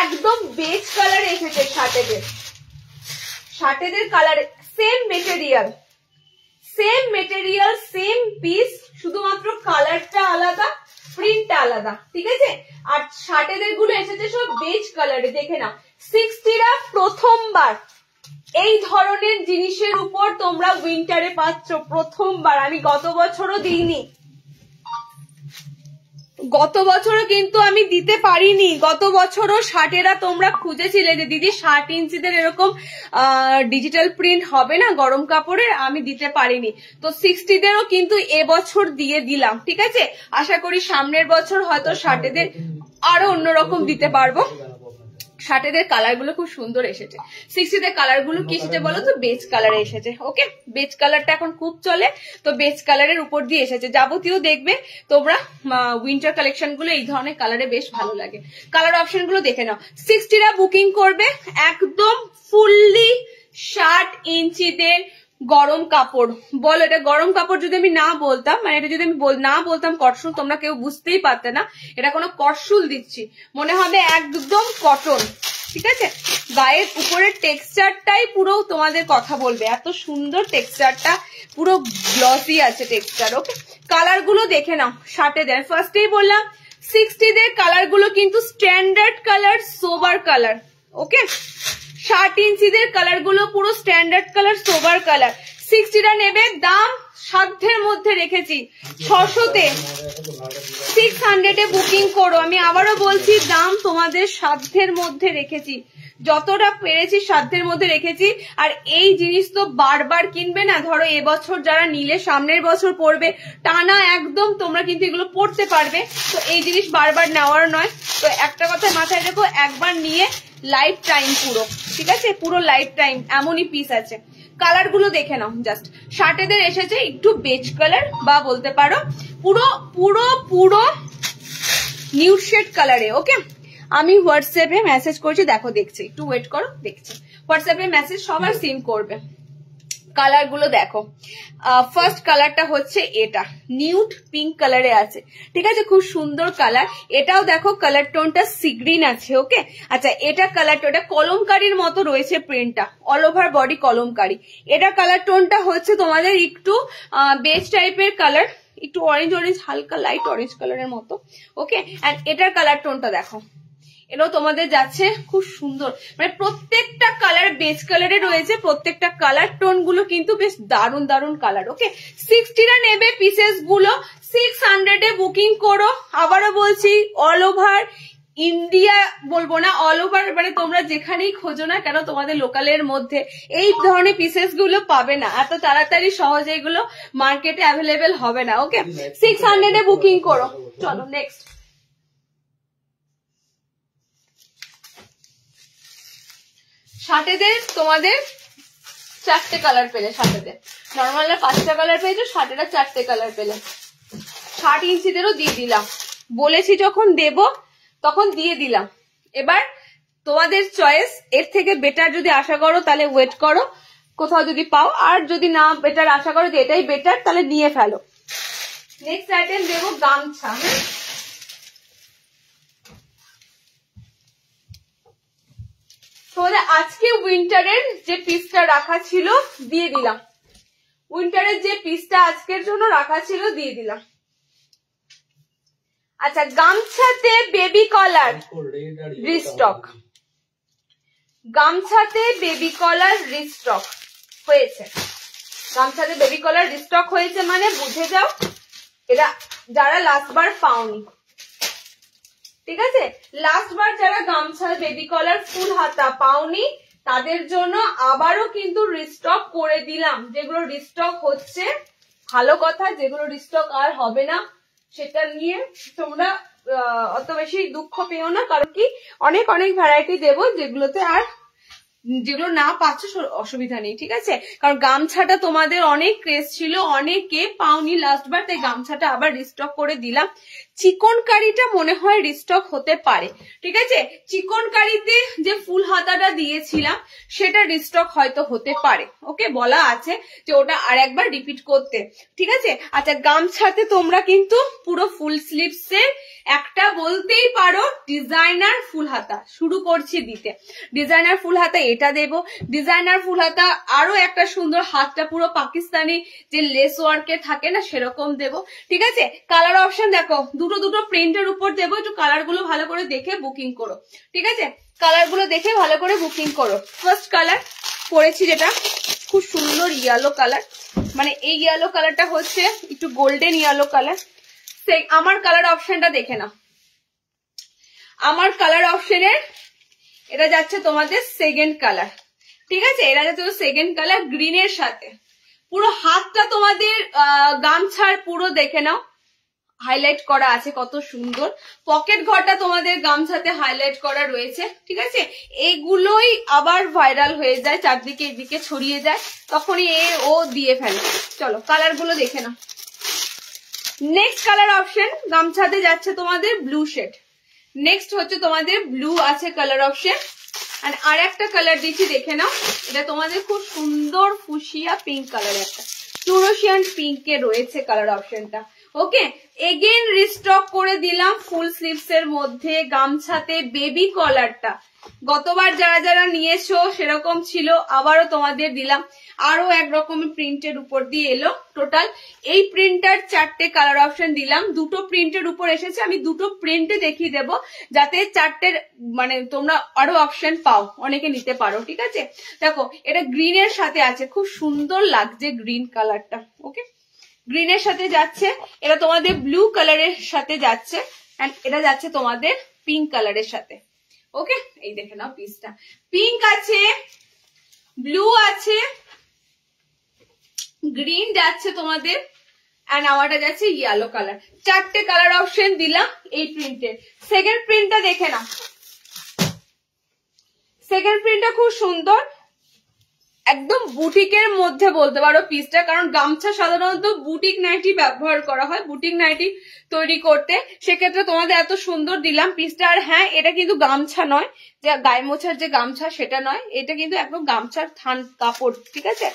একদম বেজ কালার এসেছে 60 colour, same material same piece, শুধুমাত্র কালারটা আলাদা, প্রিন্টটা আলাদা। ঠিক আছে, আর 60 গুলো এসেছে সব বেজ কালারে। দেখে নাও, 60 প্রথমবার এই ধরনের জিনিসের উপর তোমরা উইন্টারে পাচ্ছ, প্রথমবার। আমি গত বছরও দিইনি, গত বছরও কিন্তু আমি দিতে পারিনি। গত বছরও 60 তোমরা খুঁজেছিলে যে দিদি 60 ইঞ্চিদের এরকম ডিজিটাল প্রিন্ট হবে না গরম কাপড়ের, আমি দিতে পারিনি। তো 60 কিন্তু এবছর দিয়ে দিলাম। ঠিক আছে, আশা করি সামনের বছর হয়তো 60 আরো অন্যরকম দিতে পারবো। 60 কালার গুলো খুব সুন্দর এসেছে। 60 কালার গুলো কি এসেছে বলো তো, বেজ কালারে এসেছে। ওকে, বেজ কালারটা এখন খুব চলে, তো বেজ কালারের উপর দিয়ে এসেছে। যাবতীয় দেখবে তোমরা উইন্টার কালেকশন গুলো এই ধরনের কালারে বেশ ভালো লাগে। কালার অপশন গুলো দেখে নাও। 60 বুকিং করবে, একদম ফুললি 60 ইঞ্চিদের গরম কাপড়। বলো, এটা গরম কাপড় যদি আমি না বলতাম, মানে এটা যদি আমি না বলতাম কটন, তোমরা কেউ বুঝতেই পারতে না এটা কোনো কটসুল দিচ্ছি, মনে হবে একদম কটন। ঠিক আছে? গায়ের উপরের টেক্সচারটাই পুরো তোমাদের কথা বলবে, এত সুন্দর টেক্সচারটা, পুরো গ্লসি আছে টেক্সচার। ওকে, কালার গুলো দেখে নাও। 60 দের ফার্স্টেই বললাম 60 দের কালার গুলো কিন্তু স্ট্যান্ডার্ড কালার, সোবার কালার। ওকে, 60 ইঞ্চিদের কালার গুলো পুরো স্ট্যান্ডার্ড কালার, সোবার কালার। 60টা নেবে, দাম সাধ্যের মধ্যে রেখেছি 600-তে, 600-এ বুকিং করো। আমি আবারও বলছি, দাম তোমাদের সাধ্যের মধ্যে রেখেছি, যতটা পেরেছি সাধ্যের মধ্যে রেখেছি। আর এই জিনিস তো বারবার কিনবে না, ধরো এবছর যারা নিলে সামনের বছর পড়বে টানা, একদম তোমরা কিন্তু এগুলো পড়তে পারবে। তো এই জিনিস বারবার নেওয়ার নয়। তো একটা কথা মাথায় রেখো, একবার নিয়ে লাইফ টাইম পুরো, ঠিক আছে? পুরো লাইফ টাইম এমনই পিস আছে। কালার গুলো দেখে নাও জাস্ট। 60-দের এসেছে একটু বেজ কালার, বা বলতে পারো পুরো পুরো পুরো নিউড শেড কালারে। ওকে, আমি হোয়াটসঅ্যাপে মেসেজ করছি, দেখো দেখছি, একটু ওয়েট করো, দেখছি। হোয়াটসঅ্যাপে মেসেজ সবার সিন করবে। কালার গুলো দেখো। ফার্স্ট কালারটা হচ্ছে এটা, নিউড পিঙ্ক কালারে আছে, ঠিক আছে? খুব সুন্দর কালার। এটাও দেখো কালার টোনটা সি গ্রিন আছে। ওকে, আচ্ছা, এটা কালার টোনটা কলমকারীর মতো রয়েছে, প্রিন্টটা অল ওভার বডি কলমকারী। এটা কালার টোনটা হচ্ছে তোমাদের একটু বেজ টাইপের কালার, একটু অরেঞ্জ অরেঞ্জ, হালকা লাইট অরেঞ্জ কালারের মতো। ওকে, এন্ড এটার কালার টোনটা দেখো, এটাও তোমাদের যাচ্ছে খুব সুন্দর। মানে প্রত্যেকটা কালার বেজ কালারে রয়েছে, প্রত্যেকটা কালার টোন গুলো কিন্তু বেশ দারুণ দারুণ কালার। ওকে, 60টা নেবে পিসেস গুলো, 600-এ বুকিং করো। আবারও বলছি, অল ওভার ইন্ডিয়া বলবো না, অল ওভার, মানে তোমরা যেখানেই খোঁজো না কেন তোমাদের লোকালের মধ্যে এই ধরনের পিসেস গুলো পাবে না, এত তাড়াতাড়ি সহজে এগুলো মার্কেটে অ্যাভেলেবেল হবে না। ওকে, 600-এ বুকিং করো। চলো নেক্সট। 60-দের তোমাদের 4টে কালার পেলে, 60-দের নর্মাল 5টা কালার পেয়েছো, 60-এর 4টে কালার পেলে। 60 ইঞ্চিদেরও দিয়ে দিলাম, বলেছি যখন দেব তখন দিয়ে দিলাম। এবার তোমাদের চয়েস, এর থেকে বেটার যদি আশা করো তাহলে ওয়েট করো, কোথাও যদি পাও, আর যদি না বেটার আশা করো যে এটাই বেটার, তাহলে নিয়ে ফেলো। নেক্সট আইটেম দেবো গামছা। তোমাদের আজকে উইন্টারের যে পিসটা রাখা ছিল দিয়ে দিলাম, উইন্টারের যে পিসটা আজকের জন্য রাখা ছিল দিয়ে দিলাম। আচ্ছা, গামছাতে বেবি কলার রিস্টক, গামছাতে বেবি কলার রিস্টক হয়েছে, গামছাতে বেবি কলার রিস্টক হয়েছে মানে বুঝে যাও এরা যারা লাস্ট বার পাওনি, ঠিক আছে? লাস্ট বার যারা গামছা বেবি কলার ফুল হাতা পাওনি তাদের জন্য আবারও কিন্তু রিস্টক করে দিলাম। যেগুলো রিস্টক হচ্ছে ভালো কথা, যেগুলো রিস্টক আর হবে না সেটা নিয়ে তোমরা অত বেশি দুঃখ পেও না, কারণ কি অনেক অনেক ভ্যারাইটি দেবো যেগুলোতে আর, যেগুলো না পাচ্ছ অসুবিধা নেই, ঠিক আছে? কারণ গামছাটা তোমাদের অনেক ক্রেজ ছিল, অনেকে পাওনি লাস্ট বার, তাই গামছাটা আবার রিস্টক করে দিলাম। চিকনকারিটা মনে হয় রিস্টক হতে পারে, ঠিক আছে? চিকনকারিতে যে ফুল হাতাটা দিয়েছিলাম সেটা রিস্টক হয়তো হতে পারে। ওকে, বলা আছে যে ওটা আর একবার রিপিট করতে, ঠিক আছে? আচ্ছা, গামছাতে তোমরা কিন্তু পুরো ফুল স্লিভসে একটা বলতেই পারো ডিজাইনার ফুল হাতা শুরু করছি দিতে। ডিজাইনার ফুল হাতা এটা দেব, ডিজাইনার ফুল হাতা আরো একটা সুন্দর, হাতটা পুরো পাকিস্তানি যে লেস ওয়ার্কে থাকে না সেরকম দেব, ঠিক আছে? কালার অপশন দেখো, দুটো দুটো প্রিন্টের উপর দেবো, একটু কালার গুলো ভালো করে দেখে বুকিং করো, ঠিক আছে? কালার গুলো দেখে ভালো করে বুকিং করো। ফার্স্ট কালার পরেছি যেটা খুব সুন্দর ইয়েলো কালার, মানে এই ইয়েলো কালারটা হচ্ছে একটু গোল্ডেন ইয়েলো কালার। আমার কালার অপশনটা দেখে নাও, আমার কালার অপশনের এটা যাচ্ছে তোমাদের সেকেন্ড কালার, ঠিক আছে? এটা যাচ্ছে সেকেন্ড কালার গ্রিনের সাথে। পুরো হাতটা তোমাদের গামছার পুরো দেখে নাও হাইলাইট করা আছে, কত সুন্দর। পকেট ঘরটা তোমাদের গামছাতে হাইলাইট করা রয়েছে, ঠিক আছে? এইগুলোই আবার ভাইরাল হয়ে যায়, চারদিকে এদিকে ছড়িয়ে যায়, তখনই ও দিয়ে ফেলে। চলো কালার গুলো দেখে নাও। নেক্সট কালার অপশন গামছাতে যাচ্ছে তোমাদের ব্লু শেড, নেক্সট হচ্ছে তোমাদের ব্লু আছে কালার অপশন, আর একটা কালার দিচ্ছি দেখে নাও, এটা তোমাদের খুব সুন্দর ফুসিয়া পিঙ্ক কালার, একটা ফ্লোরোসিয়ান পিঙ্কে রয়েছে কালার অপশনটা। ওকে, এগেন রিস্টক করে দিলাম ফুল স্লিভস এর মধ্যে গামছাতে বেবি কলারটা। গতবার যারা যারা নিয়েছো সেরকম ছিল, আবারও তোমাদের দিলাম। আরো একরকমের প্রিন্টের উপর দিয়ে এলো। টোটাল এই প্রিন্টার 4টে কালার অপশন দিলাম, 2টো প্রিন্টের উপর এসেছে। আমি 2টো প্রিন্টে দেখিয়ে দেবো যাতে 4টের মানে তোমরা আরো অপশন পাও, অনেকে নিতে পারো। ঠিক আছে, দেখো এটা গ্রিনের সাথে আছে, খুব সুন্দর লাগছে গ্রিন কালারটা। ওকে, গ্রিনের সাথে যাচ্ছে, এটা তোমাদের ব্লু কালারের সাথে যাচ্ছে, এন্ড এটা যাচ্ছে তোমাদের পিঙ্ক কালারের সাথে। ওকে, এই দেখে নাও পিসটা, পিঙ্ক আছে, ব্লু আছে, গ্রিন যাচ্ছে তোমাদের, এন্ড আমারটা যাচ্ছে ইয়েলো কালার। 4টে কালার অপশন দিলাম এই প্রিন্টের। সেকেন্ড প্রিন্টটা দেখে নাও, সেকেন্ড প্রিন্টটা খুব সুন্দর, একদম বুটিকের মধ্যে বলতে পারো পিসটা, কারণ গামছা সাধারণত বুটিক নাইটি ব্যবহার করা হয় বুটিক নাইটি তৈরি করতে, সেক্ষেত্রে তোমাদের এত সুন্দর দিলাম পিসটা। আর হ্যাঁ, এটা কিন্তু গামছা নয়, যে গায়ে মোছার যে গামছা সেটা নয়, এটা কিন্তু একদম গামছার থান কাপড়। ঠিক আছে,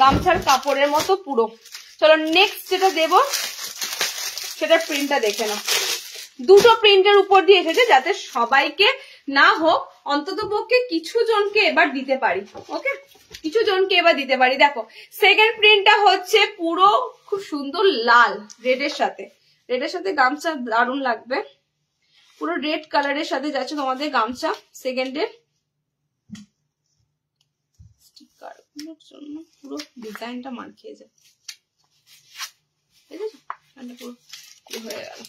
গামছার কাপড়ের মতো পুরো। চলো নেক্সট যেটা দেবো সেটা প্রিন্টটা দেখে নাও। 2টো প্রিন্টের উপর দিয়ে এসেছে যাতে সবাইকে না হোক, অন্তত পক্ষে কিছু জনকে এবার দিতে পারি। ওকে, কিছু জনকে এবার দিতে পারি। দেখো সেকেন্ড প্রিন্টটা হচ্ছে পুরো খুব সুন্দর লাল রেডের সাথে, রেডের সাথে গামছা দারুণ লাগবে, পুরো রেড কালারের সাথে যাচ্ছে তোমাদের গামছা। সেকেন্ডের স্টিকার গুলোর জন্য পুরো ডিজাইনটা মার খেয়ে যায়, ঠিক আছে, পুরো হয়ে গেল।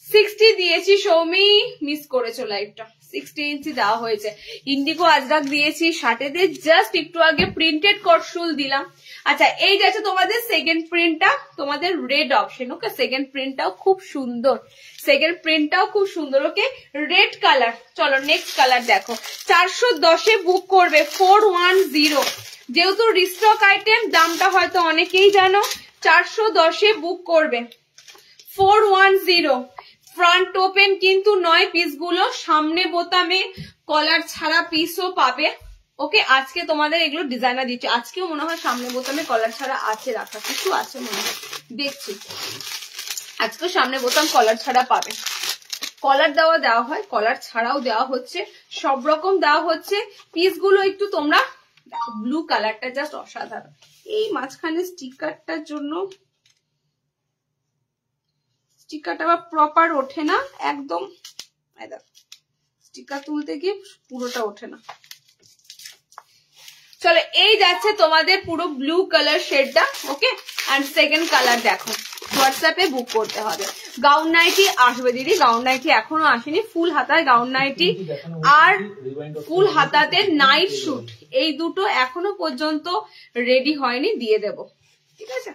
60 দিয়েছি, সৌমি মিস করেছো লাইভটা, 60 ইঞ্চি দেওয়া হয়েছে। ইন্ডিগো আজরাক দিয়েছি, শার্টেতে জাস্ট একটু আগে প্রিন্টেড কটশুল দিলাম। আচ্ছা, এই যাচ্ছে তোমাদের সেকেন্ড প্রিন্টটা, তোমাদের রেড অপশন। ওকে, সেকেন্ড প্রিন্টটাও খুব সুন্দর, সেকেন্ড প্রিন্টটাও খুব সুন্দর। ওকে, রেড কালার। চলো নেক্সট কালার দেখো। 410-এ বুক করবে, 410। যেহেতু রিস্টক আইটেম, দামটা হয়তো অনেকেই জানো। 410-এ বুক করবে, 410। ফ্রন্ট ওপেন কিন্তু নয় পিসগুলো, সামনে বোতামে কলার ছাড়া পিসও পাবে। ওকে, আজকে তোমাদের এগুলো ডিজাইনার দিচ্ছে, আজকেও মনে হয় সামনে বোতামে কলার ছাড়া আছে, রাখা কিছু আছে মনে হয়, দেখছি। আজকেও সামনে বোতাম কলার ছাড়া পাবে, কলার দেওয়া হয়, কলার ছাড়াও দেওয়া হচ্ছে, সব রকম দেওয়া হচ্ছে। পিসগুলো একটু তোমরা দেখো, ব্লু কালারটা জাস্ট অসাধারণ। এই মাঝখানে স্টিকারটার জন্য স্টিকারটা আবার প্রপার ওঠে না একদম, স্টিকার তুলতে গিয়ে পুরোটা ওঠে না। চলো এই যাচ্ছে তোমাদের পুরো ব্লু কালার শেডটা। ওকে, এন্ড সেকেন্ড কালার দেখো, হোয়াটসঅ্যাপে বুক করতে হবে। গাউন নাইটি আসবে দিদি, গাউন নাইটি এখনো আসেনি, ফুল হাতার গাউন নাইটি আর ফুল হাতাতে নাইট শুট, এই দুটো এখনো পর্যন্ত রেডি হয়নি, দিয়ে দেব। ঠিক আছে,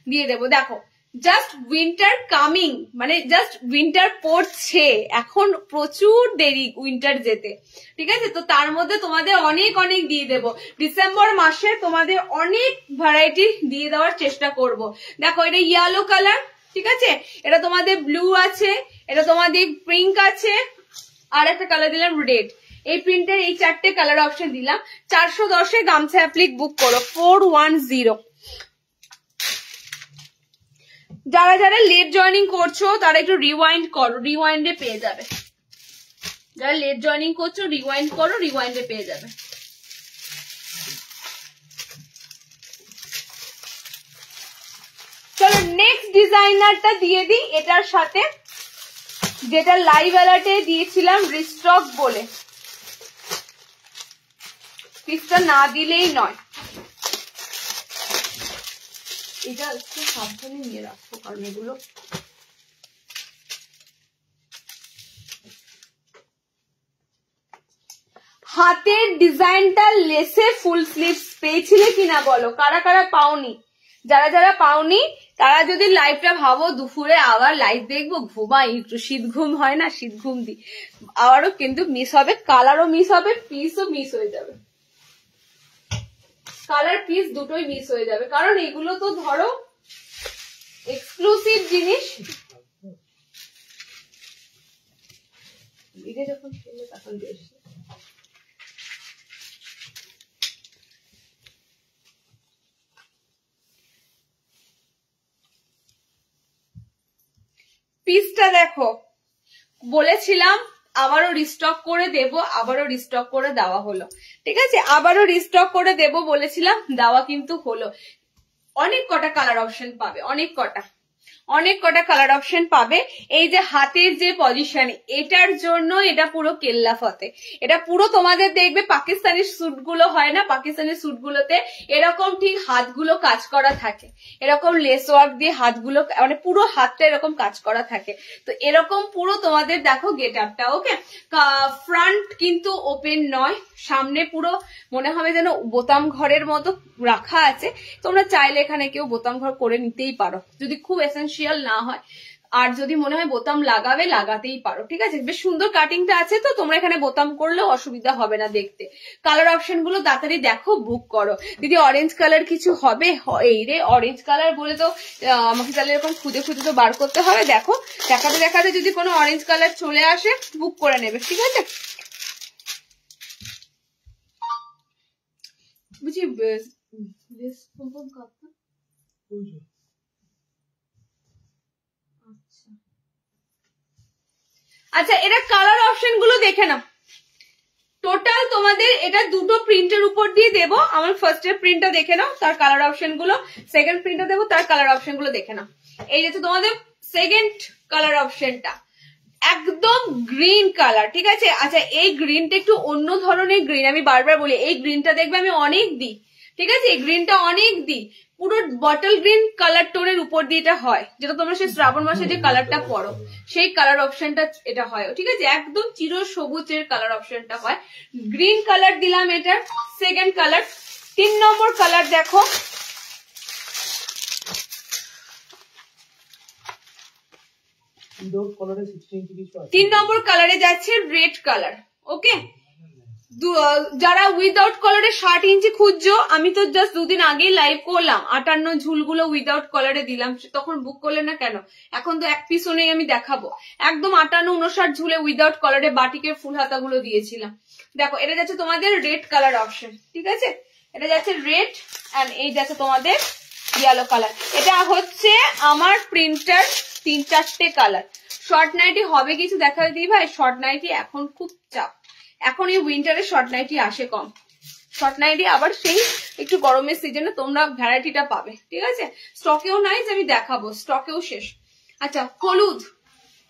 দিয়ে দেব। দেখো জাস্ট উইন্টার কামিং, মানে জাস্ট উইন্টার পড়ছে, এখন প্রচুর দেরি উইন্টার যেতে। ঠিক আছে, তো তার মধ্যে তোমাদের অনেক অনেক দিয়ে দেব। ডিসেম্বর মাসে তোমাদের অনেক ভ্যারাইটি দিয়ে দেওয়ার চেষ্টা করব। দেখো এটা ইয়েলো কালার, ঠিক আছে, এটা তোমাদের ব্লু আছে, এটা তোমাদের পিঙ্ক আছে, আর একটা কালার দিলাম রেড। এই প্রিন্টের এই 4টে কালার অপশন দিলাম। 410-এ গামছা অ্যাপ্লিক বুক করো, 410। যারা যারা লেট জয়েনিং করছো তারা একটু রিওয়াইন্ড করো, রিওয়াইন্ডে পেয়ে যাবে। যারা লেট জয়েনিং করছো রিওয়াইন্ড করো, রিওয়াইন্ডে পেয়ে যাবে। চলো নেক্সট ডিজাইনারটা দিয়ে দিই, এটার সাথে যেটা লাইভ অ্যালার্টে দিয়েছিলাম রিস্টক বলে, পিসটা না দিলেই নয়। এটা একটু সাবধানে নিয়ে রাখো, কারণ এগুলো হাতের ডিজাইনটা লেসে ফুল স্লিভস পেয়েছিলে কিনা বলো, কারা কারা পাওনি। যারা যারা পাওনি তারা যদি লাইভটা ভাবো দুপুরে আবার লাইভ দেখবো, ঘুমাই একটু, শীত ঘুম হয় না, শীত ঘুম দি, আবারও কিন্তু মিস হবে, কালারও মিস হবে, পিসও মিস হয়ে যাবে, কালার পিস দুটোই মিস হয়ে যাবে, কারণ এগুলো তো ধরো এক্সক্লুসিভ জিনিস। যখন খেলে তখন বেশ পিসটা দেখো, বলেছিলাম আবারও রিস্টক করে দেব, আবারও রিস্টক করে দেওয়া হলো। ঠিক আছে, আবারও রিস্টক করে দেব বলেছিলাম, দেওয়া কিন্তু হলো। অনেক কটা কালার অপশন পাবে, অনেক কটা কালার অপশন পাবে। এই যে হাতের যে পজিশন, এটার জন্য এটা পুরো কেল্লা ফতে। এটা পুরো তোমাদের দেখবে পাকিস্তানি স্যুট গুলো হয় না, পাকিস্তানি স্যুট গুলোতে এরকম ঠিক হাতগুলো কাজ করা থাকে, এরকম লেস ওয়ার্ক দিয়ে হাতগুলো, মানে পুরো হাতটা এরকম কাজ করা থাকে। তো এরকম পুরো তোমাদের দেখো গেট আপটা। ওকে, ফ্রন্ট কিন্তু ওপেন নয়, সামনে পুরো মনে হবে যেন বোতাম ঘরের মতো রাখা আছে। তোমরা চাইলে এখানে কেউ বোতাম ঘর করে নিতেই পারো যদি খুব এসেনশিয়াল না হয়, আর যদি মনে হয় বোতাম লাগাবে লাগাতেই পারো। ঠিক আছে, বেশ সুন্দর কাটিংটা আছে, তো তোমরা এখানে বোতাম করলেও অসুবিধা হবে না দেখতে। কালার অপশন গুলো তাড়াতাড়ি দেখো, বুক করো। দিদি অরেঞ্জ কালার কিছু হবে? এই রে, অরেঞ্জ কালার বলে তো আমাকে তাহলে এরকম খুঁজে খুঁজে তো বার করতে হবে। দেখো, দেখাতে দেখাতে যদি কোনো অরেঞ্জ কালার চলে আসে বুক করে নেবে। ঠিক আছে, বুঝি আচ্ছা, এটা কালার অপশন গুলো দেখে নাও। টোটাল তোমাদের এটা দুটো প্রিন্টের উপর দিয়ে দেবো। আমার ফার্স্টের প্রিন্টটা দেখে নাও, তার কালার অপশন গুলো। সেকেন্ড প্রিন্টটা দেবো, তার কালার অপশন গুলো দেখে নাও। এই যে তোমাদের সেকেন্ড কালার অপশনটা একদম গ্রিন কালার। ঠিক আছে, আচ্ছা এই গ্রিনটা একটু অন্য ধরনের গ্রিন। আমি বারবার বলি এই গ্রিনটা দেখবে আমি অনেক দিই। ঠিক আছে, এই গ্রিনটা অনেক দিই, পুরো বটল গ্রিন কালার টোনের উপর দিয়ে এটা হয়, যেটা তোমরা সেই শ্রাবণ মাসে যে কালারটা পরো সেই কালার অপশনটা এটা হয়। ঠিক আছে, একদম চির সবুজের কালার অপশনটা হয়। গ্রিন কালার দিলাম, এটা সেকেন্ড কালার। 3 নম্বর কালার দেখো, তিন নম্বর কালারে যাচ্ছে রেড কালার। ওকে, যারা উইদাউট কলারে 60 ইঞ্চি খুঁজছো, আমি তো জাস্ট দুদিন আগেই লাইভ করলাম 58 ঝুলগুলো উইদাউট কলারে দিলাম, তখন বুক করলে না কেন? এখন তো এক পিসও নেই, আমি দেখাবো। একদম 58-59 ঝুলে উইদাউট কলারে বাটিকের ফুল হাতাগুলো দিয়েছিলাম। দেখো, এটা যাচ্ছে তোমাদের রেড কালার অপশন। ঠিক আছে, এটা যাচ্ছে রেড এন্ড এই যাচ্ছে তোমাদের ইয়েলো কালার। এটা হচ্ছে আমার প্রিন্টার 3-4টে কালার। শর্ট নাইটি হবে কিছু দেখা দিই ভাই, শর্ট নাইটি এখন খুব চাপ। এখন এই উইন্টারে শর্ট নাইটি আসে কম, শর্ট নাইটি আবার সেই একটু গরমের সিজনে তোমরা ভ্যারাইটিটা পাবে। ঠিক আছে, স্টকেও নাই যে আমি দেখাবো, স্টকেও শেষ। আচ্ছা, হলুদ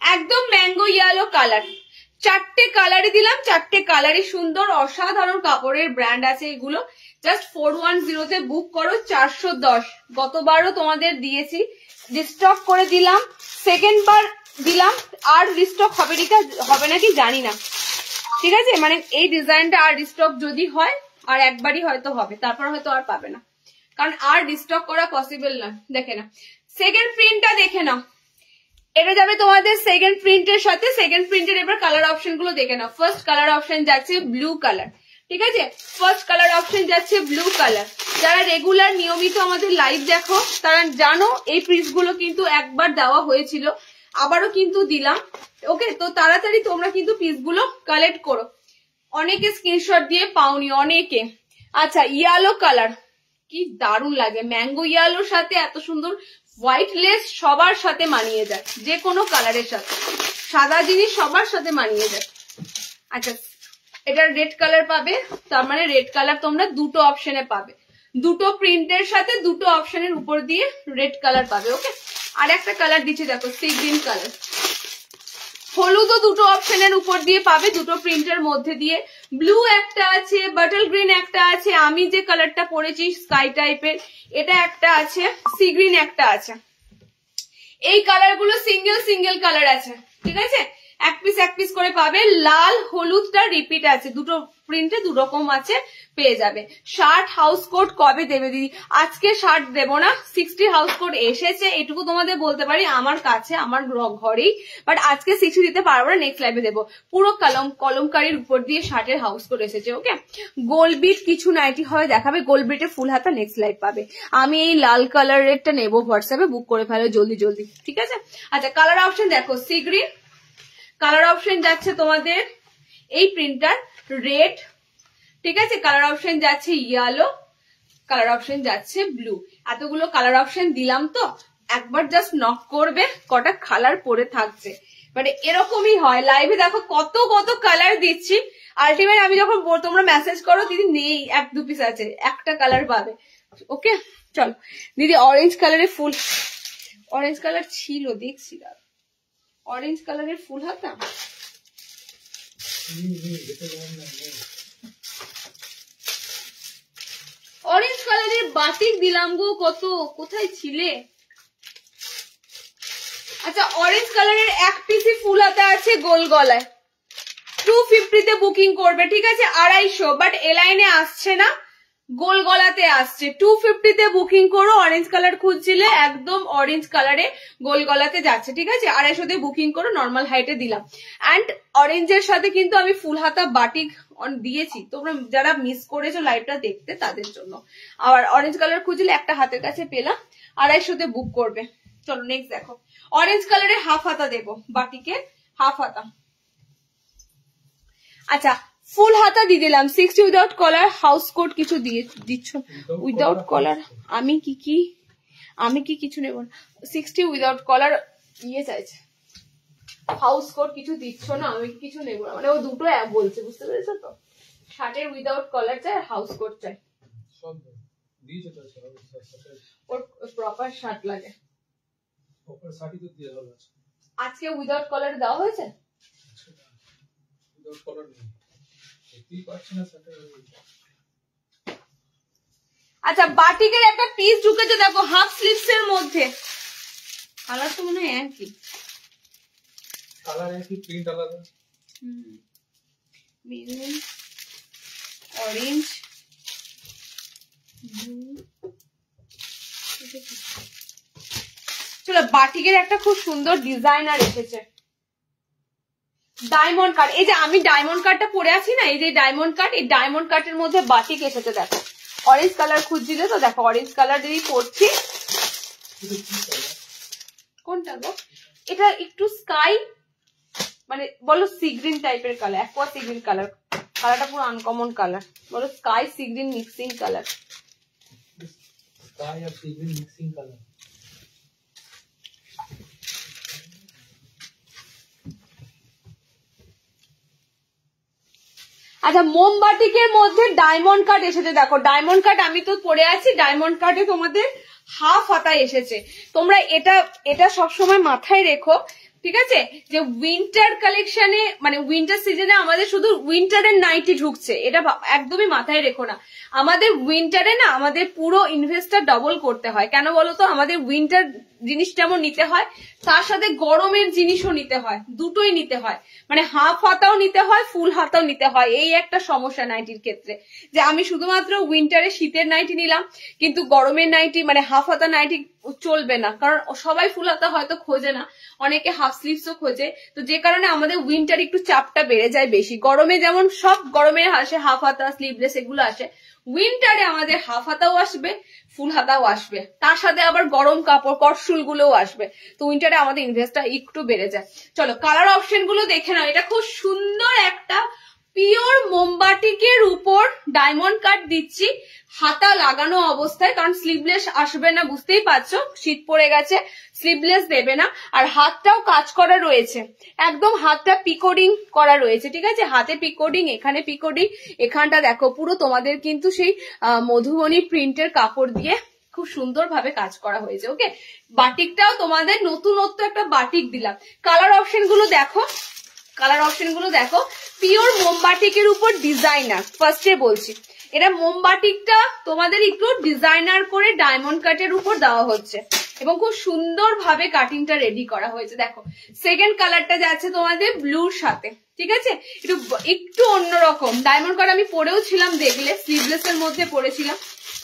একদম ম্যাঙ্গো ইয়েলো কালার। 4টে কালারই দিলাম, 4টে কালারই সুন্দর, অসাধারণ কাপড়ের ব্র্যান্ড আছে এগুলো। জাস্ট 410 তে বুক করো। 410 গতবারও তোমাদের দিয়েছি, রিস্টক করে দিলাম, সেকেন্ড বার দিলাম। আর রিস্টক হবে নাকি জানি না। ঠিক আছে, মানে এই ডিজাইনটা আর রিস্টক যদি হয় আর একবারই হয়তো হবে, তারপর হয়তো আর পাবে না, কারণ আর রিস্টক করা পসিবল না। দেখে না, সেকেন্ড প্রিন্টটা দেখে নাও, এটা যাবে তোমাদের সেকেন্ড প্রিন্টের সাথে। সেকেন্ড প্রিন্টের এবার কালার অপশন গুলো দেখে নাও। ফার্স্ট কালার অপশন যাচ্ছে ব্লু কালার। ঠিক আছে, ফার্স্ট কালার অপশন যাচ্ছে ব্লু কালার। যারা রেগুলার নিয়মিত আমাদের লাইভ দেখো তারা জানো এই পিসগুলো কিন্তু একবার দেওয়া হয়েছিল, আবারও কিন্তু দিলাম। ওকে, তো তাড়াতাড়ি তোমরা কিন্তু পিসগুলো কালেক্ট করো। অনেকে স্ক্রিনশট দিয়ে পাওনি, অনেকে। আচ্ছা, ইয়েলো কালার কি দারুণ লাগে, ম্যাঙ্গো ইয়েলোর সাথে এত সুন্দর হোয়াইট লেস সবার সাথে মানিয়ে যায়, যে কোনো কালারের সাথে। সাদা জিনিস সবার সাথে মানিয়ে যায়। আচ্ছা, এটা রেড কালার পাবে, তার মানে রেড কালার তোমরা দুটো অপশনে পাবে, দুটো প্রিন্টের সাথে দুটো অপশনের উপর দিয়ে রেড কালার পাবে। ওকে, আর একটা কালার দিচ্ছে দেখো, সি গ্রিন কালার। হলুদও দুটো অপশনের উপর দিয়ে পাবে, দুটো প্রিন্টের মধ্যে দিয়ে। ব্লু একটা আছে, বাটল গ্রিন একটা আছে, আমি যে কালারটা পরেছি স্কাই টাইপের এটা একটা আছে, সি গ্রিন একটা আছে। এই কালারগুলো সিঙ্গেল কালার আছে। ঠিক আছে, এক পিস করে পাবে। লাল হলুদটা রিপিট আছে, দুটো প্রিন্টে দু রকম আছে, পেয়ে যাবে। শার্ট হাউস কোট কবে দেবে দিদি? আজকে শার্ট দেবো না, 60 হাউস কোট এসেছে এটুকু তোমাদের বলতে পারি আমার কাছে, আমার ঘরেই, বাট আজকে 60 দিতে পারবো না, নেক্সট লাইভে দেবো। পুরো কলমকারির উপর দিয়ে শার্টের হাউস কোট এসেছে। ওকে, গোলবিট কিছু নাইটি হয় দেখাবে, গোলবিটে ফুল হাতা নেক্সট লাইভ পাবে। আমি এই লাল কালারেরটা নেবো, হোয়াটসঅ্যাপে বুক করে ফেলো জলদি। ঠিক আছে, আচ্ছা কালার অপশন দেখো, সি গ্রিন কালার অপশন যাচ্ছে তোমাদের, এই প্রিন্টার রেড। ঠিক আছে, কালার অপশন যাচ্ছে ইয়েলো, কালার অপশন যাচ্ছে ব্লু। এতগুলো কালার অপশন দিলাম তো, একবার জাস্ট নক করবে, কটা কালার পরে থাকছে, মানে এরকমই হয়। লাইভে দেখো কত কত কালার দিচ্ছি, আলটিমেট আমি যখন তোমরা মেসেজ করো দিদি নেই, 1-2 পিস আছে, একটা কালার পাবে। ওকে চলো দিদি, অরেঞ্জ কালারের ফুল, অরেঞ্জ কালার ছিল দেখছি, অরেঞ্জ কালারের ফুল হাতা, অরেঞ্জ কালারের বাটিক দিলাম গো, কত কোথায় ছিলে? আচ্ছা অরেঞ্জ কালারের 1 পিসই ফুল হাতা আছে গোল গলায়, 250 তে বুকিং করবে, ঠিক আছে? 250, বাট এলাইনে আসছে না, গোল গলাতে আসছে। 250 তে বুকিং করো, অরেঞ্জ কালার খুঁজছিলে, একদম অরেঞ্জ কালারে গোল গলাতে যাচ্ছে, ঠিক আছে? 250 তে বুকিং করো, নর্মাল হাইটে দিলাম। অ্যান্ড অরেঞ্জের সাথে কিন্তু আমি ফুল হাতা বাটিক দিয়েছি, তোমরা যারা মিস করেছো লাইভটা দেখতে তাদের জন্য। আর অরেঞ্জ কালার খুঁজলে একটা হাতের কাছে পেলাম, 250 তে বুক করবে। চলো নেক্সট দেখো, অরেঞ্জ কালারের হাফ হাতা দেবো, বাটিকে হাফ হাতা। আচ্ছা ফুল হাতা দিয়ে দিলাম, 60 উইদাউট কলার, হাউস কোট কিছু দিচ্ছ উইদাউট কলার, আমি কি কিছু নেব না, 60 উইদাউট কলার ইয়ে চাইছে, হাউস কোট কিছু দিচ্ছ না, আমি কিছু নেব না, মানে ও দুটো বলছে, বুঝতে পেরেছো তো? শার্টের উইদাউট কলার চাই, হাউস কোট চাই, ওর প্রপার শার্ট লাগে, আজকে উইদাউট কলার দেওয়া হয়েছে, আচ্ছা বাটিকের একটা পিস ঢুকেছে দেখো, হাফ স্লিভস এর মধ্যে, কালার তো মনে হয় একই, কালার একই, প্রিন্ট আলাদা, মেরুন, অরেঞ্জ, চলো বাটিকের একটা খুব সুন্দর ডিজাইনার এসেছে, ডায়মন্ড কাট। এই যে আমি ডায়মন্ড কাটটা পরে আছি না, এই যে ডায়মন্ড কাট, এই ডায়মন্ড কাটের মধ্যে বাটিক এসেছে দেখো, অরেঞ্জ কালার খুঁজছিলে তো, দেখো অরেঞ্জ কালার যদি করছি, কোনটা গো? এটা একটু স্কাই মানে বলো সি গ্রিন টাইপের colour, aqua sea green colour, কালারটা পুরো আনকমন কালার, বলো sky sea green mixing colour, sky আর সি গ্রিন মিক্সিং কালার। আচ্ছা মোমবাটিকের মধ্যে ডায়মন্ড কাট এসেছে দেখো, ডায়মন্ড কাট আমি তো পরে আছি, ডায়মন্ড কাটে তোমাদের হাফ হাতা এসেছে। তোমরা এটা সবসময় মাথায় রেখো, ঠিক আছে? যে উইন্টার কালেকশনে মানে উইন্টার সিজনে আমাদের শুধু উইন্টারের নাইটি ঢুকছে, এটা একদমই মাথায় রেখো না। আমাদের উইন্টারে না আমাদের পুরো ইনভেস্টটা ডবল করতে হয়, কেন বলতো? আমাদের উইন্টার জিনিস যেমন নিতে হয়, তার সাথে গরমের জিনিসও নিতে হয়, দুটোই নিতে হয়, মানে হাফ হাতাও নিতে হয়, ফুল হাতাও নিতে হয়। এই একটা সমস্যা নাইটির ক্ষেত্রে, যে আমি শুধুমাত্র উইন্টারে শীতের নাইটি নিলাম, কিন্তু গরমের নাইটি মানে হাফ হাতা নাইটি চলবে না, কারণ সবাই ফুল হাতা হয়তো খোঁজে না, অনেকে হাফ স্লিভসও খোঁজে, তো যে কারণে আমাদের উইন্টার একটু চাপটা বেড়ে যায় বেশি। গরমে যেমন সব গরমে আসে হাফ হাতা স্লিভলেস এগুলো আসে, উইন্টারে আমাদের হাফ হাতাও আসবে, ফুল হাতাও আসবে, তার সাথে আবার গরম কাপড় কটশুল গুলোও আসবে, তো উইন্টারে আমাদের ইনভেস্টটা একটু বেড়ে যায়। চলো কালার অপশন গুলো দেখে নাও। এটা খুব সুন্দর একটা পিওর মোমবাটিকের উপর ডায়মন্ড কাট দিচ্ছি, হাতা লাগানো অবস্থায়, কারণ স্লিভলেস আসবে না, বুঝতেই পারছো শীত পড়ে গেছে, স্লিভলেস দেবে না। আর হাতটাও কাজ করা রয়েছে, একদম হাতটা পিকোডিং করা রয়েছে, ঠিক আছে? হাতে পিকোডিং, এখানে পিকোডিং, এখানটা দেখো পুরো তোমাদের কিন্তু সেই মধুবনী প্রিন্টের কাপড় দিয়ে খুব সুন্দর ভাবে কাজ করা হয়েছে। ওকে, বাটিকটাও তোমাদের নতুনত্ব একটা বাটিক দিলাম। কালার অপশন গুলো দেখো, কালার অপশন গুলো দেখো, পিওর মোমবাটিকের উপর ডিজাইনার। ফার্স্টে বলছি এটা মোমবাটিকটা তোমাদের একটু ডিজাইনার করে ডায়মন্ড কাটের উপর দেওয়া হচ্ছে এবং খুব সুন্দর ভাবে কাটিংটা রেডি করা হয়েছে। দেখো সেকেন্ড কালারটা যাচ্ছে তোমাদের ব্লুর সাথে, ঠিক আছে? একটু অন্যরকম ডায়মন্ড কাট আমি পরেও ছিলাম, দেখলে স্লিভলেস এর মধ্যে পরেছিলাম,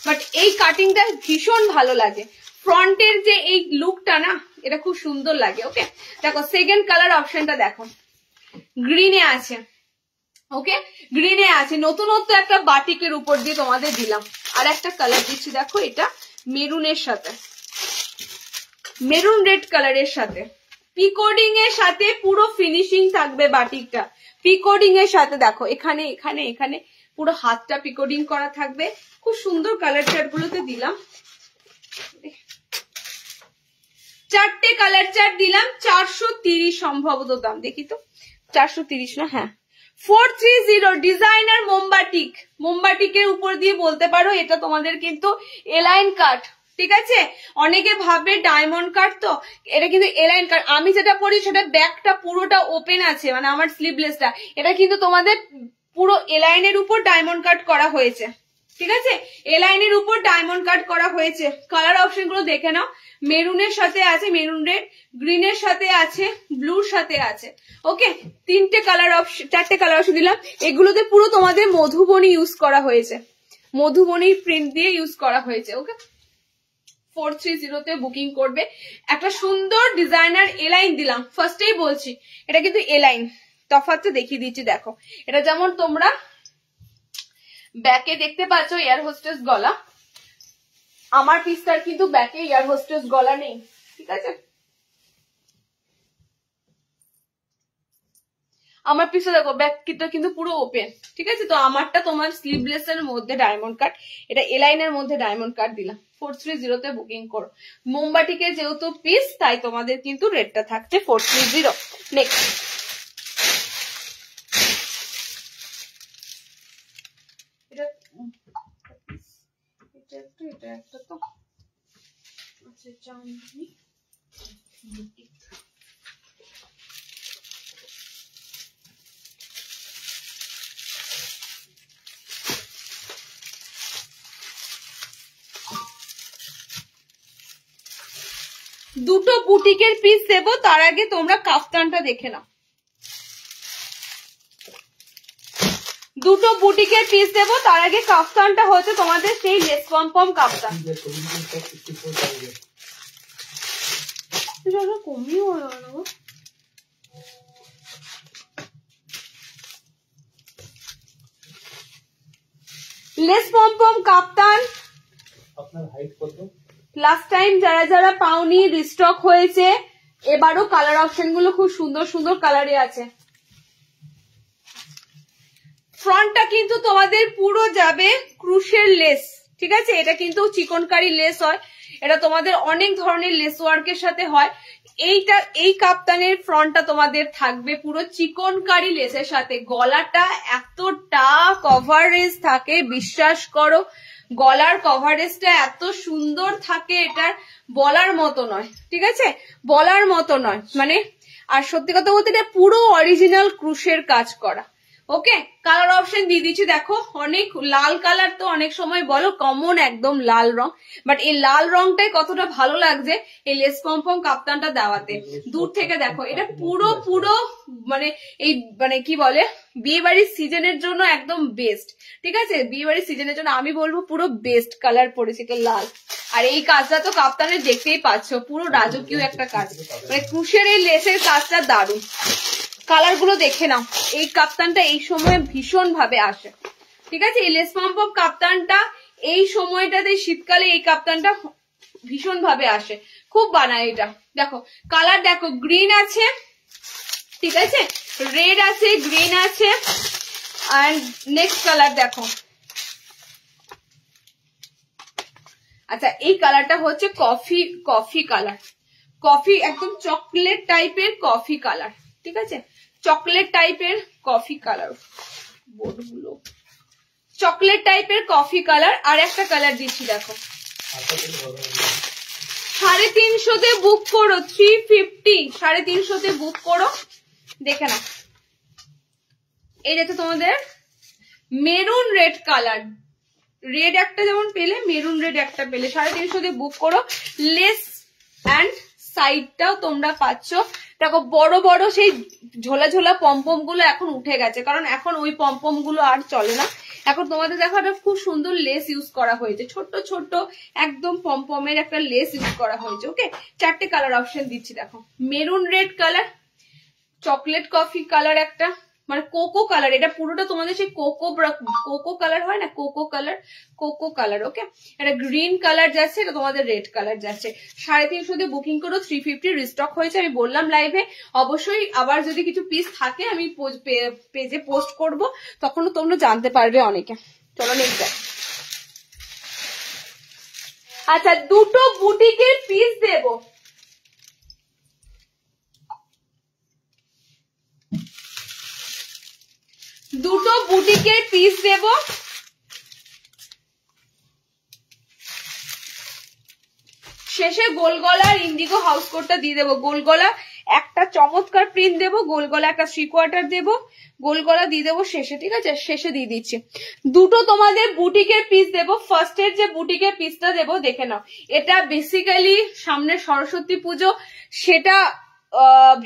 বাট এই কাটিংটা ভীষণ ভালো লাগে। ফ্রন্টের যে এই লুকটা না, এটা খুব সুন্দর লাগে। ওকে, দেখো সেকেন্ড কালার অপশনটা দেখো, গ্রিনে আছে। ওকে, গ্রিনে আছে, নতুনত্ব একটা বাটিকের উপর দিয়ে তোমাদের দিলাম। আর একটা কালার দিচ্ছি, দেখো এটা মেরুনের সাথে, মেরুন রেড কালারের সাথে, পিকোডিং এর সাথে পুরো ফিনিশিং থাকবে বাটিকটা, পিকোডিং এর সাথে। দেখো এখানে এখানে এখানে পুরো হাতটা পিকোডিং করা থাকবে, খুব সুন্দর কালার চার্ট গুলোতে দিলাম। চারটে কালার চার্ট দিলাম 430 সম্ভবত দাম, দেখি তো 430 না, হ্যাঁ 430 ডিজাইনার মোমবাটিকের উপর দিয়ে বলতে পারো এটা তোমাদের কিন্তু এলাইন কাট, ঠিক আছে? অনেকে ভাবে ডায়মন্ড কাট, তো এটা কিন্তু এলাইন কাট। আমি যেটা পরি সেটা ব্যাকটা পুরোটা ওপেন আছে, মানে আমার স্লিভলেসটা, এটা কিন্তু তোমাদের পুরো এলাইনের উপর ডায়মন্ড কাট করা হয়েছে, ঠিক আছে? এলাইনের উপর ডায়মন্ড কাট করা হয়েছে। কালার অপশন গুলো দেখে নাও, মেরুনের সাথে আছে, মেরুন রেড, গ্রিনের সাথে আছে, ব্লুর সাথে আছে। ওকে, তিনটে কালার অপশন, চারটে কালার অপশন দিলাম। এগুলোতে পুরো তোমাদের মধুবনী ইউজ করা হয়েছে, মধুবনী প্রিন্ট দিয়ে ইউজ করা হয়েছে। ওকে, 430 তে বুকিং করবে। একটা সুন্দর ডিজাইনার এলাইন দিলাম, ফার্স্টেই বলছি এটা কিন্তু এলাইন, তফাৎটা দেখিয়ে দিচ্ছি দেখো। এটা যেমন তোমরা ব্যাকে দেখতে পাচ্ছ এয়ার হোস্টেস গলা, আমার পিসটার কিন্তু ব্যাকে এয়ার হোস্টেস গলা নেই, ঠিক আছে? আমার পিসে দেখো ব্যাকটা কিন্তু পুরো ওপেন, ঠিক আছে? তো আমারটা তোমার স্লিভলেস এর মধ্যে ডায়মন্ড কাট, এটা এলাইনের মধ্যে ডায়মন্ড কাট দিলাম। 430 তে বুকিং করো। মোমবাটিকে যেহেতু পিস, তাই তোমাদের কিন্তু রেটটা থাকছে 430। নেক্সট এটা একটা তো আচ্ছা জানি দুটো বুটিকের পিস দেবো, তার আগে তোমরা কাফতানটা দেখে নাও। দুটো বুটিকের পিস দেবো, তার আগে কাফতানটা হচ্ছে তোমাদের সেই লেস পম কাফতান। কমিয়ে লেস পম কাফতান। আপনার হাইট কত? লাস্ট টাইম যারা যারা পাওনি রিস্টক হয়েছে, এবারও কালার অপশন গুলো খুব সুন্দর সুন্দর কালারে আছে। ফ্রন্টটা কিন্তু তোমাদের পুরো যাবে ক্রুশের লেস, ঠিক আছে? এটা কিন্তু চিকনকারি লেস হয়, এটা তোমাদের অনেক ধরনের লেস ওয়ার্কের সাথে হয়। এই কাপ্তানের ফ্রন্টটা তোমাদের থাকবে পুরো চিকনকারি লেসের সাথে। গলাটা এতটা কভারেজ থাকে, বিশ্বাস করো গলার কভারেজটা এত সুন্দর থাকে, এটার বলার মতো নয়, ঠিক আছে? বলার মতো নয় মানে। আর সত্যি কথা বলতে এটা পুরো অরিজিনাল ক্রুশের কাজ করা। ওকে, কালার অপশন দিয়ে দিচ্ছি দেখো। অনেক লাল কালার তো অনেক সময় বলো কমন একদম লাল রং, বাট এই লাল রংটাই কতটা ভালো লাগছে এই লেস পম কাপ্তানটা দেওয়াতে। দূর থেকে দেখো, এটা পুরো পুরো মানে এই মানে কি বলে বিয়ে বাড়ির সিজনের জন্য একদম বেস্ট, ঠিক আছে? বিয়ে বাড়ির সিজনের জন্য আমি বলবো পুরো বেস্ট কালার পড়েছে এটা লাল। আর এই কাজটা তো কাপ্তানের দেখতেই পাচ্ছ, পুরো রাজকীয় একটা কাজ, মানে ক্রুশের এই লেসের কাজটা দারুণ। কালার গুলো দেখে নাও। এই কাপ্তানটা এই সময় ভীষণ ভাবে আসে, ঠিক আছে? এই লেস পম কাপ্তানটা এই সময়টাতে শীতকালে এই কাপ্তানটা ভীষণ ভাবে আসে, খুব বানায় এটা। দেখো কালার দেখো, গ্রিন আছে, ঠিক আছে, রেড আছে, গ্রিন আছে, এন্ড নেক্সট কালার দেখো। আচ্ছা, এই কালারটা হচ্ছে কফি কালার, কফি একদম চকলেট টাইপের কফি কালার, ঠিক আছে? চকলেট টাইপের কফি কালার, বোর্ডগুলো চকলেট টাইপের কফি কালার। আর একটা কালার দিচ্ছি দেখো, 350 বুক করো, 350 350 বুক করো, দেখে না। এই দেখো তোমাদের মেরুন রেড কালার, রেড একটা যেমন পেলে, মেরুন রেড একটা পেলে, 350 বুক করো। লেস অ্যান্ড সাইডটাও তোমরা পাচ্ছ। দেখো বড় বড় সেই ঝোলা ঝোলা পম্পম গুলো এখন উঠে গেছে, কারণ এখন ওই পম্পম গুলো আর চলে না। এখন তোমাদের দেখো একটা খুব সুন্দর লেস ইউজ করা হয়েছে, ছোট্ট ছোট্ট একদম পম্পমের একটা লেস ইউজ করা হয়েছে। ওকে, চারটে কালার অপশন দিচ্ছি দেখো, maroon red colour, chocolate coffee colour একটা, মানে কোকো কালার, এটা পুরোটা তোমাদের সেই কোকো কালার হয় না, কোকো কালার। ওকে, এটা গ্রিন কালার যাচ্ছে, এটা তোমাদের রেড কালার যাচ্ছে। 350 দিয়ে বুকিং করো, 350 রিস্টক হয়েছে। আমি বললাম লাইভে, অবশ্যই আবার যদি কিছু পিস থাকে আমি পেজে পোস্ট করব, তখনও তোমরা জানতে পারবে অনেকে। চলো নেক্সট। আচ্ছা, দুটো বুটিকের পিস দেবো, বুটিকের পিস দেব, শেষে গোল গলার ইন্ডিগো হাউস কোটটা দিয়ে দেবো। গোল গলা একটা চমৎকার প্রিন্ট দেবো, গোল গলা একটা 3/4 দেবো, গোল গলা দিয়ে দেবো শেষে, ঠিক আছে? শেষে দিয়ে দিচ্ছি। দুটো তোমাদের বুটিকের পিস দেবো। ফার্স্টের যে বুটিকের পিসটা দেবো দেখে নাও, এটা বেসিক্যালি সামনে সরস্বতী পুজো, সেটা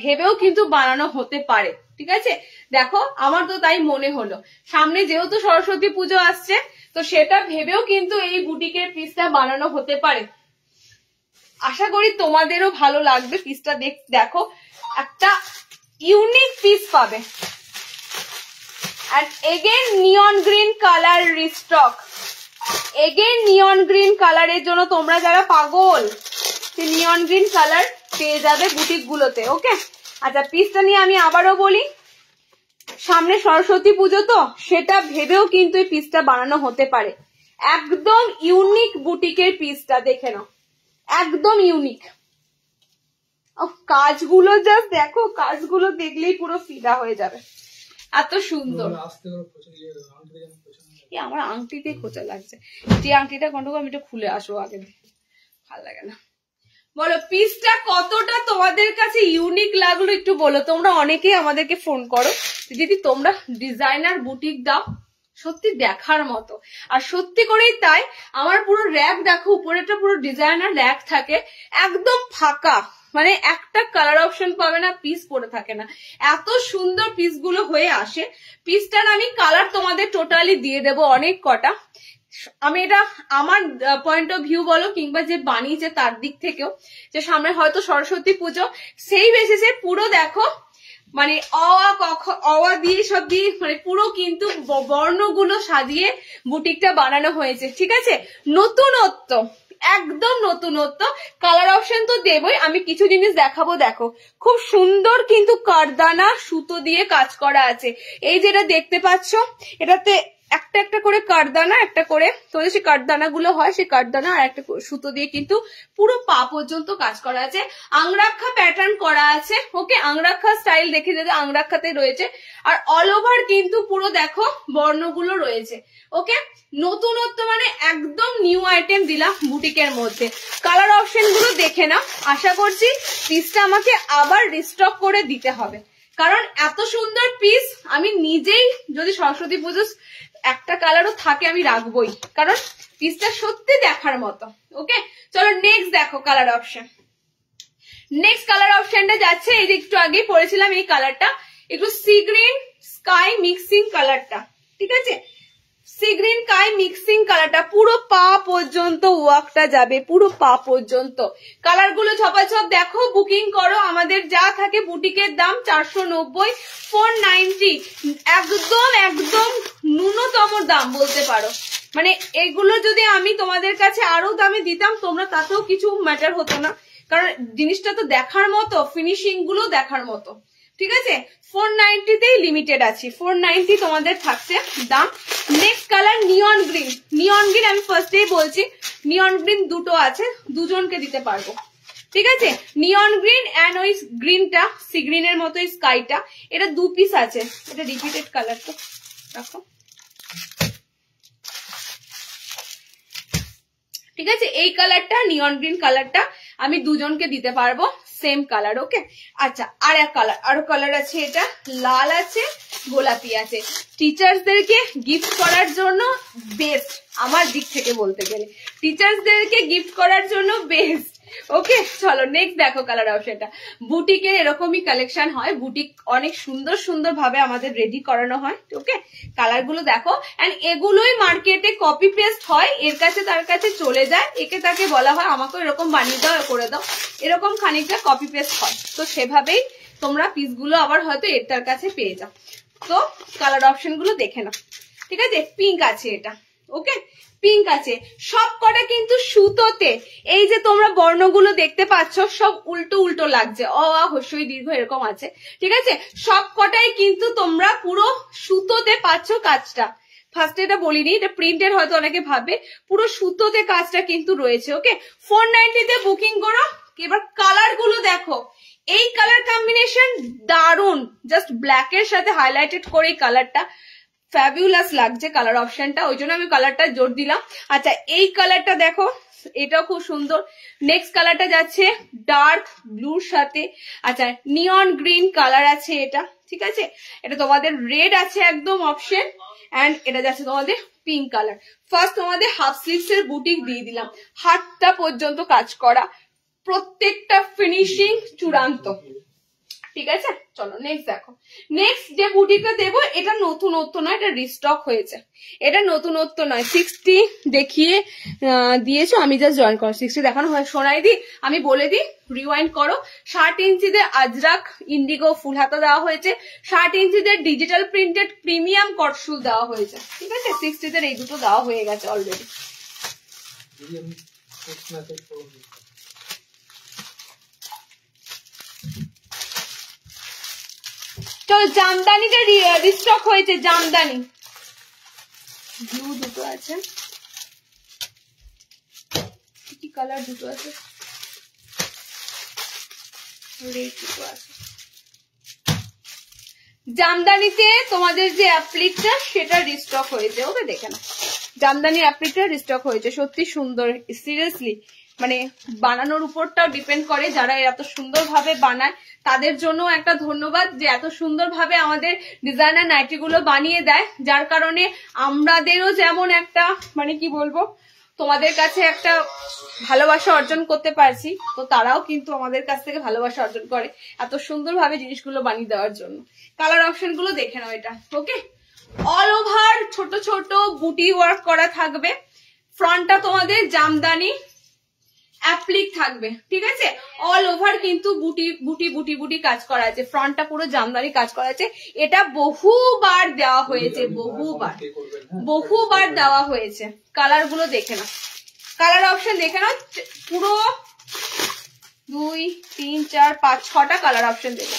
ভেবেও কিন্তু বানানো হতে পারে, ঠিক আছে? দেখো আমার তো তাই মনে হলো, সামনে যেহেতু সরস্বতী পুজো আসছে, তো সেটা ভেবেও কিন্তু এই বুটিকের পিসটা বানানো হতে পারে। আশা করি তোমাদেরও ভালো লাগবে পিসটা। দেখো একটা ইউনিক পিস পাবে। and again neon green color restock, again neon green কালারের জন্য তোমরা যারা পাগল, সেই নিয়ন গ্রিন কালার পেয়ে যাবে বুটিক গুলোতে। ওকে, আচ্ছা পিসটা নিয়ে আমি আবারও বলি, সামনে সরস্বতী পুজো তো সেটা ভেবেও কিন্তু এই পিসটা বানানো হতে পারে। একদম ইউনিক বুটিকের পিসটা দেখে নাও, একদম ইউনিক। কাজগুলো জাস্ট দেখো, কাজগুলো দেখলেই পুরো ফিদা হয়ে যাবে, এত সুন্দর। আমার আংটিতে খোঁচা লাগছে, যে আংটিটা কন্ট্রোল আমি একটু খুলে আসবো আগে, ভালো লাগে না। বলো পিসটা কতটা তোমাদের কাছে ইউনিক লাগলো একটু বলো। তোমরা অনেকেই আমাদেরকে ফোন করো যদি তোমরা ডিজাইনার বুটিক দাও, সত্যি দেখার মতো। আর সত্যি করেই তাই, আমার পুরো র্যাক দেখো, উপরেটা পুরো ডিজাইনার র্যাক থাকে, একদম ফাঁকা, মানে একটা কালার অপশন পাবে না, পিস পরে থাকে না, এত সুন্দর পিসগুলো হয়ে আসে। পিসটার আমি কালার তোমাদের টোটালি দিয়ে দেবো অনেক কটা। আমি এটা আমার পয়েন্ট অফ ভিউ বলো, কিংবা যে বানিয়েছে তার দিক থেকেও, যে সামনে হয়তো সরস্বতী পুজো, সেই বেসিসে পুরো দেখো মানে অওয়া দিয়ে সব দিয়ে মানে পুরো কিন্তু বর্ণগুলো সাজিয়ে বুটিকটা বানানো হয়েছে, ঠিক আছে? নতুনত্ব, একদম নতুনত্ব। কালার অপশন তো দেবই, আমি কিছু জিনিস দেখাবো। দেখো খুব সুন্দর কিন্তু কারদানা সুতো দিয়ে কাজ করা আছে। এই যেটা দেখতে পাচ্ছ, এটাতে একটা একটা করে কারদানা, একটা করে তোমাদের যে কারদানা গুলো হয় সেই কারদানা আর একটা সুতো দিয়ে কিন্তু পুরো পা পর্যন্ত কাজ করা আছে। আংরাক্ষা প্যাটার্ন করা আছে। ওকে, আংরাক্ষা স্টাইল দেখে যেতে আংরাক্ষাতে রয়েছে, আর অল ওভার কিন্তু পুরো দেখো বর্ণগুলো রয়েছে। ওকে, নতুনত্ব মানে একদম নিউ আইটেম দিলাম বুটিকের মধ্যে। কালার অপশন গুলো দেখে নাও, আশা করছি পিসটা আমাকে আবার রিস্টক করে দিতে হবে, কারণ এত সুন্দর পিস আমি নিজেই যদি সরস্বতী পুজো একটা কালারও থাকে আমি রাখবোই, কারণ পিসটা সত্যি দেখার মতো। ওকে, চলো নেক্সট দেখো কালার অপশন। নেক্সট কালার অপশনটা যাচ্ছে, এই যে একটু আগেই পড়েছিলাম এই কালারটা, একটু সি গ্রিন স্কাই মিক্সিং কালারটা, ঠিক আছে? সি গ্রিন স্কাই মিক্সিং কালারটা পুরো পা পর্যন্ত ওয়ার্কটা যাবে, পুরো পা পর্যন্ত। কালার গুলো ঝপাঝপ দেখো, বুকিং করো। আমাদের যা থাকে বুটিকের দাম 490, 490, একদম একদম ন্যূনতম দাম বলতে পারো। মানে এগুলো যদি আমি তোমাদের কাছে আরো দামে দিতাম তোমরা তাতেও কিছু ম্যাটার হতো না, কারণ জিনিসটা তো দেখার মতো, ফিনিশিং গুলো দেখার মতো, ঠিক আছে? 490তেই লিমিটেড আছি, 490 তোমাদের থাকছে দাম। নেক্সট কালার নিয়ন গ্রিন। নিয়ন গ্রিন আমি ফার্স্টেই বলছি, নিয়ন গ্রিন দুটো আছে, দুজনকে দিতে পারবো, ঠিক আছে? নিয়ন গ্রিন এন্ড ওই গ্রিনটা সি গ্রিনের মতো স্কাইটা, এটা 2 পিস আছে। এটা রিপিটেড কালার তো দেখো, ঠিক আছে? এই কালারটা নিয়ন গ্রিন কালারটা আমি দুজনকে দিতে পারবো, সেম কালার। ওকে, আচ্ছা আর এক কালার, আরো কালার আছে, এটা লাল আছে, গোলাপি আছে। টিচার্সদেরকে গিফট করার জন্য বেস্ট, আমার দিক থেকে বলতে গেলে টিচার্সদেরকে গিফট করার জন্য বেস্ট। ওকে, চলো নেক্সট দেখো কালার অপশনটা। বুটিকের এরকমই কালেকশন হয়, বুটিক অনেক সুন্দর সুন্দর ভাবে আমাদের রেডি করানো হয়। ওকে, কালার গুলো দেখো, এন্ড এগুলোই মার্কেটে কপি পেস্ট হয়, এর কাছে তার কাছে চলে যায়, একে তাকে বলা হয় আমাকে এরকম বানিয়ে দাও, করে দাও, এরকম খানিকটা কপি পেস্ট হয়। তো সেভাবেই তোমরা পিসগুলো আবার হয়তো এর তার কাছে পেয়ে যাও। তো কালার অপশন গুলো দেখে নাও, ঠিক আছে? পিঙ্ক আছে এটা, ওকে পিঙ্ক আছে, সব কটা কিন্তু সুতোতে। এই যে তোমরা বর্ণগুলো দেখতে পাচ্ছ সব উল্টো উল্টো লাগছে, অ আ হ্রস্বই দীর্ঘ এরকম আছে, ঠিক আছে? সব কটাই কিন্তু তোমরা পুরো সুতোতে পাচ্ছ কাজটা। ফার্স্টে এটা বলিনি, এটা প্রিন্টের, হয়তো অনেকে ভাবে, পুরো সুতোতে কাজটা কিন্তু রয়েছে। ওকে, 490তে বুকিং করো। এবার কালার গুলো দেখো, এই কালার কম্বিনেশন দারুন, জাস্ট ব্ল্যাক এর সাথে হাইলাইটেড করে এই কালারটা ফ্যাবুলাস লাগছে কালার অপশনটা, ওই জন্য আমি কালারটা জোর দিলাম। আচ্ছা এই কালারটা দেখো, এটাও খুব সুন্দর। নেক্সট কালারটা যাচ্ছে ডার্ক ব্লুর সাথে, আচ্ছা নিয়ন গ্রিন কালার আছে এটা, ঠিক আছে। এটা তোমাদের রেড আছে একদম অপশন, এন্ড এটা যাচ্ছে তোমাদের পিঙ্ক কালার। ফার্স্ট তোমাদের হাফ স্লিভস এর বুটিক দিয়ে দিলাম, হাতটা পর্যন্ত কাজ করা, প্রত্যেকটা ফিনিশিং চূড়ান্ত, ঠিক আছে। চলো নেক্সট দেখো। নেক্সট যে বুটিকটা দেবো এটা নতুনত্ব নয়, এটা রিস্টক হয়েছে, এটা নতুনত্ব নয়। 60 দেখিয়ে দিয়েছো, আমি জাস্ট জয়েন করো। 60 দেখানো হয়, শোনাই দি, আমি বলে দিই, রিওয়াইন্ড করো। 60 ইঞ্চিতে আজরাক ইন্ডিগো ফুল হাতা দেওয়া হয়েছে, 60 ইঞ্চিতে ডিজিটাল প্রিন্টেড প্রিমিয়াম কটশুল দেওয়া হয়েছে, ঠিক আছে। 60 তে এই দুটো দেওয়া হয়ে গেছে অলরেডি। চলো জামদানিটা রিস্টক হয়েছে, জামদানি ব্লু দুটো আছে, কি কালার দুটো আছে, রেড দুটো আছে। জামদানিতে তোমাদের যে অ্যাপ্লিকটা সেটা রিস্টক হয়েছে, ওকে দেখে না। জামদানি অ্যাপ্লিকটা রিস্টক হয়েছে, সত্যি সুন্দর, সিরিয়াসলি মানে বানানোর উপরটাও ডিপেন্ড করে, যারা এত সুন্দর ভাবে বানায় তাদের জন্য একটা ধন্যবাদ, যে এত সুন্দর ভাবে আমাদের ডিজাইনার নাইটি গুলো বানিয়ে দেয়, যার কারণে আমাদেরও যেমন একটা মানে কি বলবো তোমাদের কাছে একটা ভালোবাসা অর্জন করতে পারছি, তো তারাও কিন্তু আমাদের কাছ থেকে ভালোবাসা অর্জন করে এত সুন্দর ভাবে জিনিসগুলো বানিয়ে দেওয়ার জন্য। কালার অপশন গুলো দেখে নাও এটা, ওকে। অল ওভার ছোট ছোট বুটি ওয়ার্ক করা থাকবে, ফ্রন্টটা তোমাদের জামদানি অ্যাপ্লিক থাকবে, ঠিক আছে। অল ওভার কিন্তু বুটি বুটি বুটি বুটি কাজ করা আছে, ফ্রন্টটা পুরো জামদানি কাজ করা আছে। এটা বহুবার দেওয়া হয়েছে, বহুবার দেওয়া হয়েছে। কালার গুলো দেখে নাও, কালার অপশন দেখে নাও, পুরো 2 3 4 5 6টা কালার অপশন দেবো,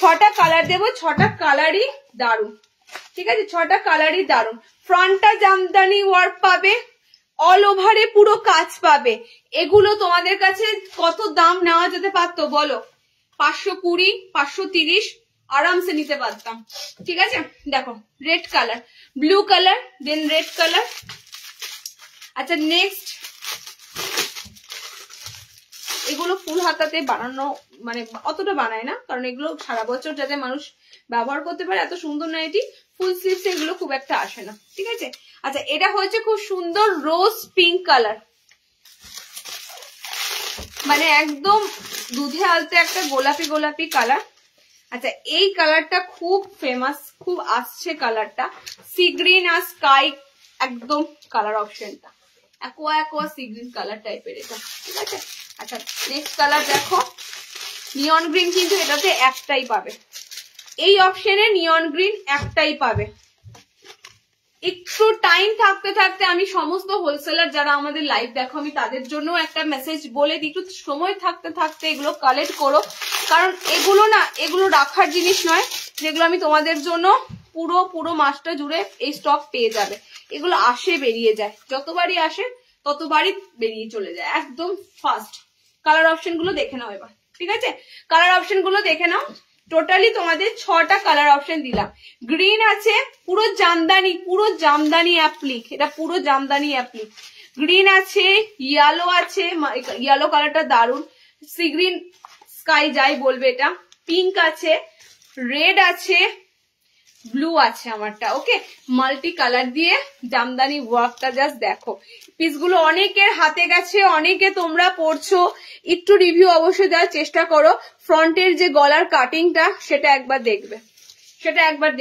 6টা কালার দেবো, 6টা কালারই দারুন, ঠিক আছে। 6টা কালারই দারুন। ফ্রন্টটা জামদানি ওয়ার্ক পাবে, অল ওভারে পুরো কাজ পাবে। এগুলো তোমাদের কাছে কত দাম নেওয়া যেতে পারতো বলো? 520 530 আরামসে নিতে পারতাম, ঠিক আছে। দেখো রেড কালার, ব্লু কালার, দেন রেড কালার। আচ্ছা নেক্সট, এগুলো ফুল হাতাতে বানানো মানে অতটা বানায় না, কারণ এগুলো সারা বছর যাতে মানুষ ব্যবহার করতে পারে, এত সুন্দর নাইটি ফুল স্লিভস এগুলো খুব একটা আসে না, ঠিক আছে। আচ্ছা এটা হচ্ছে খুব সুন্দর রোজ পিঙ্ক কালার, মানে একদম দুধে আলতে একটা গোলাপি গোলাপি কালার। আচ্ছা এই কালারটা খুব ফেমাস, খুব আসছে কালারটা, সি গ্রিন আর স্কাই একদম কালার অপশনটা, aqua aqua sea green colour টাইপের এটা, ঠিক আছে। আচ্ছা নেক্সট কালার দেখো, নিয়ন গ্রিন, কিন্তু এটাতে একটাই পাবে, এই অপশনে নিয়ন গ্রিন একটাই পাবে। একটু টাইম থাকতে থাকতে আমি সমস্ত হোলসেলার যারা আমাদের লাইভ দেখো, আমি তাদের জন্য একটা মেসেজ বলে দিই, একটু সময় থাকতে থাকতে এগুলো কালেক্ট করো, কারণ এগুলো না, এগুলো রাখার জিনিস নয়, যেগুলো আমি তোমাদের জন্য পুরো মাসটা জুড়ে এই স্টক পেয়ে যাবে। এগুলো আসে বেরিয়ে যায়, যতবারই আসে ততবারই বেরিয়ে চলে যায় একদম ফাস্ট। কালার অপশন গুলো দেখে নাও এবার, ঠিক আছে। কালার অপশন গুলো দেখে নাও, টোটালি তোমাদের 6টা কালার অপশন দিলাম। গ্রিন আছে পুরো জামদানি অ্যাপ্লিক, এটা পুরো জামদানি অ্যাপ্লিক। গ্রিন আছে, ইয়েলো আছে, ইয়েলো কালারটা দারুন, সি গ্রিন স্কাই যাই বলবে এটা, পিঙ্ক আছে, রেড আছে, ব্লু আছে আমারটা, ওকে। মাল্টি কালার দিয়ে জামদানি ওয়ার্কটা জাস্ট দেখো, পিসগুলো অনেকের হাতে গেছে, অনেকে তোমরা পড়ছো, একটু রিভিউ অবশ্যই দেওয়ার চেষ্টা করো। ফ্রন্টের যে গলার কাটিংটা সেটা একবার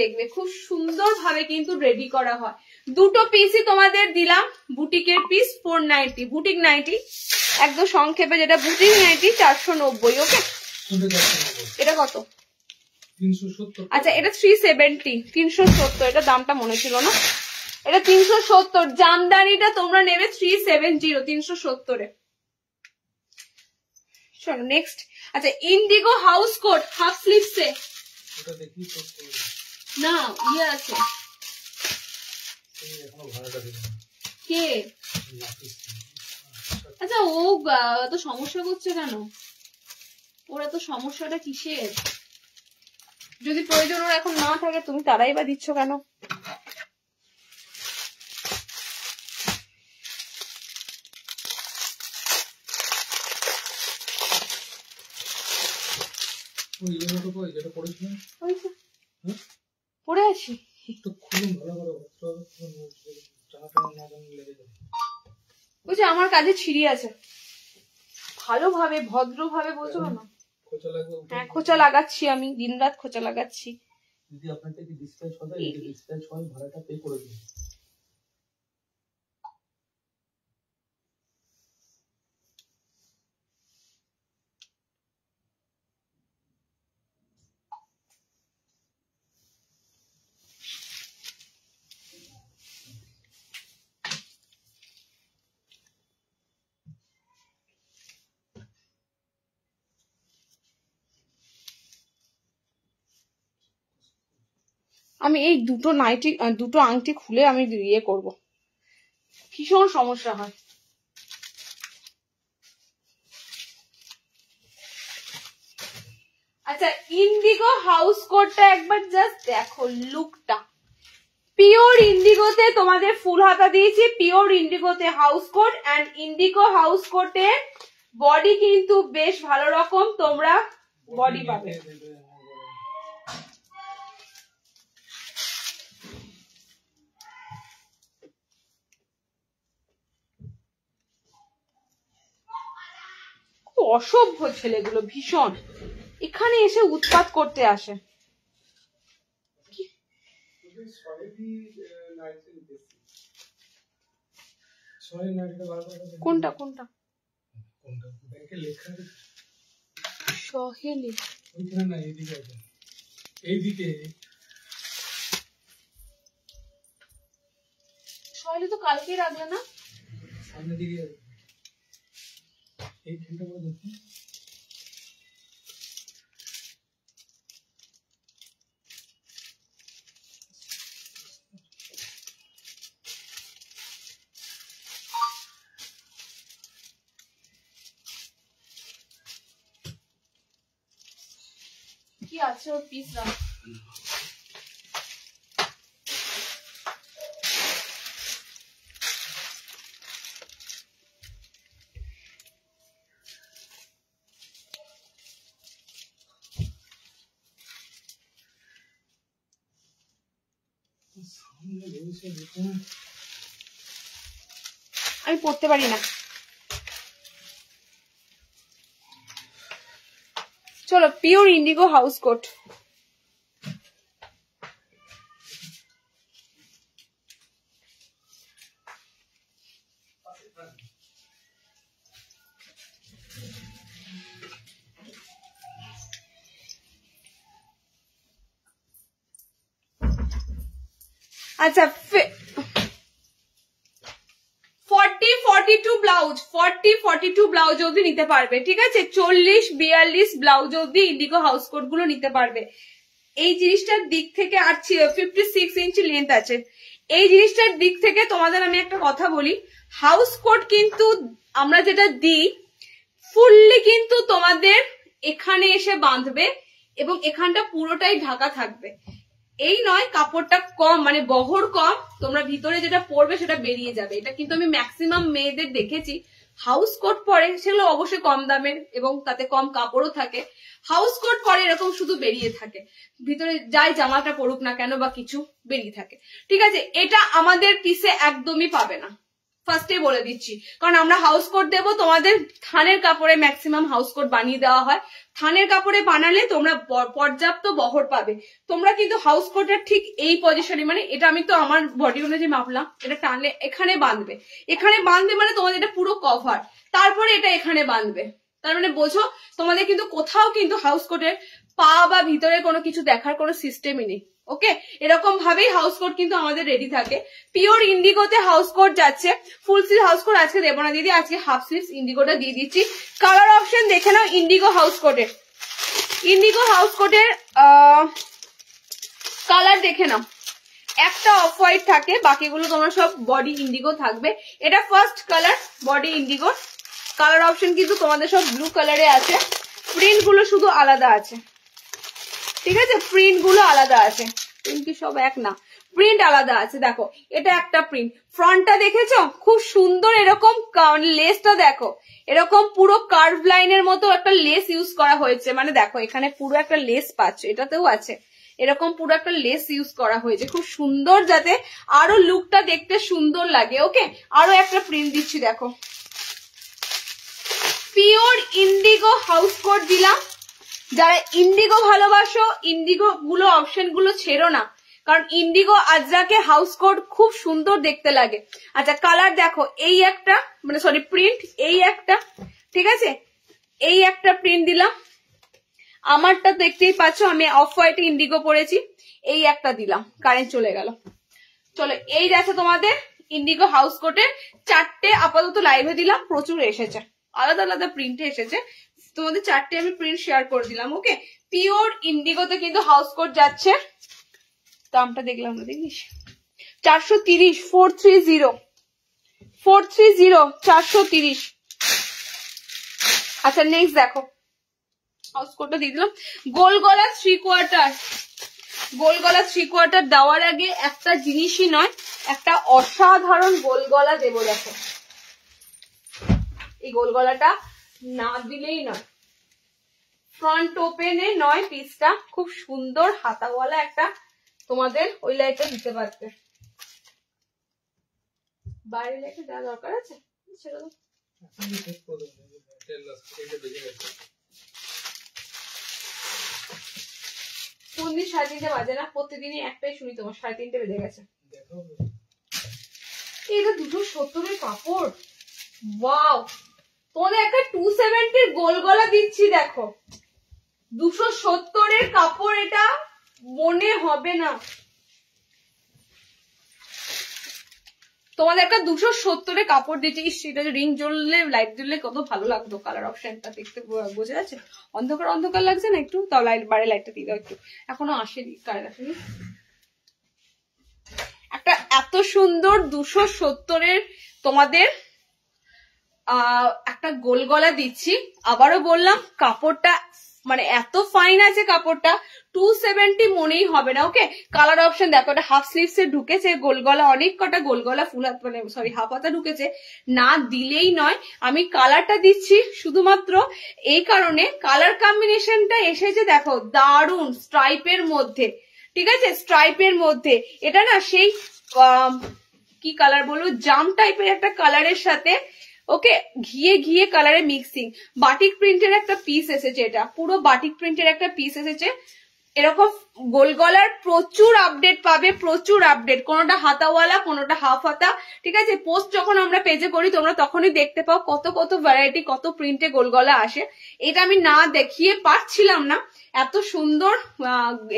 দেখবে, খুব সুন্দর ভাবে কিন্তু রেডি করা হয়। দুটো পিসই তোমাদের দিলাম, বুটিকের পিস 490, বুটিক নাইটি একদম সংক্ষেপে যেটা বুটিক নাইটি 490, ওকে। এটা কত? 370। আচ্ছা এটা 370, 370, এটা দামটা মনে ছিল না, এটা 370। জামদানিটা তোমরা নেবে 370, 370 এ। চলো নেক্সট। আচ্ছা indigo house coat half sleeves এ, এটা দেখি তো না ইয়ে আছে, এখনো ভাড়াটা দিবেন কে? আচ্ছা ও এত সমস্যা করছে কেন? ওরা তো সমস্যাটা কিসের? যদি প্রয়োজন ওর এখন না থাকে তুমি তারাই বা দিচ্ছ কেন? ওই ইয়েলোটা কই যেটা পড়েছিলাম? ওই যে হ্যাঁ পরে আছি। তো খুলুন ভালো করে, টানা টানা না জানি লেগে যাবে। ওই যে আমার কাজে ছিঁড়ি আছে, ভালোভাবে ভদ্রভাবে বলছো না। খোঁচা লাগবে। হ্যাঁ খোঁচা লাগাচ্ছি, আমি দিনরাত খোঁচা লাগাচ্ছি। যদি আপনার থেকে ডিসপ্যাচ হবে, যদি ডিসপ্যাচ হয় ভাড়াটা পে করে দিন। আমি এই দুটো আংটি খুলে আমি ইয়ে করব, ভীষণ সমস্যা হয়। আচ্ছা ইন্ডিগো হাউস কোটটা একবার জাস্ট দেখো, লুকটা পিওর ইন্ডিগোতে তোমাদের ফুল হাতা দিয়েছি, পিওর ইন্ডিগোতে house coat, and indigo house কোটে বডি কিন্তু বেশ ভালো রকম তোমরা বডি পাবে। অসভ্য ছেলেগুলো ভীষণ, এখানে এসে উৎপাত করতে আসে। কোনটা কোনটা সহেলি? এইদিকে সহেলি তো কালকে রাখলে না, সামনের দিকে এই ঘন্টা করে দেখুন। কি আছে ওর পিস রাখ। আমি পড়তে পারি না। চলো পিওর ইন্ডিগো হাউস কোট। আচ্ছা 40-42 ব্লাউজ, 40-42 ব্লাউজ অবধি নিতে পারবে, ঠিক আছে? 40-42 ব্লাউজ অবধি ইন্ডিগো হাউস কোট গুলো নিতে পারবে। এই জিনিসটার দিক থেকে আর 56 ইঞ্চি লেন্থ আছে। এই জিনিসটার দিক থেকে তোমাদের আমি একটা কথা বলি, হাউস কোট কিন্তু আমরা যেটা দিই ফুললি কিন্তু তোমাদের এখানে এসে বাঁধবে এবং এখানটা পুরোটাই ঢাকা থাকবে। এই নয় কাপড়টা কম মানে বহর কম, তোমরা ভিতরে যেটা পরবে সেটা বেরিয়ে যাবে। এটা কিন্তু আমি ম্যাক্সিমাম মেয়েদের দেখেছি হাউস কোট পরে, সেগুলো অবশ্যই কম দামের এবং তাতে কম কাপড়ও থাকে। হাউস কোট পরে এরকম শুধু বেরিয়ে থাকে, ভিতরে যাই জামাটা পরুক না কেন বা কিছু বেরিয়ে থাকে, ঠিক আছে? এটা আমাদের পিসে একদমই পাবে না, ফার্স্টে বলে দিচ্ছি, কারণ আমরা হাউস কোট দেবো তোমাদের থানের কাপড়ে, ম্যাক্সিমাম হাউস কোট বানিয়ে দেওয়া হয়। থানের কাপড়ে বানালে তোমরা পর্যাপ্ত বহর পাবে। তোমরা কিন্তু হাউস কোটের ঠিক এই পজিশনে, মানে এটা আমি তো আমার বডি অনুযায়ী মাপলাম, এটা টানলে এখানে বাঁধবে, এখানে বাঁধবে মানে তোমাদের এটা পুরো কভার, তারপরে এটা এখানে বাঁধবে। তার মানে বোঝো তোমাদের কিন্তু কোথাও কিন্তু হাউস কোটের পা বা ভিতরে কোনো কিছু দেখার কোনো সিস্টেমই নেই। ওকে, এরকম ভাবেই হাউস কোট কিন্তু আমাদের রেডি থাকে। পিওর ইন্ডিগোতে হাউস কোট যাচ্ছে, ফুল স্লিভ হাউস কোট আজকে দেবো না দিদি, আজকে হাফ স্লিভস ইন্ডিগোটা দিয়ে দিচ্ছি। কালার অপশন দেখে নাও ইন্ডিগো হাউস কোটের, ইন্ডিগো হাউস কোটের কালার দেখে নাও। একটা অফ হোয়াইট থাকে, বাকিগুলো তোমরা সব বডি ইন্ডিগো থাকবে। এটা first colour body Indigo. Colour option কিন্তু তোমাদের সব ব্লু কালারে আছে, প্রিন্ট গুলো শুধু আলাদা আছে, ঠিক আছে? প্রিন্ট গুলো আলাদা আছে, প্রিন্ট কি সব এক না, প্রিন্ট আলাদা আছে। দেখো এটা একটা প্রিন্ট, ফ্রন্টটা দেখেছো খুব সুন্দর, এরকম লেসটা দেখো এরকম পুরো কার্ভ লাইনের মতো একটা লেস ইউজ করা হয়েছে, মানে দেখো এখানে পুরো একটা লেস পাচ্ছ, এটাতেও আছে এরকম পুরো একটা লেস ইউজ করা হয়েছে, খুব সুন্দর, যাতে আরো লুকটা দেখতে সুন্দর লাগে। ওকে, আরো একটা প্রিন্ট দিচ্ছি, দেখো পিওর ইন্ডিগো হাউস কোট দিলাম। যারা ইন্ডিগো ভালোবাসো, ইন্ডিগো গুলো অপশন গুলো ছেড়ো না, কারণ ইন্ডিগো আজরাকে হাউস কোট খুব সুন্দর দেখতে লাগে। আচ্ছা কালার দেখো, এই একটা মানে সরি প্রিন্ট, এই একটা, ঠিক আছে, এই একটা প্রিন্ট দিলাম, আমারটা দেখতেই পাচ্ছ আমি অফ হোয়াইট ইন্ডিগো পরেছি, এই একটা দিলাম, কারেন্ট চলে গেল। চলো এই দেখো তোমাদের ইন্ডিগো হাউস কোটের চারটে আপাতত লাইভে দিলাম, প্রচুর এসেছে, আলাদা আলাদা প্রিন্টে এসেছে, তোমাদের চারটে আমি প্রিন্ট শেয়ার করে দিলাম। ওকে, পিওর ইন্ডিগোতে কিন্তু হাউস কোট যাচ্ছে, দামটা দেখলাম না, দেখিস 430, 430, 430। আচ্ছা নেক্সট দেখো হাউস কোটটা দিয়ে দিলাম, গোল গলা 3/4। গোল গলা 3/4 দেওয়ার আগে একটা জিনিসই নয়, একটা অসাধারণ গোল গলা দেবো। দেখো এই গোল গলাটা না দিলেই নয়, ফ্রন্ট ওপেনে নয়, পিসটা খুব সুন্দর হাতাওয়ালা একটা তোমাদের ওই লাইটটা দিতে পারবে। বাইরে লাইটে দেওয়া দরকার আছে সেটা তো কোন দিন 3:30 বাজে না, প্রতিদিনই একটাই শুনি তোমার 3:30 বেজে গেছে। এটা 270 কাপড়, ওয়াও, তোমাদের একটা 270 গোল গলা দিচ্ছি, দেখো 270 কাপড়, এটা মনে হবে না তোমাদের একটা 270 কাপড় দিচ্ছি। সেটা রিং জ্বললে লাইট জ্বললে কত ভালো লাগতো, কালার অপশনটা দেখতে বোঝা যাচ্ছে, অন্ধকার অন্ধকার লাগছে না একটু, তাও লাইট বাইরে লাইটটা দিয়ে দাও একটু, এখনো আসেনি কালার আসেনি। একটা এত সুন্দর 270 তোমাদের একটা গোল গলা দিচ্ছি, আবারও বললাম কাপড়টা মানে এত ফাইন আছে, কাপড়টা 270 মনেই হবে না। ওকে, কালার অপশন দেখো, এটা হাফ স্লিভস এ ঢুকেছে গোল গলা, অনেক কটা গোল গলা ফুল হাত মানে সরি হাফ হাতা ঢুকেছে, না দিলেই নয়। আমি কালারটা দিচ্ছি শুধুমাত্র এই কারণে, কালার কম্বিনেশনটা এসেছে দেখো দারুন স্ট্রাইপের মধ্যে, ঠিক আছে, স্ট্রাইপের মধ্যে, এটা না সেই কি কালার বলবো, জাম টাইপের একটা কালারের সাথে, ওকে, ঘিয়ে ঘিয়ে কালারে মিক্সিং, বাটিক প্রিন্টের একটা পিস এসেছে, এটা পুরো বাটিক প্রিন্টের একটা পিস এসেছে। এরকম গোল গলার প্রচুর আপডেট পাবে, প্রচুর আপডেট, কোনোটা হাতাওয়ালা কোনোটা হাফ হাতা, ঠিক আছে। পোস্ট যখন আমরা পেজে করি তোমরা তখনই দেখতে পাও কত কত ভ্যারাইটি, কত প্রিন্টে গোল গলা আসে। এটা আমি না দেখিয়ে পারছিলাম না, এত সুন্দর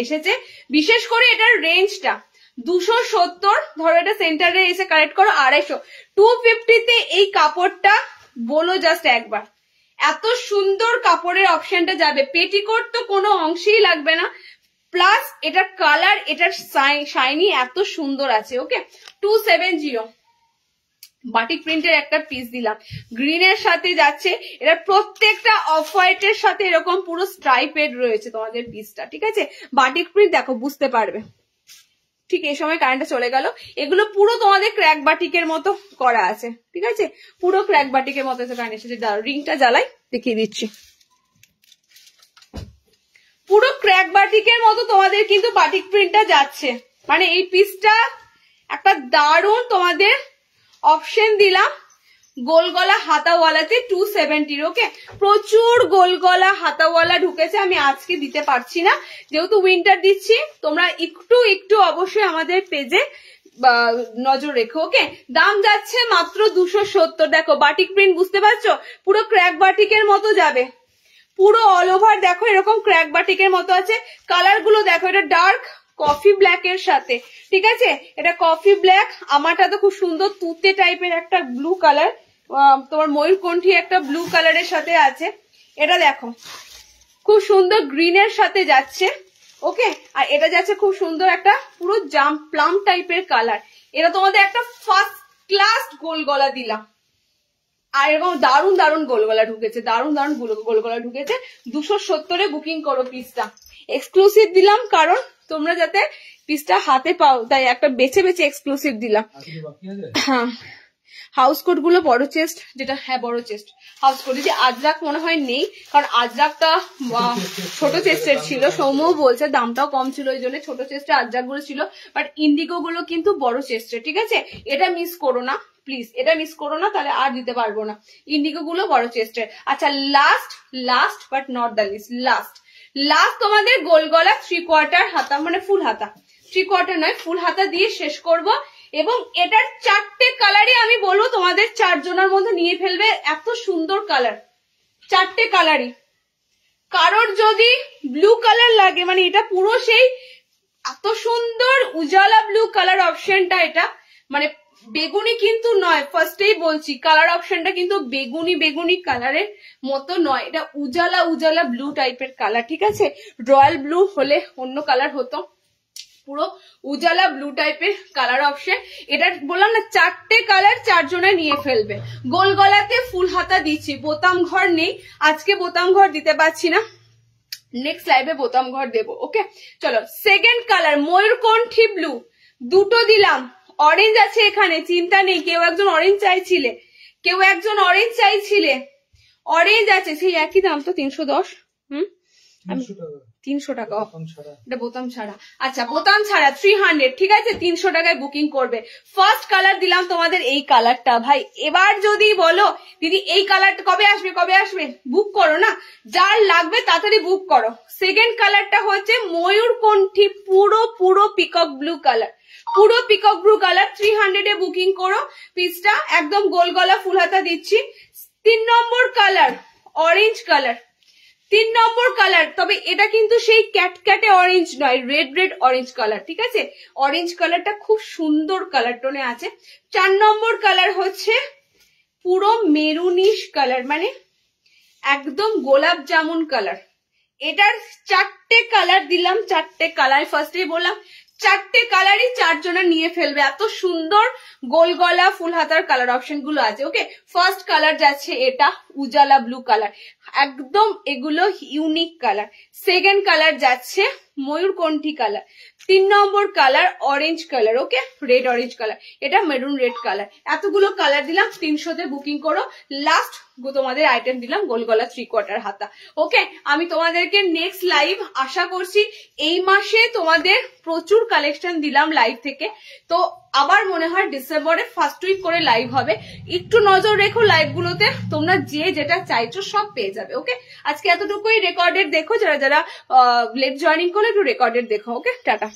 এসেছে। বিশেষ করে এটার রেঞ্জটা 270, ধরো এটা সেন্টারে এসে কালেক্ট করো 250, 250-তে এই কাপড়টা বলো জাস্ট একবার, এত সুন্দর কাপড়ের অপশনটা যাবে। পেটিকোট তো কোনো অংশেই লাগবে না, প্লাস এটার কালার, এটার শাইনি এত সুন্দর আছে। ওকে, 270 বাটিক প্রিন্টের একটা পিস দিলাম, গ্রিনের সাথে যাচ্ছে, এটা প্রত্যেকটা অফ হোয়াইটের সাথে এরকম পুরো স্ট্রাইপেড রয়েছে তোমাদের পিসটা, ঠিক আছে। বাটিক প্রিন্ট দেখো বুঝতে পারবে। ঠিক এই সময় কারেন্টটা চলে গেল, এগুলো পুরো তোমাদের ক্র্যাক বাটিকের মতো করা আছে, ঠিক আছে, পুরো ক্র্যাক বাটিকের মতো কারেন্ট এসেছে। রিংটা জ্বালাই দেখিয়ে দিচ্ছি, পুরো ক্র্যাক বাটিকের মতো তোমাদের কিন্তু বাটিক প্রিন্টটা যাচ্ছে, মানে এই পিসটা একটা দারুণ তোমাদের অপশন দিলাম। গোল গলা হাতাওয়ালাতে 270। ওকে, প্রচুর গোল গলা হাতাওয়ালা ঢুকেছে, আমি আজকে দিতে পারছি না যেহেতু উইন্টার দিচ্ছি, তোমরা একটু একটু অবশ্যই আমাদের পেজে নজর রেখো। ওকে, দাম যাচ্ছে মাত্র 270। দেখো বাটিক প্রিন্ট বুঝতে পারছো, পুরো ক্র্যাক বাটিকের মতো যাবে, পুরো অল ওভার দেখো এরকম ক্র্যাক বাটিকের মতো আছে। কালার গুলো দেখো, এটা ডার্ক কফি ব্ল্যাক এর সাথে, ঠিক আছে, এটা কফি ব্ল্যাক, আমারটা তো খুব সুন্দর তুতে টাইপের একটা ব্লু কালার, তোমার ময়ূরকণ্ঠী একটা ব্লু কালারের সাথে আছে। এটা দেখো খুব সুন্দর গ্রিনের সাথে যাচ্ছে। ওকে, আর এটা যাচ্ছে খুব সুন্দর একটা পুরো জাম প্লাম টাইপের কালার। এটা তোমাদের একটা ফার্স্ট ক্লাস গোল গলা দিলাম, আর এরকম দারুন দারুন গোল গলা ঢুকেছে, দারুন দারুন গোল গলা ঢুকেছে। 270-এ বুকিং করো পিসটা। এক্সক্লুসিভ দিলাম কারণ তোমরা যাতে পিসটা হাতে পাও, তাই একটা বেছে বেছে এক্সক্লুসিভ দিলাম। হ্যাঁ, হাউস কোট গুলো বড় চেস্ট, যেটা হ্যাঁ বড় চেস্ট হাউস কোট। যে আজরাক মনে হয় নেই, কারণ আজরাকটা ছোট চেস্টের ছিল, সৌম্যও বলছে দামটাও কম ছিল ওই জন্য ছোট চেস্টে আজরাক গুলো ছিল, বাট ইন্ডিগো গুলো কিন্তু বড় চেস্টের। ঠিক আছে, এটা মিস করো না প্লিজ, এটা মিস করো না, তাহলে আর দিতে পারবো না। ইন্ডিগো গুলো বড় চেস্টের। আচ্ছা, last but not the list, last তোমাদের গোল গলা 3/4 হাতা, মানে ফুল হাতা, 3/4 নয় ফুল হাতা দিয়ে শেষ করব। এবং এটার 4টে কালারই আমি বলবো তোমাদের 4 জনের মধ্যে নিয়ে ফেলবে, এত সুন্দর কালার 4টে কালারই। কারোর যদি ব্লু কালার লাগে, মানে এটা পুরো সেই এত সুন্দর উজালা ব্লু কালার অপশনটা, এটা মানে বেগুনি কিন্তু নয়, ফার্স্টেই বলছি কালার অপশনটা কিন্তু বেগুনি কালারের মতো নয়, এটা উজালা ব্লু টাইপের কালার। ঠিক আছে, রয়্যাল ব্লু হলে অন্য কালার হতো, পুরো উজালা ব্লু টাইপের কালার অপশন। এটা বললাম না 4টে কালার 4 জনে নিয়ে ফেলবে। গোল গলাতে ফুল হাতা দিচ্ছি, বোতাম ঘর নেই আজকে, বোতাম ঘর দিতে পারছি না, নেক্সট লাইভে বোতাম ঘর দেবো। ওকে চলো, সেকেন্ড কালার ময়ূরকণ্ঠী ব্লু, দুটো দিলাম। অরেঞ্জ আছে এখানে, চিন্তা নেই, কেউ একজন অরেঞ্জ চাইছিলে, অরেঞ্জ আছে, সেই একই দাম তো 310। 300 টাকা, এটা বোতাম ছাড়া। আচ্ছা, বোতাম ছাড়া 300। ঠিক আছে, 300 টাকায় বুকিং করবে। ফার্স্ট কালার দিলাম তোমাদের এই কালারটা। ভাই এবার যদি বলো দিদি এই কালারটা কবে আসবে, বুক করো না, যার লাগবে তাড়াতাড়ি বুক করো। সেকেন্ড কালারটা হচ্ছে ময়ূরকণ্ঠী, পুরো পিকক ব্লু কালার, 300 এ বুকিং করো পিসটা, একদম গোল গলা ফুল হাতা দিচ্ছি। 3 নম্বর কালার অরেঞ্জ কালার, 3 নম্বর কালার, তবে এটা কিন্তু সেই ক্যাটক্যাটে অরেঞ্জ নয়, রেড অরেঞ্জ কালার। ঠিক আছে, অরেঞ্জ কালারটা খুব সুন্দর কালার টোনে আছে। 4 নম্বর কালার হচ্ছে পুরো মেরুনিশ কালার, মানে একদম গোলাপ জামুন কালার। এটার 4টে কালার দিলাম, 4টে কালার ফার্স্টেই বললাম 4টে কালারই 4 জনা নিয়ে ফেলবে, এত সুন্দর গোল গলা ফুল হাতার কালার অপশন গুলো আছে। ওকে, ফার্স্ট কালার যাচ্ছে এটা উজালা ব্লু কালার, একদম এগুলো ইউনিক কালার। সেকেন্ড কালার যাচ্ছে ময়ূরকণ্ঠী কালার। 3 নম্বর colour orange colour, okay red orange colour, এটা মেরুন রেড কালার। এতগুলো কালার দিলাম, 300 বুকিং করো। লাস্ট তোমাদের আইটেম দিলাম গোল গলা 3/4 হাতা। ওকে, আমি তোমাদেরকে নেক্সট লাইভ আশা করছি এই মাসে তোমাদের প্রচুর কালেকশন দিলাম লাইভ থেকে, তো আবার মনে হয় ডিসেম্বরে ফার্স্ট উইক করে লাইভ হবে। একটু নজর রেখো লাইভ গুলোতে, তোমরা যে যেটা চাইছো সব পেয়ে যাবে। ওকে, আজকে এতটুকুই। রেকর্ডেড দেখো, যারা লেট জয়েনিং করলে একটু রেকর্ডেড দেখো। ওকে, টাটা।